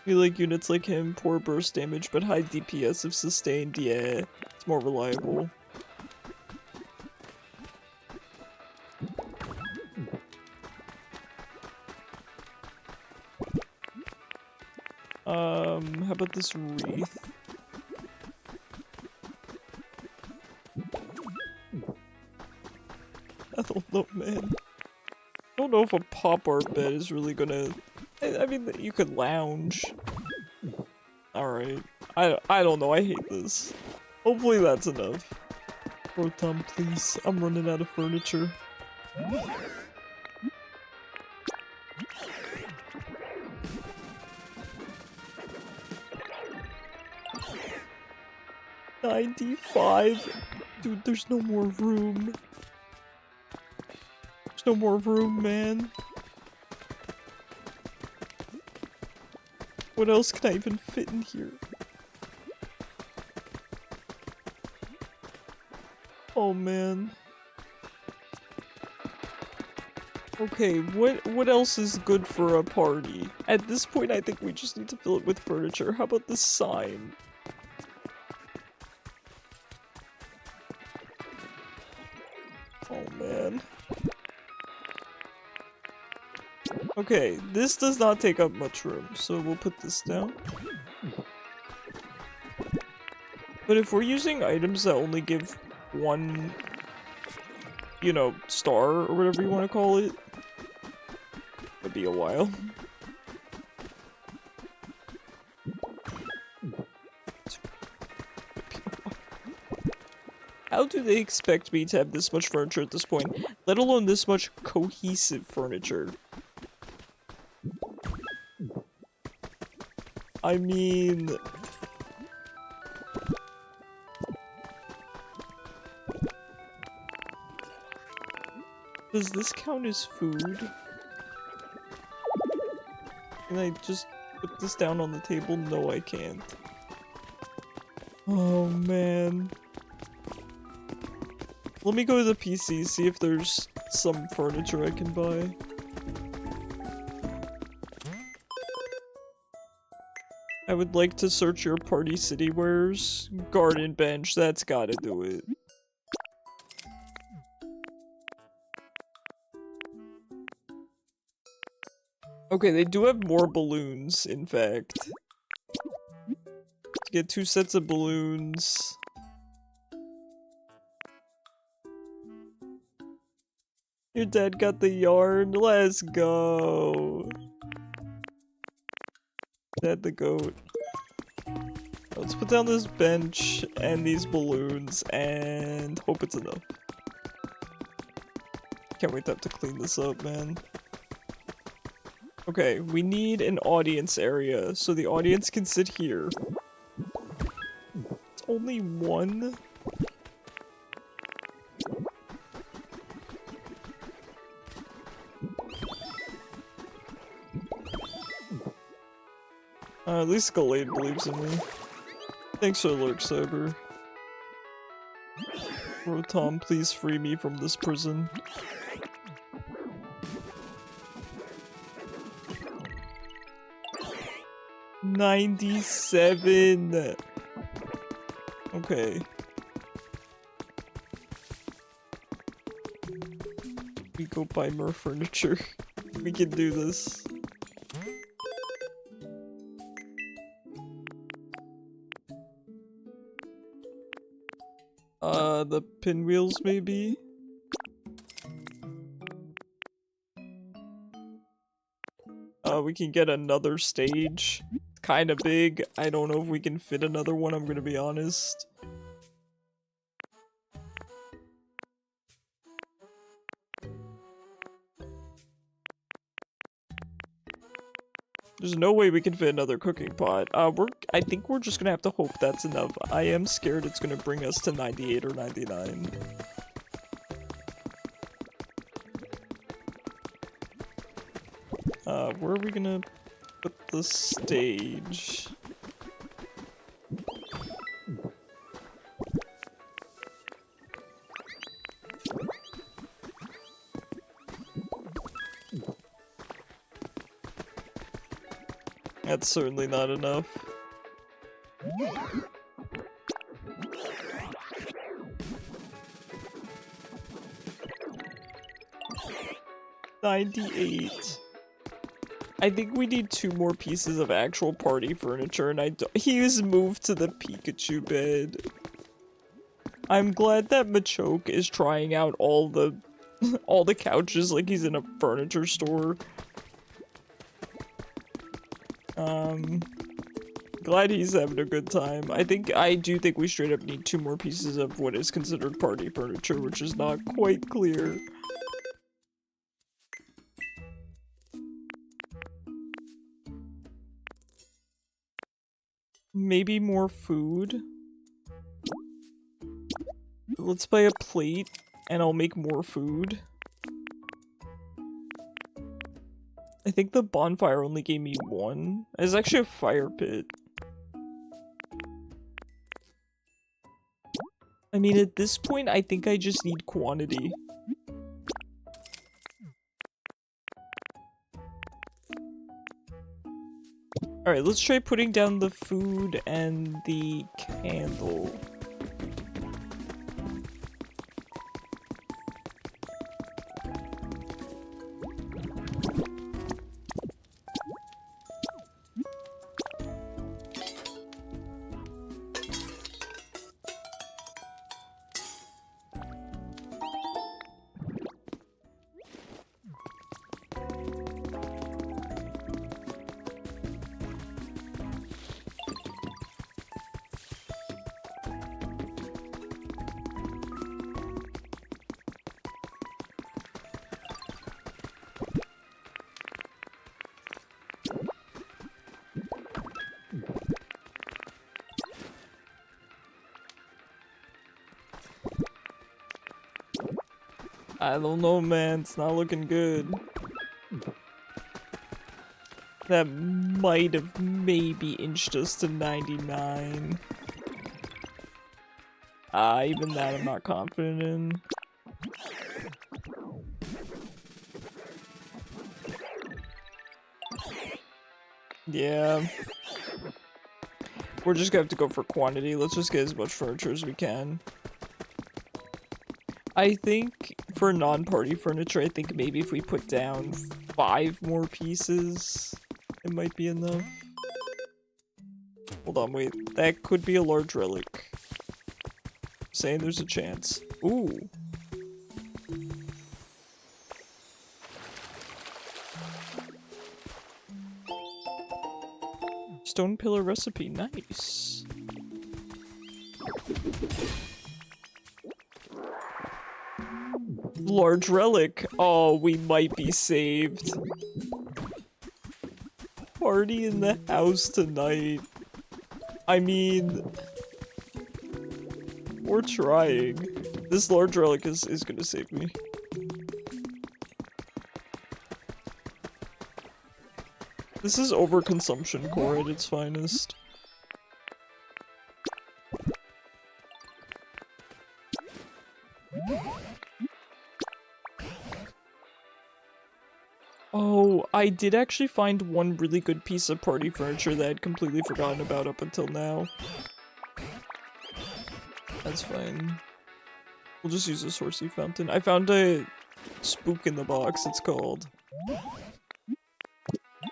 We like units like him, poor burst damage, but high DPS if sustained. Yeah, it's more reliable. How about this wreath? I don't know, man. I don't know if a pop art bed is really gonna... I mean, you could lounge. Alright. I don't know, I hate this. Hopefully that's enough. Proton, please. I'm running out of furniture. 95? Dude, there's no more room. There's no more room, man. What else can I even fit in here? Oh, man. Okay, what else is good for a party? At this point, I think we just need to fill it with furniture. How about this sign? Oh man. Okay, this does not take up much room, so we'll put this down. But if we're using items that only give one, you know, star or whatever you want to call it, it'd be a while. How do they expect me to have this much furniture at this point, let alone this much cohesive furniture? I mean... Does this count as food? Can I just put this down on the table? No, I can't. Oh, man. Let me go to the PC, see if there's some furniture I can buy. I would like to search your Party City wares. Garden bench, that's gotta do it. Okay, they do have more balloons, in fact. Get 2 sets of balloons. Your dad got the yarn. Let's go. Dad the goat. Let's put down this bench and these balloons and hope it's enough. Can't wait to have to clean this up, man. Okay, we need an audience area so the audience can sit here. It's only one. At least Gallade believes in me. Thanks for the lurk, Cyber. Rotom, please free me from this prison. $97. Okay. We go buy more furniture. We can do this. The pinwheels maybe? We can get another stage. It's kinda big. I don't know if we can fit another one, I'm gonna be honest. There's no way we can fit another cooking pot. I think we're just gonna have to hope that's enough. I am scared it's gonna bring us to 98 or 99. Where are we gonna put the stage? That's certainly not enough. $98. I think we need 2 more pieces of actual party furniture, and he's moved to the Pikachu bed. I'm glad that Machoke is trying out all the all the couches like he's in a furniture store. Glad he's having a good time. I do think we straight up need 2 more pieces of what is considered party furniture, which is not quite clear. Maybe more food? Let's buy a plate, and I'll make more food. I think the bonfire only gave me 1. It's actually a fire pit. I mean, at this point, I think I just need quantity. Alright, let's try putting down the food and the candle. I don't know, man. It's not looking good. That might have maybe inched us to 99. Even that I'm not confident in. Yeah. We're just gonna have to go for quantity. Let's just get as much furniture as we can. I think for non-party furniture, I think maybe if we put down 5 more pieces, it might be enough. Hold on, wait. That could be a large relic. Saying there's a chance. Ooh. Stone pillar recipe, nice. Large relic. Oh, we might be saved. Party in the house tonight. I mean, we're trying. This large relic is gonna save me. This is overconsumption core at its finest. Oh, I did actually find one really good piece of party furniture that I'd completely forgotten about up until now. That's fine. We'll just use this horsey fountain. I found a spook in the box, it's called.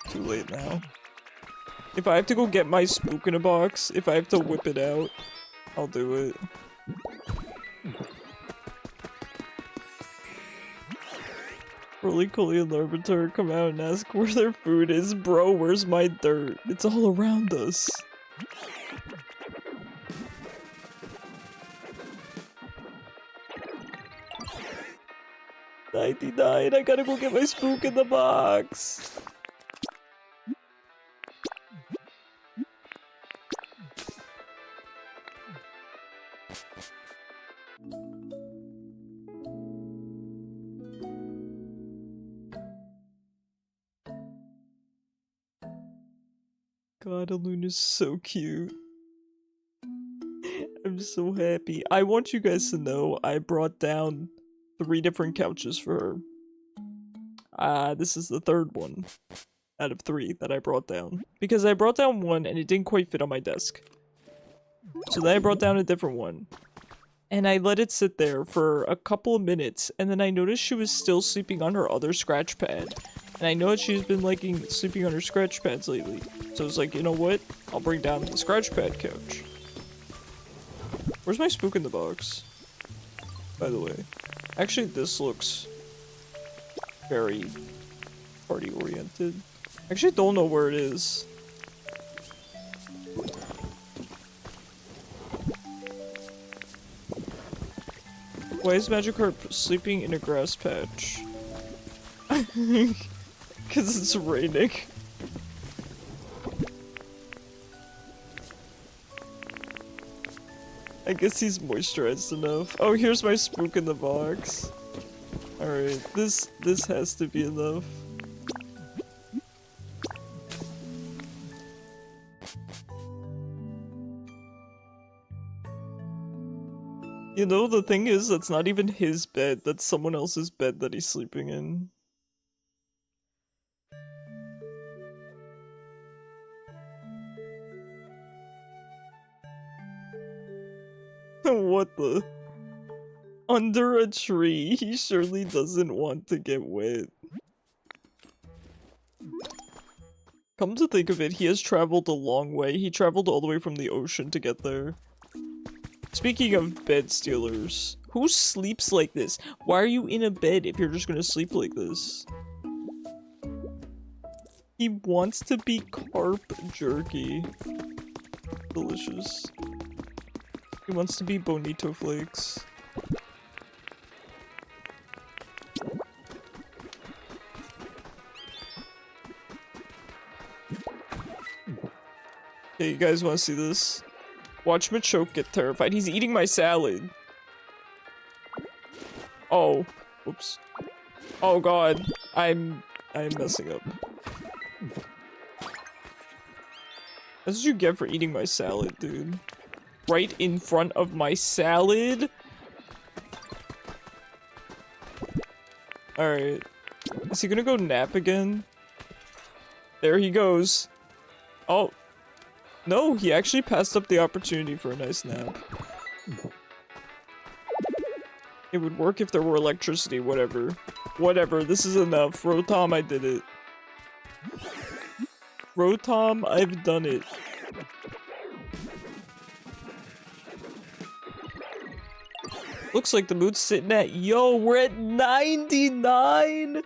Too late now. If I have to go get my spook in a box, if I have to whip it out, I'll do it. Roly Coly and Larvitar come out and ask where their food is. Bro, where's my dirt? It's all around us. $99, I gotta go get my spook in the box. God, Aluna's so cute. I'm so happy. I want you guys to know I brought down 3 different couches for her. This is the 3rd one out of 3 that I brought down. Because I brought down one and it didn't quite fit on my desk. So then I brought down a different one. And I let it sit there for a couple of minutes, and then I noticed she was still sleeping on her other scratch pad. And I know that she's been liking sleeping on her scratch pads lately. So I was like, you know what? I'll bring down the scratch pad couch. Where's my spook in the box? By the way. Actually, this looks very party oriented. Actually, I don't know where it is. Why is Magikarp sleeping in a grass patch? Because it's raining. I guess he's moisturized enough. Oh, here's my spook in the box. Alright, this has to be enough. You know, the thing is, that's not even his bed, that's someone else's bed that he's sleeping in. What the? Under a tree. He surely doesn't want to get wet. Come to think of it, he has traveled a long way. He traveled all the way from the ocean to get there. Speaking of bed stealers, who sleeps like this? Why are you in a bed if you're just gonna sleep like this? He wants to be carp jerky. Delicious. He wants to be bonito flakes. Hey, you guys want to see this? Watch Machoke get terrified. He's eating my salad. Oh. Whoops. Oh god. I'm messing up. That's what you get for eating my salad, dude. Right in front of my salad? Alright. Is he gonna go nap again? There he goes. Oh. No, he actually passed up the opportunity for a nice nap. It would work if there were electricity, whatever. Whatever, this is enough. Rotom, I did it. Rotom, I've done it. Looks like the mood's sitting at, yo, we're at 99!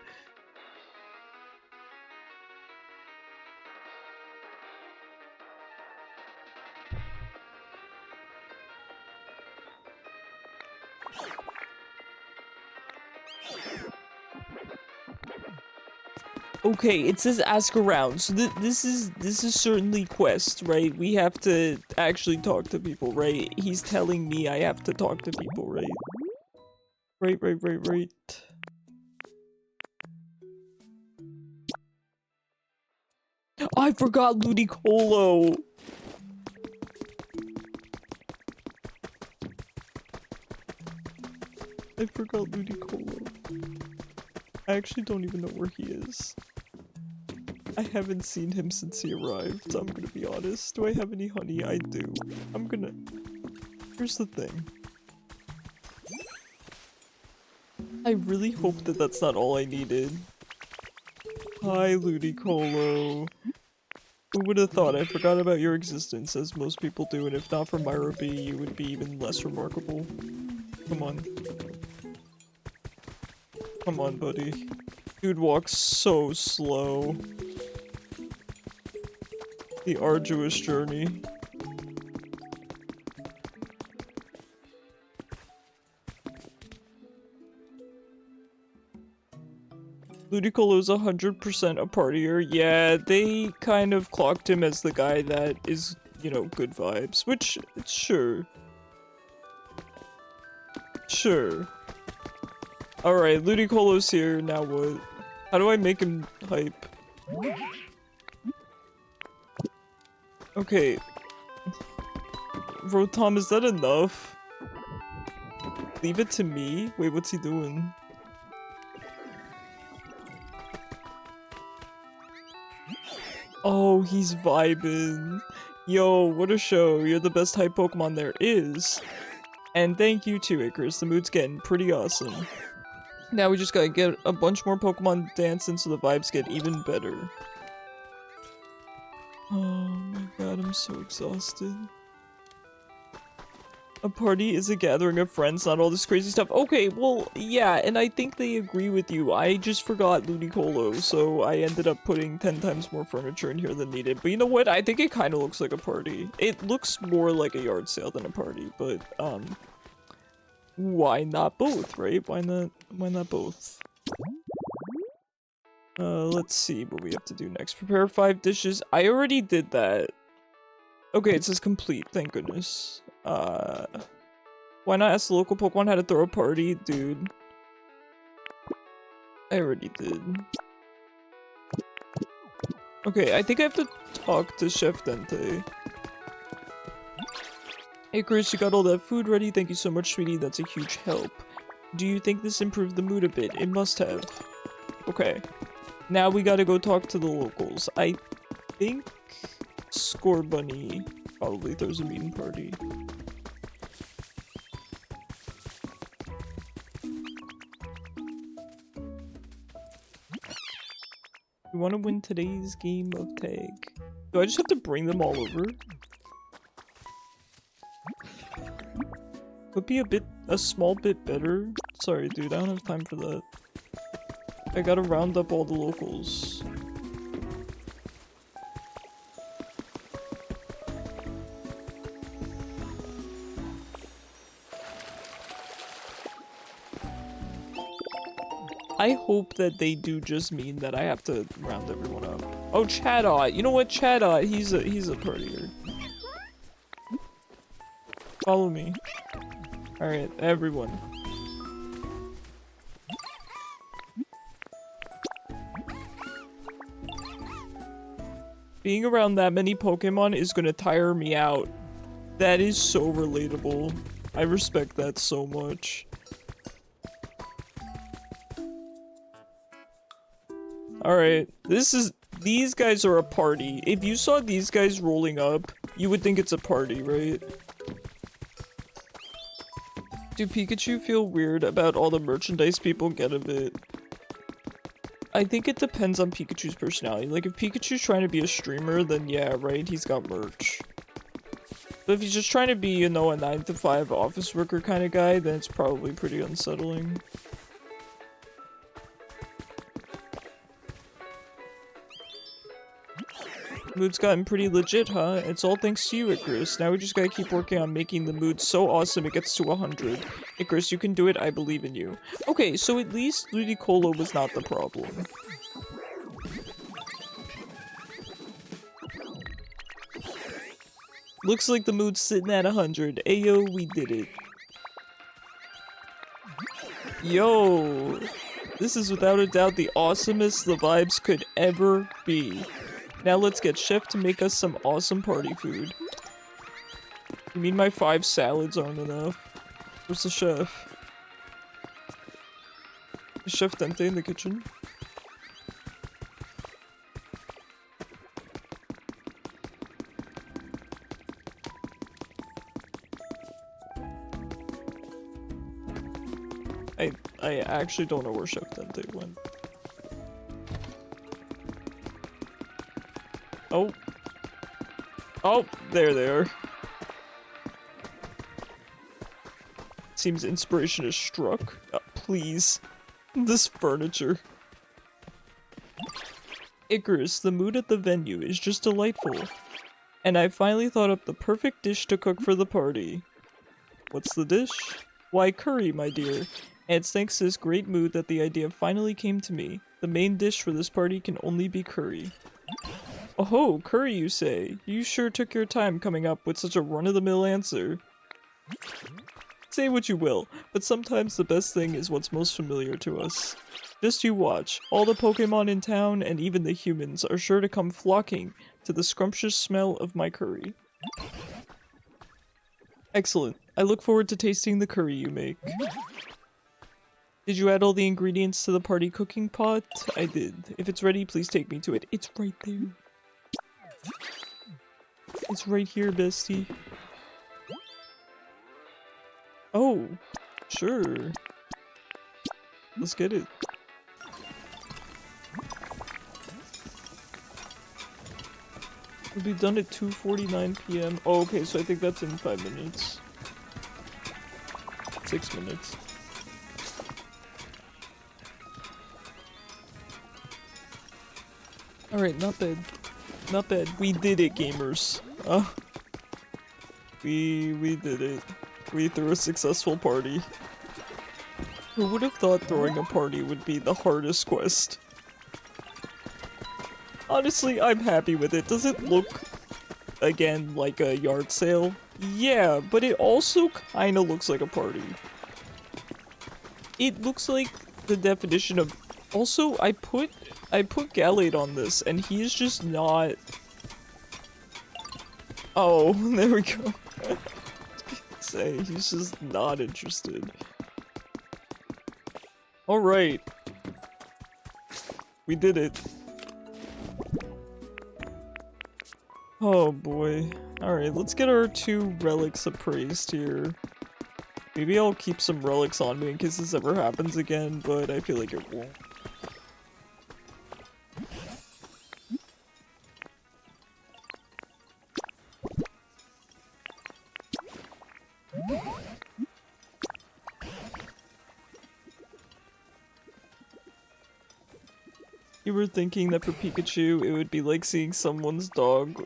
Okay, it says ask around, so this is certainly quest, right? We have to actually talk to people, right? He's telling me I have to talk to people, right? Right. I forgot Ludicolo! I forgot Ludicolo. I actually don't even know where he is. I haven't seen him since he arrived, I'm gonna be honest. Do I have any honey? I do. Here's the thing. I really hope that that's not all I needed. Hi, Ludicolo. Who would have thought I forgot about your existence, as most people do, and if not for Myrobe, you would be even less remarkable. Come on. Come on, buddy. Dude walks so slow. The arduous journey. Ludicolo's 100% a partier. Yeah, they kind of clocked him as the guy that is, you know, good vibes. Which, sure. Sure. Alright, Ludicolo's here, now what? How do I make him hype? Okay. Rotom, is that enough? Leave it to me? Wait, what's he doing? Oh, he's vibing. Yo, what a show. You're the best hype Pokemon there is. And thank you too, Icarus. The mood's getting pretty awesome. Now we just gotta get a bunch more Pokemon dancing so the vibes get even better. Oh my god, I'm so exhausted. A party is a gathering of friends, not all this crazy stuff. Okay, well, yeah, and I think they agree with you. I just forgot Ludicolo, so I ended up putting 10 times more furniture in here than needed. But you know what? I think it kind of looks like a party. It looks more like a yard sale than a party, but, why not both, right? Why not both? Let's see what we have to do next. Prepare 5 dishes. I already did that. Okay, it says complete, thank goodness. Why not ask the local Pokemon how to throw a party? Dude. I already did. Okay, I think I have to talk to Chef Dente. Hey Chris, you got all that food ready? Thank you so much, sweetie. That's a huge help. Do you think this improved the mood a bit? It must have. Okay. Now we gotta go talk to the locals. I think Score Bunny probably throws a meeting party. We want to win today's game of tag. Do I just have to bring them all over? Would be a small bit better. Sorry, dude, I don't have time for that. I gotta round up all the locals. I hope that they do just mean that I have to round everyone up. Oh, Chadot. You know what, Chadot? He's a partier. Follow me. Alright, everyone. Being around that many Pokemon is gonna tire me out. That is so relatable. I respect that so much. Alright, these guys are a party. If you saw these guys rolling up, you would think it's a party, right? Do Pikachu feel weird about all the merchandise people get of it? I think it depends on Pikachu's personality. Like, if Pikachu's trying to be a streamer, then yeah, right, he's got merch. But if he's just trying to be, you know, a 9-to-5 office worker kind of guy, then it's probably pretty unsettling. Mood's gotten pretty legit, huh? It's all thanks to you, Icarus. Now we just gotta keep working on making the mood so awesome it gets to 100. Icarus, you can do it. I believe in you. Okay, so at least Ludicolo was not the problem. Looks like the mood's sitting at 100. Ayo, we did it. Yo! This is without a doubt the awesomest the vibes could ever be. Now let's get Chef to make us some awesome party food. You mean my 5 salads aren't enough? Where's the chef? Is Chef Dente in the kitchen? I actually don't know where Chef Dente went. Oh. Oh, there they are. Seems inspiration is struck. Please. This furniture. Icarus, the mood at the venue is just delightful. And I finally thought up the perfect dish to cook for the party. What's the dish? Why, curry, my dear. And it's thanks to this great mood that the idea finally came to me. The main dish for this party can only be curry. Oh, curry, you say? You sure took your time coming up with such a run-of-the-mill answer. Say what you will, but sometimes the best thing is what's most familiar to us. Just you watch. All the Pokemon in town, and even the humans, are sure to come flocking to the scrumptious smell of my curry. Excellent. I look forward to tasting the curry you make. Did you add all the ingredients to the party cooking pot? I did. If it's ready, please take me to it. It's right there. It's right here, bestie. Oh, sure. Let's get it. We'll be done at 2:49 p.m. Oh, okay, so I think that's in 5 minutes. 6 minutes. Alright, not bad. Not bad. We did it, gamers. We did it. We threw a successful party. Who would have thought throwing a party would be the hardest quest? Honestly, I'm happy with it. Does it look, again, like a yard sale? Yeah, but it also kinda looks like a party. It looks like the definition of... Also, I put Gallade on this, and he's just not... Oh, there we go. Say, he's just not interested. Alright. We did it. Oh boy. Alright, let's get our 2 relics appraised here. Maybe I'll keep some relics on me in case this ever happens again, but I feel like it won't. You were thinking that for Pikachu, it would be like seeing someone's dog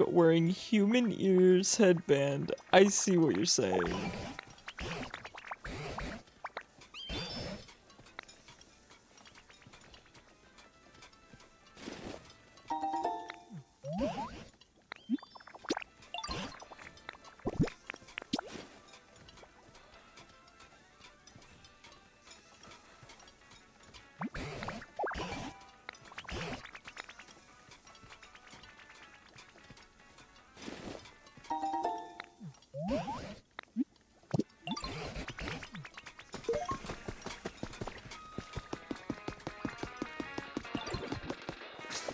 wearing human ears headband. I see what you're saying.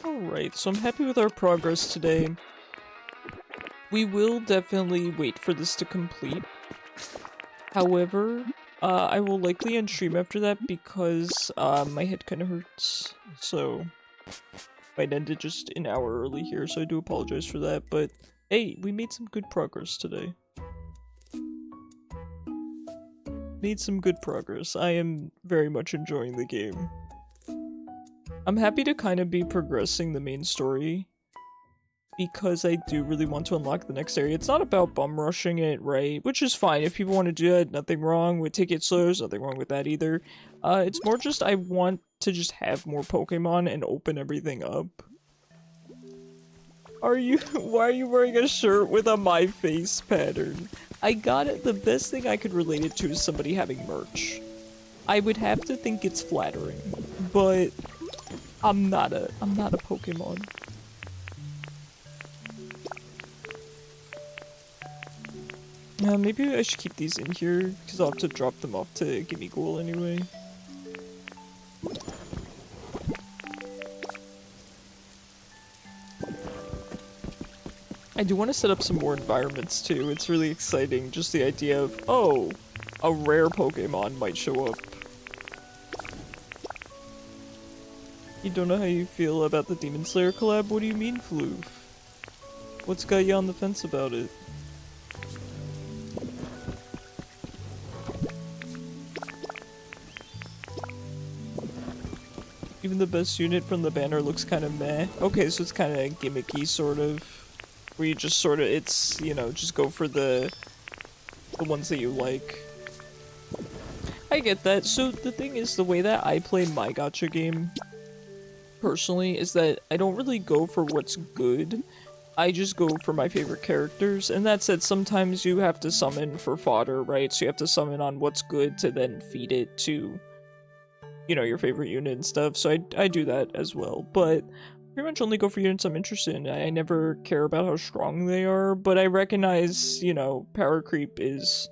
Alright, so I'm happy with our progress today. We will definitely wait for this to complete. However, I will likely end stream after that because my head kind of hurts. So, might end it just an hour early here, so I do apologize for that. But hey, we made some good progress today. Made some good progress. I am very much enjoying the game. I'm happy to kind of be progressing the main story because I do really want to unlock the next area. It's not about bum rushing it, right? Which is fine. If people want to do that, nothing wrong with ticket slows, nothing wrong with that either. It's more just I want to just have more Pokemon and open everything up. Why are you wearing a shirt with a my face pattern? I got it. The best thing I could relate it to is somebody having merch. I would have to think it's flattering, but I'm not a Pokemon. Maybe I should keep these in here, because I'll have to drop them off to Gimme Ghoul anyway. I do want to set up some more environments too. It's really exciting, just the idea of, oh, a rare Pokemon might show up. You don't know how you feel about the Demon Slayer collab? What do you mean, Floof? What's got you on the fence about it? Even the best unit from the banner looks kind of meh. Okay, so it's kind of gimmicky, sort of. Where you just sort of, it's, you know, just go for the ones that you like. I get that. So the thing is, the way that I play my gacha game, personally, is that I don't really go for what's good. I just go for my favorite characters. And that said, sometimes you have to summon for fodder, right? So you have to summon on what's good to then feed it to, you know, your favorite unit and stuff. So I do that as well. But pretty much only go for units I'm interested in. I never care about how strong they are, but I recognize, you know, power creep is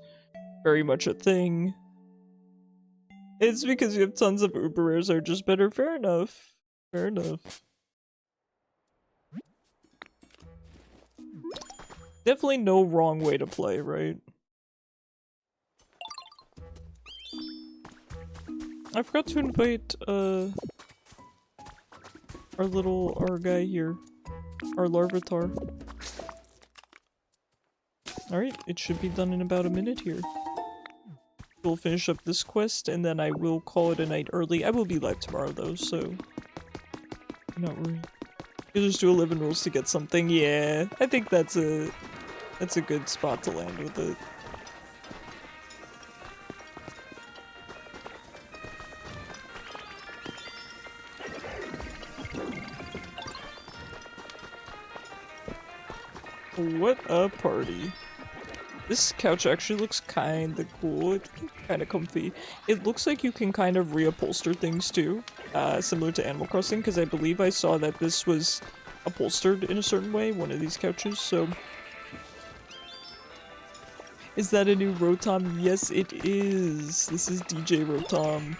very much a thing. It's because you have tons of uber rares that are just better. Fair enough. Fair enough. Definitely no wrong way to play, right? I forgot to invite, our guy here. Our Larvitar. Alright, it should be done in about a minute here. We'll finish up this quest, and then I will call it a night early. I will be live tomorrow, though, so do not worry. You'll just do 11 rolls to get something. Yeah, I think that's a good spot to land with it. What a party. This couch actually looks kinda cool. It's kinda comfy. It looks like you can kind of reupholster things too, similar to Animal Crossing, because I believe I saw that this was upholstered in a certain way, one of these couches, so... Is that a new Rotom? Yes, it is! This is DJ Rotom.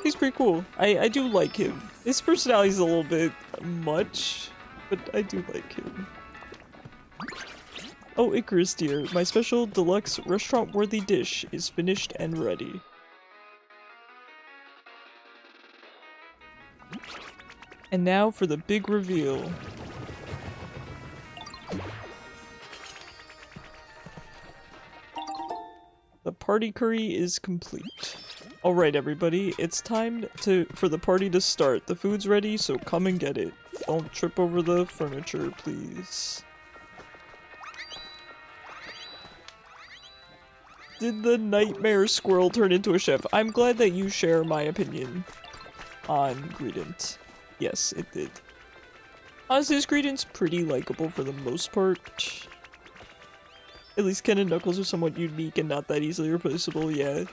He's pretty cool. I do like him. His personality's a little bit much, but I do like him. Oh, Icarus dear, my special deluxe restaurant-worthy dish is finished and ready. And now for the big reveal. The party curry is complete. Alright everybody, it's time for the party to start. The food's ready, so come and get it. Don't trip over the furniture, please. Did the nightmare squirrel turn into a chef? I'm glad that you share my opinion on Greedent. Yes, it did. Honestly, this Greedent's pretty likable for the most part. At least Ken and Knuckles are somewhat unique and not that easily replaceable, yeah.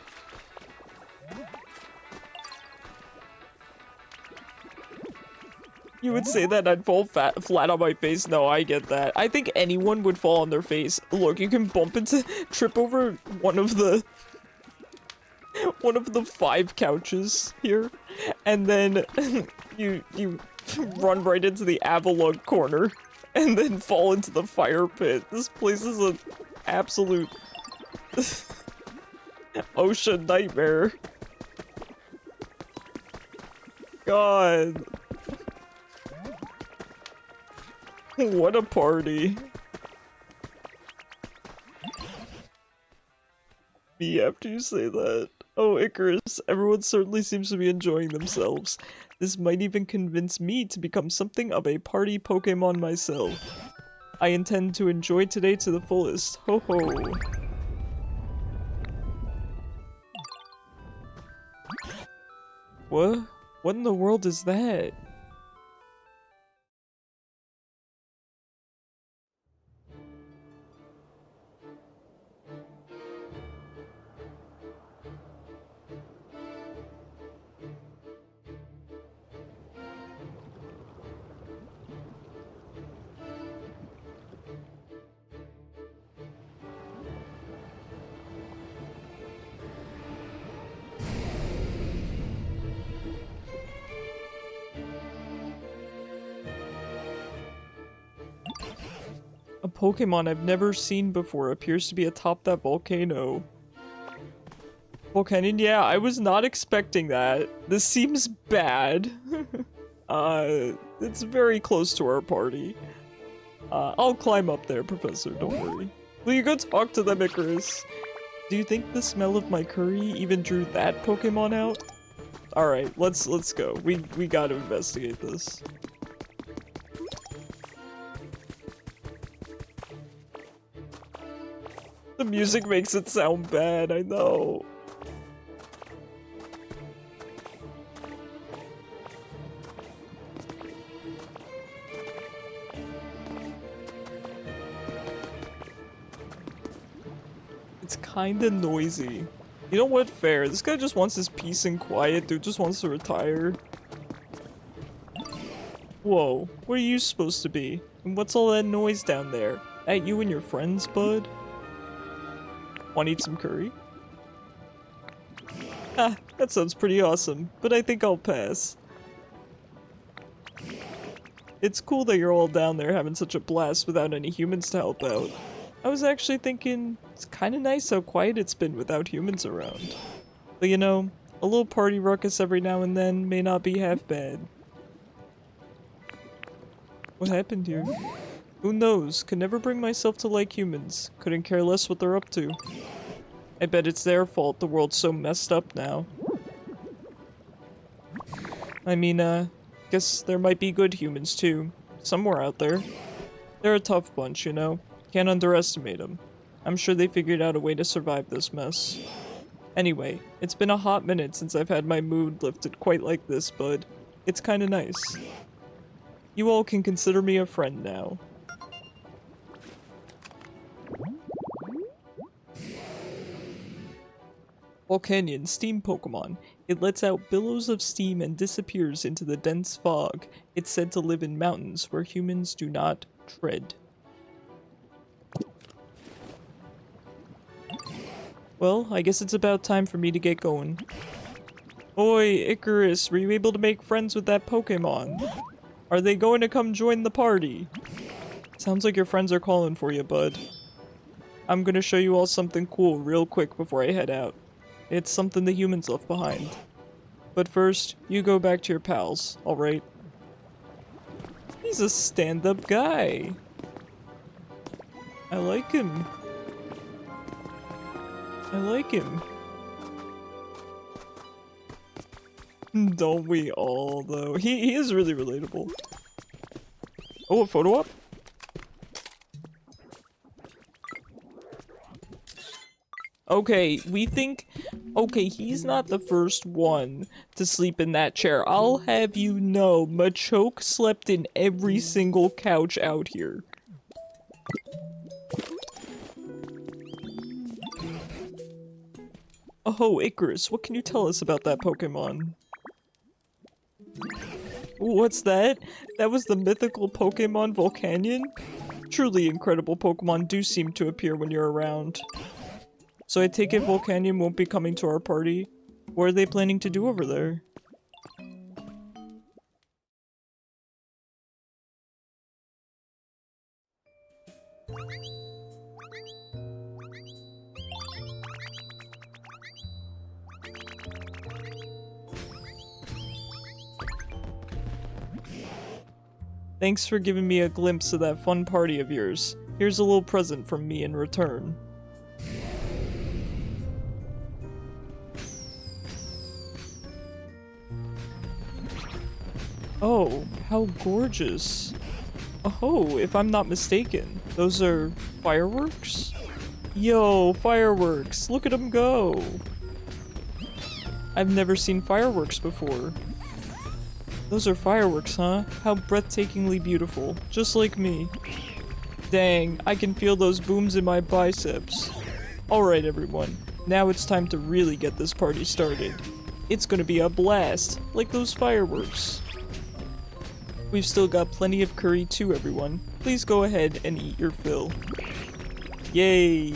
You would say that I'd fall flat on my face? No, I get that. I think anyone would fall on their face. Look, you can trip over one of the 5 couches here, and then you run right into the Avalon corner, and then fall into the fire pit. This place is an absolute ocean nightmare. God. What a party. Me after you say that. Oh, Icarus, everyone certainly seems to be enjoying themselves. This might even convince me to become something of a party Pokemon myself. I intend to enjoy today to the fullest. Ho ho. What? What in the world is that? A Pokemon I've never seen before appears to be atop that volcano. Volcanion? Yeah, I was not expecting that. This seems bad. It's very close to our party. I'll climb up there, Professor, don't worry. Will you go talk to them, Icarus? Do you think the smell of my curry even drew that Pokemon out? Alright, let's go. We gotta investigate this. The music makes it sound bad, I know. It's kinda noisy. You know what? Fair. This guy just wants his peace and quiet. Dude just wants to retire. Whoa, what are you supposed to be? And what's all that noise down there? That you and your friends, bud? Want to eat some curry? Ah, that sounds pretty awesome, but I think I'll pass. It's cool that you're all down there having such a blast without any humans to help out. I was actually thinking, it's kinda nice how quiet it's been without humans around. But you know, a little party ruckus every now and then may not be half bad. What happened here? Who knows? Could never bring myself to like humans. Couldn't care less what they're up to. I bet it's their fault the world's so messed up now. I mean, guess there might be good humans too. Somewhere out there. They're a tough bunch, you know? Can't underestimate them. I'm sure they figured out a way to survive this mess. Anyway, it's been a hot minute since I've had my mood lifted quite like this, bud. It's kinda nice. You all can consider me a friend now. Volcanion, steam Pokemon. It lets out billows of steam and disappears into the dense fog. It's said to live in mountains where humans do not tread. Well, I guess it's about time for me to get going. Oi, Icarus, were you able to make friends with that Pokemon? Are they going to come join the party? Sounds like your friends are calling for you, bud. I'm gonna show you all something cool real quick before I head out. It's something the humans left behind. But first, you go back to your pals, alright? He's a stand-up guy. I like him. I like him. Don't we all, though? He is really relatable. Oh, a photo op? Okay, we think... Okay, he's not the first one to sleep in that chair. I'll have you know, Machoke slept in every single couch out here. Oh, Icarus, what can you tell us about that Pokemon? What's that? That was the mythical Pokemon Volcanion? Truly incredible Pokemon do seem to appear when you're around. So I take it Volcanion won't be coming to our party? What are they planning to do over there? Thanks for giving me a glimpse of that fun party of yours. Here's a little present from me in return. Oh, how gorgeous. Oh, if I'm not mistaken, those are fireworks? Yo, fireworks! Look at them go! I've never seen fireworks before. Those are fireworks, huh? How breathtakingly beautiful. Just like me. Dang, I can feel those booms in my biceps. Alright everyone, now it's time to really get this party started. It's gonna be a blast, like those fireworks. We've still got plenty of curry too, everyone. Please go ahead and eat your fill. Yay!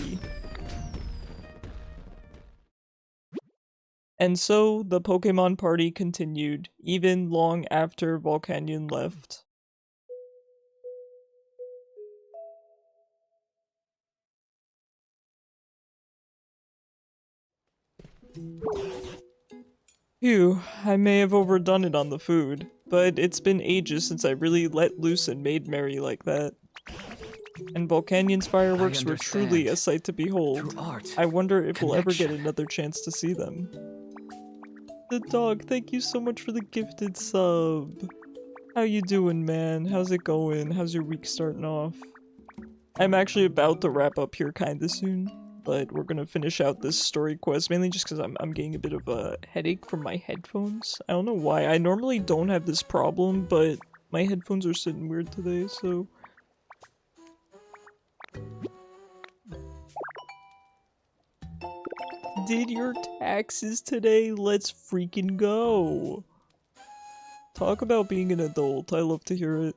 And so, the Pokemon party continued, even long after Volcanion left. Phew, I may have overdone it on the food, but it's been ages since I really let loose and made merry like that. And Volcanion's fireworks were truly a sight to behold. I wonder if we'll ever get another chance to see them. The dog, thank you so much for the gifted sub. How you doing, man? How's it going? How's your week starting off? I'm actually about to wrap up here kinda soon, but we're gonna finish out this story quest, mainly just because I'm getting a bit of a headache from my headphones. I don't know why. I normally don't have this problem, but my headphones are sitting weird today, so... Did your taxes today? Let's freaking go! Talk about being an adult. I love to hear it.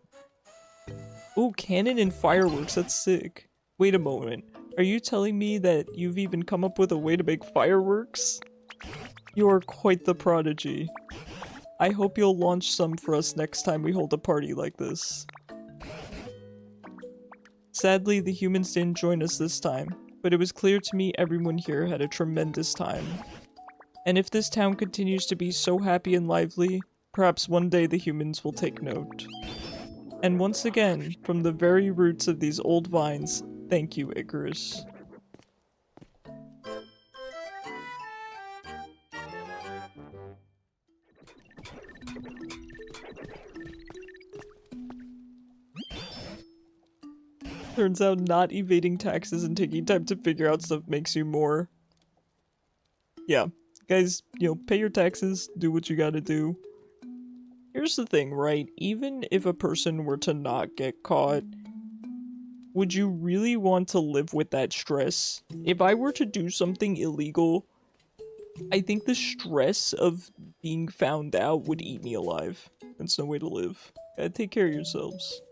Ooh, cannon and fireworks. That's sick. Wait a moment. Are you telling me that you've even come up with a way to make fireworks? You're quite the prodigy. I hope you'll launch some for us next time we hold a party like this. Sadly, the humans didn't join us this time, but it was clear to me everyone here had a tremendous time. And if this town continues to be so happy and lively, perhaps one day the humans will take note. And once again, from the very roots of these old vines, thank you, Icarus. Turns out not evading taxes and taking time to figure out stuff makes you more... Yeah, guys, you know, pay your taxes, do what you gotta do. Here's the thing, right? Even if a person were to not get caught, would you really want to live with that stress? If I were to do something illegal, I think the stress of being found out would eat me alive. That's no way to live. Gotta take care of yourselves.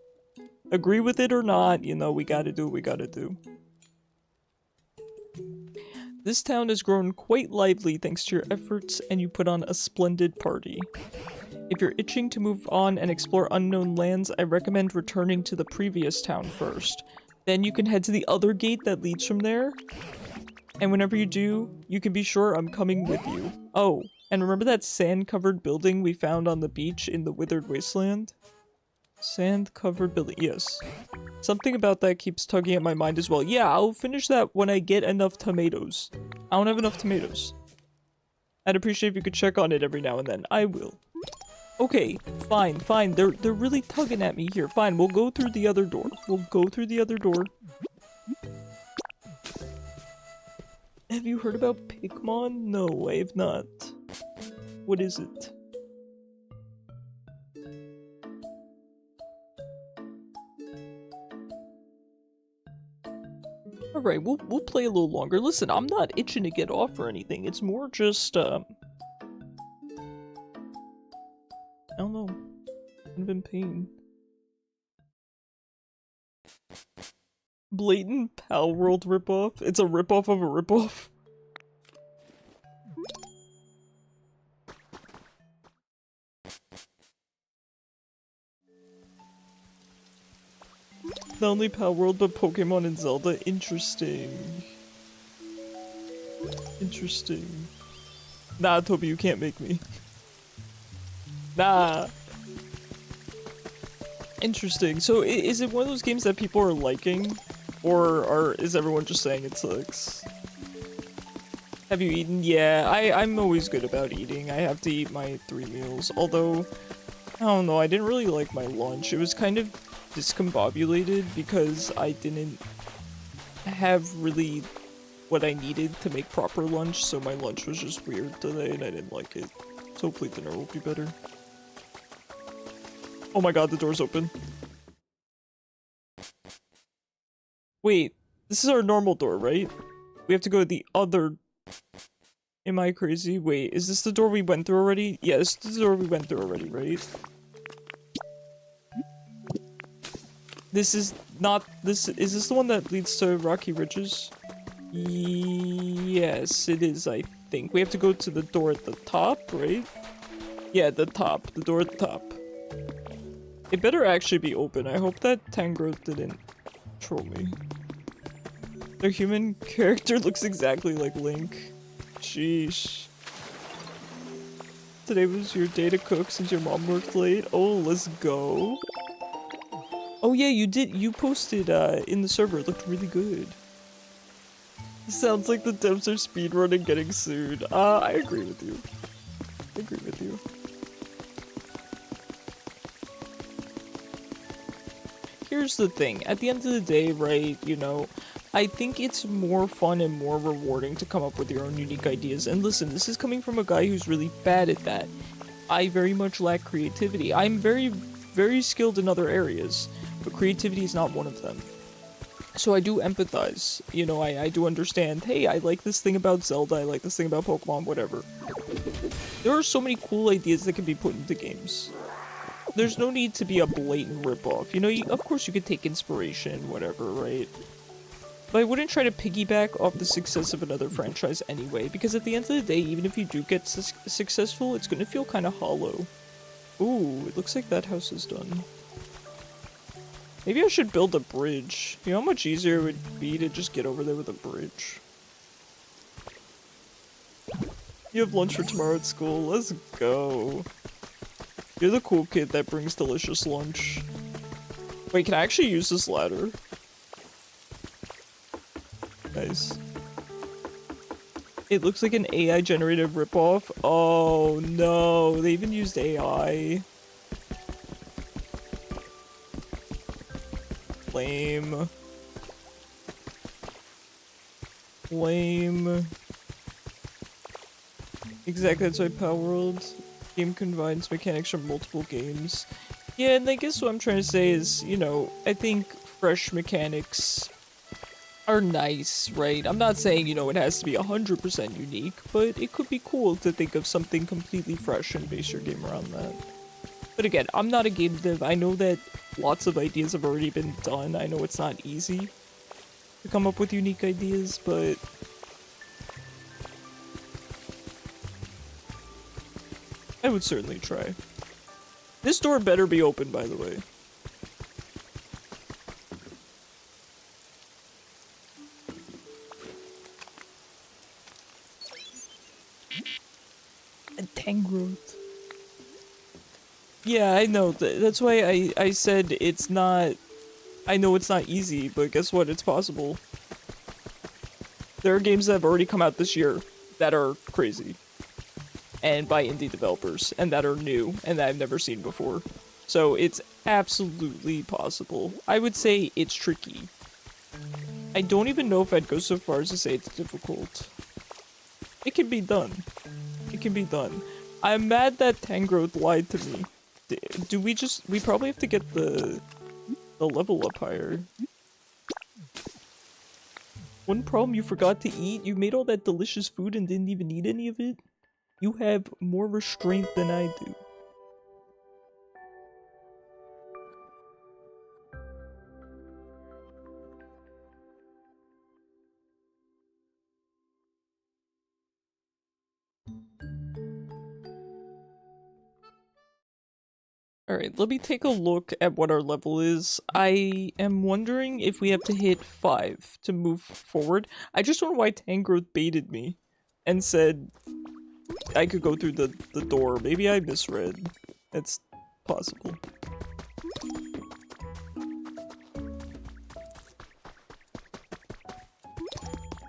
Agree with it or not, you know, we gotta do what we gotta do. This town has grown quite lively thanks to your efforts, and you put on a splendid party. If you're itching to move on and explore unknown lands, I recommend returning to the previous town first. Then you can head to the other gate that leads from there. And whenever you do, you can be sure I'm coming with you. Oh, and remember that sand-covered building we found on the beach in the Withered Wasteland? Sand-covered building, yes. Something about that keeps tugging at my mind as well. Yeah, I'll finish that when I get enough tomatoes. I don't have enough tomatoes. I'd appreciate if you could check on it every now and then. I will. Okay, fine, fine. They're really tugging at me here. Fine, we'll go through the other door. We'll go through the other door. Have you heard about Pokemon? No, I have not. What is it? Alright, we'll play a little longer. Listen, I'm not itching to get off or anything. It's more just, I don't know. Kind of in pain. Blatant Pal World ripoff? It's a ripoff of a ripoff? Not only Pal World, but Pokemon and Zelda. Interesting. Interesting. Nah, Toby, you can't make me. Nah. Interesting. So, is it one of those games that people are liking? Or is everyone just saying it sucks? Have you eaten? Yeah, I'm always good about eating. I have to eat my 3 meals. Although, I don't know, I didn't really like my lunch. It was kind of discombobulated because I didn't have really what I needed to make proper lunch, so my lunch was just weird today and I didn't like it. So hopefully dinner will be better. Oh my god, the door's open. Wait, this is our normal door, right? We have to go to the other... Am I crazy? Wait, is this the door we went through already? Yeah, this is the door we went through already, right? This is not... Is this the one that leads to Rocky Ridges? Yes, it is, I think. We have to go to the door at the top, right? Yeah, the top. The door at the top. It better actually be open. I hope that Tangrowth didn't troll me. Their human character looks exactly like Link. Sheesh. Today was your day to cook since your mom worked late? Oh, let's go. Oh yeah, you posted in the server. It looked really good. Sounds like the devs are speedrunning getting sued. I agree with you. I agree with you. Here's the thing. At the end of the day, right, you know, I think it's more fun and more rewarding to come up with your own unique ideas. And listen, this is coming from a guy who's really bad at that. I very much lack creativity. I'm very, very skilled in other areas, but creativity is not one of them. So I do empathize, you know, I do understand, hey, I like this thing about Zelda, I like this thing about Pokemon, whatever. There are so many cool ideas that can be put into games. There's no need to be a blatant ripoff, you know, of course you could take inspiration, whatever, right? But I wouldn't try to piggyback off the success of another franchise anyway, because at the end of the day, even if you do get successful, it's gonna feel kind of hollow. Ooh, it looks like that house is done. Maybe I should build a bridge. You know how much easier it would be to just get over there with a bridge? You have lunch for tomorrow at school. Let's go. You're the cool kid that brings delicious lunch. Wait, can I actually use this ladder? Nice. It looks like an AI-generated ripoff. Oh no, they even used AI. Lame. Lame. Exactly, that's why Power World game combines mechanics from multiple games. Yeah, and I guess what I'm trying to say is, you know, I think fresh mechanics are nice, right? I'm not saying, you know, it has to be 100% unique, but it could be cool to think of something completely fresh and base your game around that. But again, I'm not a game dev. I know that lots of ideas have already been done. I know it's not easy to come up with unique ideas, but I would certainly try. This door better be open, by the way. A Tangrowth. Yeah, I know. That's why I said it's not... I know it's not easy, but guess what? It's possible. There are games that have already come out this year that are crazy. and by indie developers, and that are new, and that I've never seen before. So it's absolutely possible. I would say it's tricky. I don't even know if I'd go so far as to say it's difficult. It can be done. It can be done. I'm mad that Tangrowth lied to me. Do we probably have to get the level up higher. One problem you forgot to eat? You made all that delicious food and didn't even eat any of it? You have more restraint than I do. Alright, let me take a look at what our level is. I am wondering if we have to hit 5 to move forward. I just don't know why Tangrowth baited me and said I could go through the door. Maybe I misread. It's possible.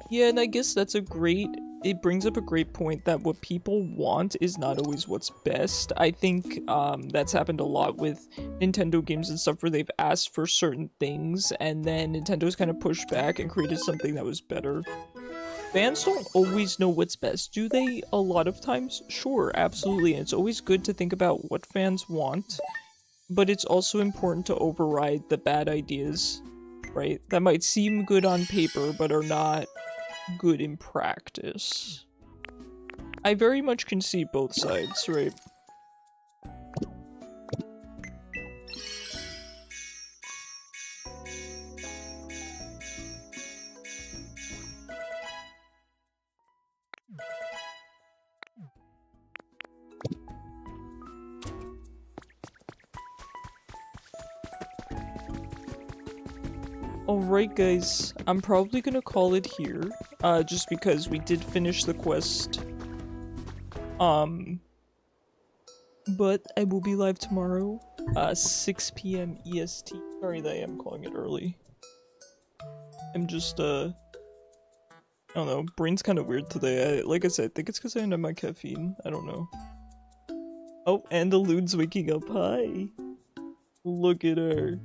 Yeah, and I guess that's it brings up a great point that what people want is not always what's best. I think that's happened a lot with Nintendo games and stuff where they've asked for certain things and then Nintendo's kind of pushed back and created something that was better. Fans don't always know what's best, do they? A lot of times? Sure, absolutely. And it's always good to think about what fans want, but it's also important to override the bad ideas, right? That might seem good on paper, but are not good in practice. I very much can see both sides, right? Alright guys, I'm probably gonna call it here, just because we did finish the quest. But I will be live tomorrow, 6 PM EST. Sorry that I am calling it early. I'm just, I don't know, brain's kind of weird today. Like I said, I think it's because I didn't have my caffeine. I don't know. Oh, and the Loon's waking up. Hi! Look at her.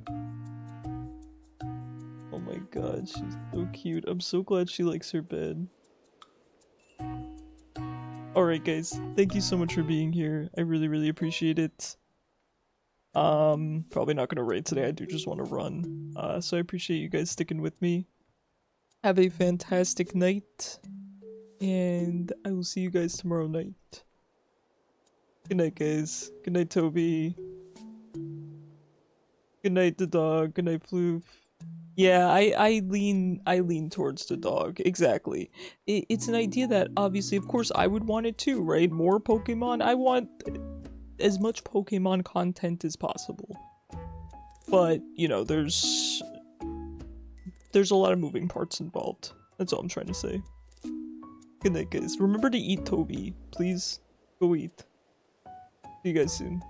Oh my god, she's so cute. I'm so glad she likes her bed. Alright guys, thank you so much for being here. I really appreciate it. Probably not gonna raid today, I do just want to run. So I appreciate you guys sticking with me. Have a fantastic night. And I will see you guys tomorrow night. Good night guys. Good night Toby. Good night the dog. Good night Floof. Yeah, I lean towards the dog, exactly. It's an idea that, obviously, of course, I would want it too, right? More Pokemon, I want as much Pokemon content as possible. But, you know, there's a lot of moving parts involved. That's all I'm trying to say. Good night, guys. Remember to eat Toby. Please, go eat. See you guys soon.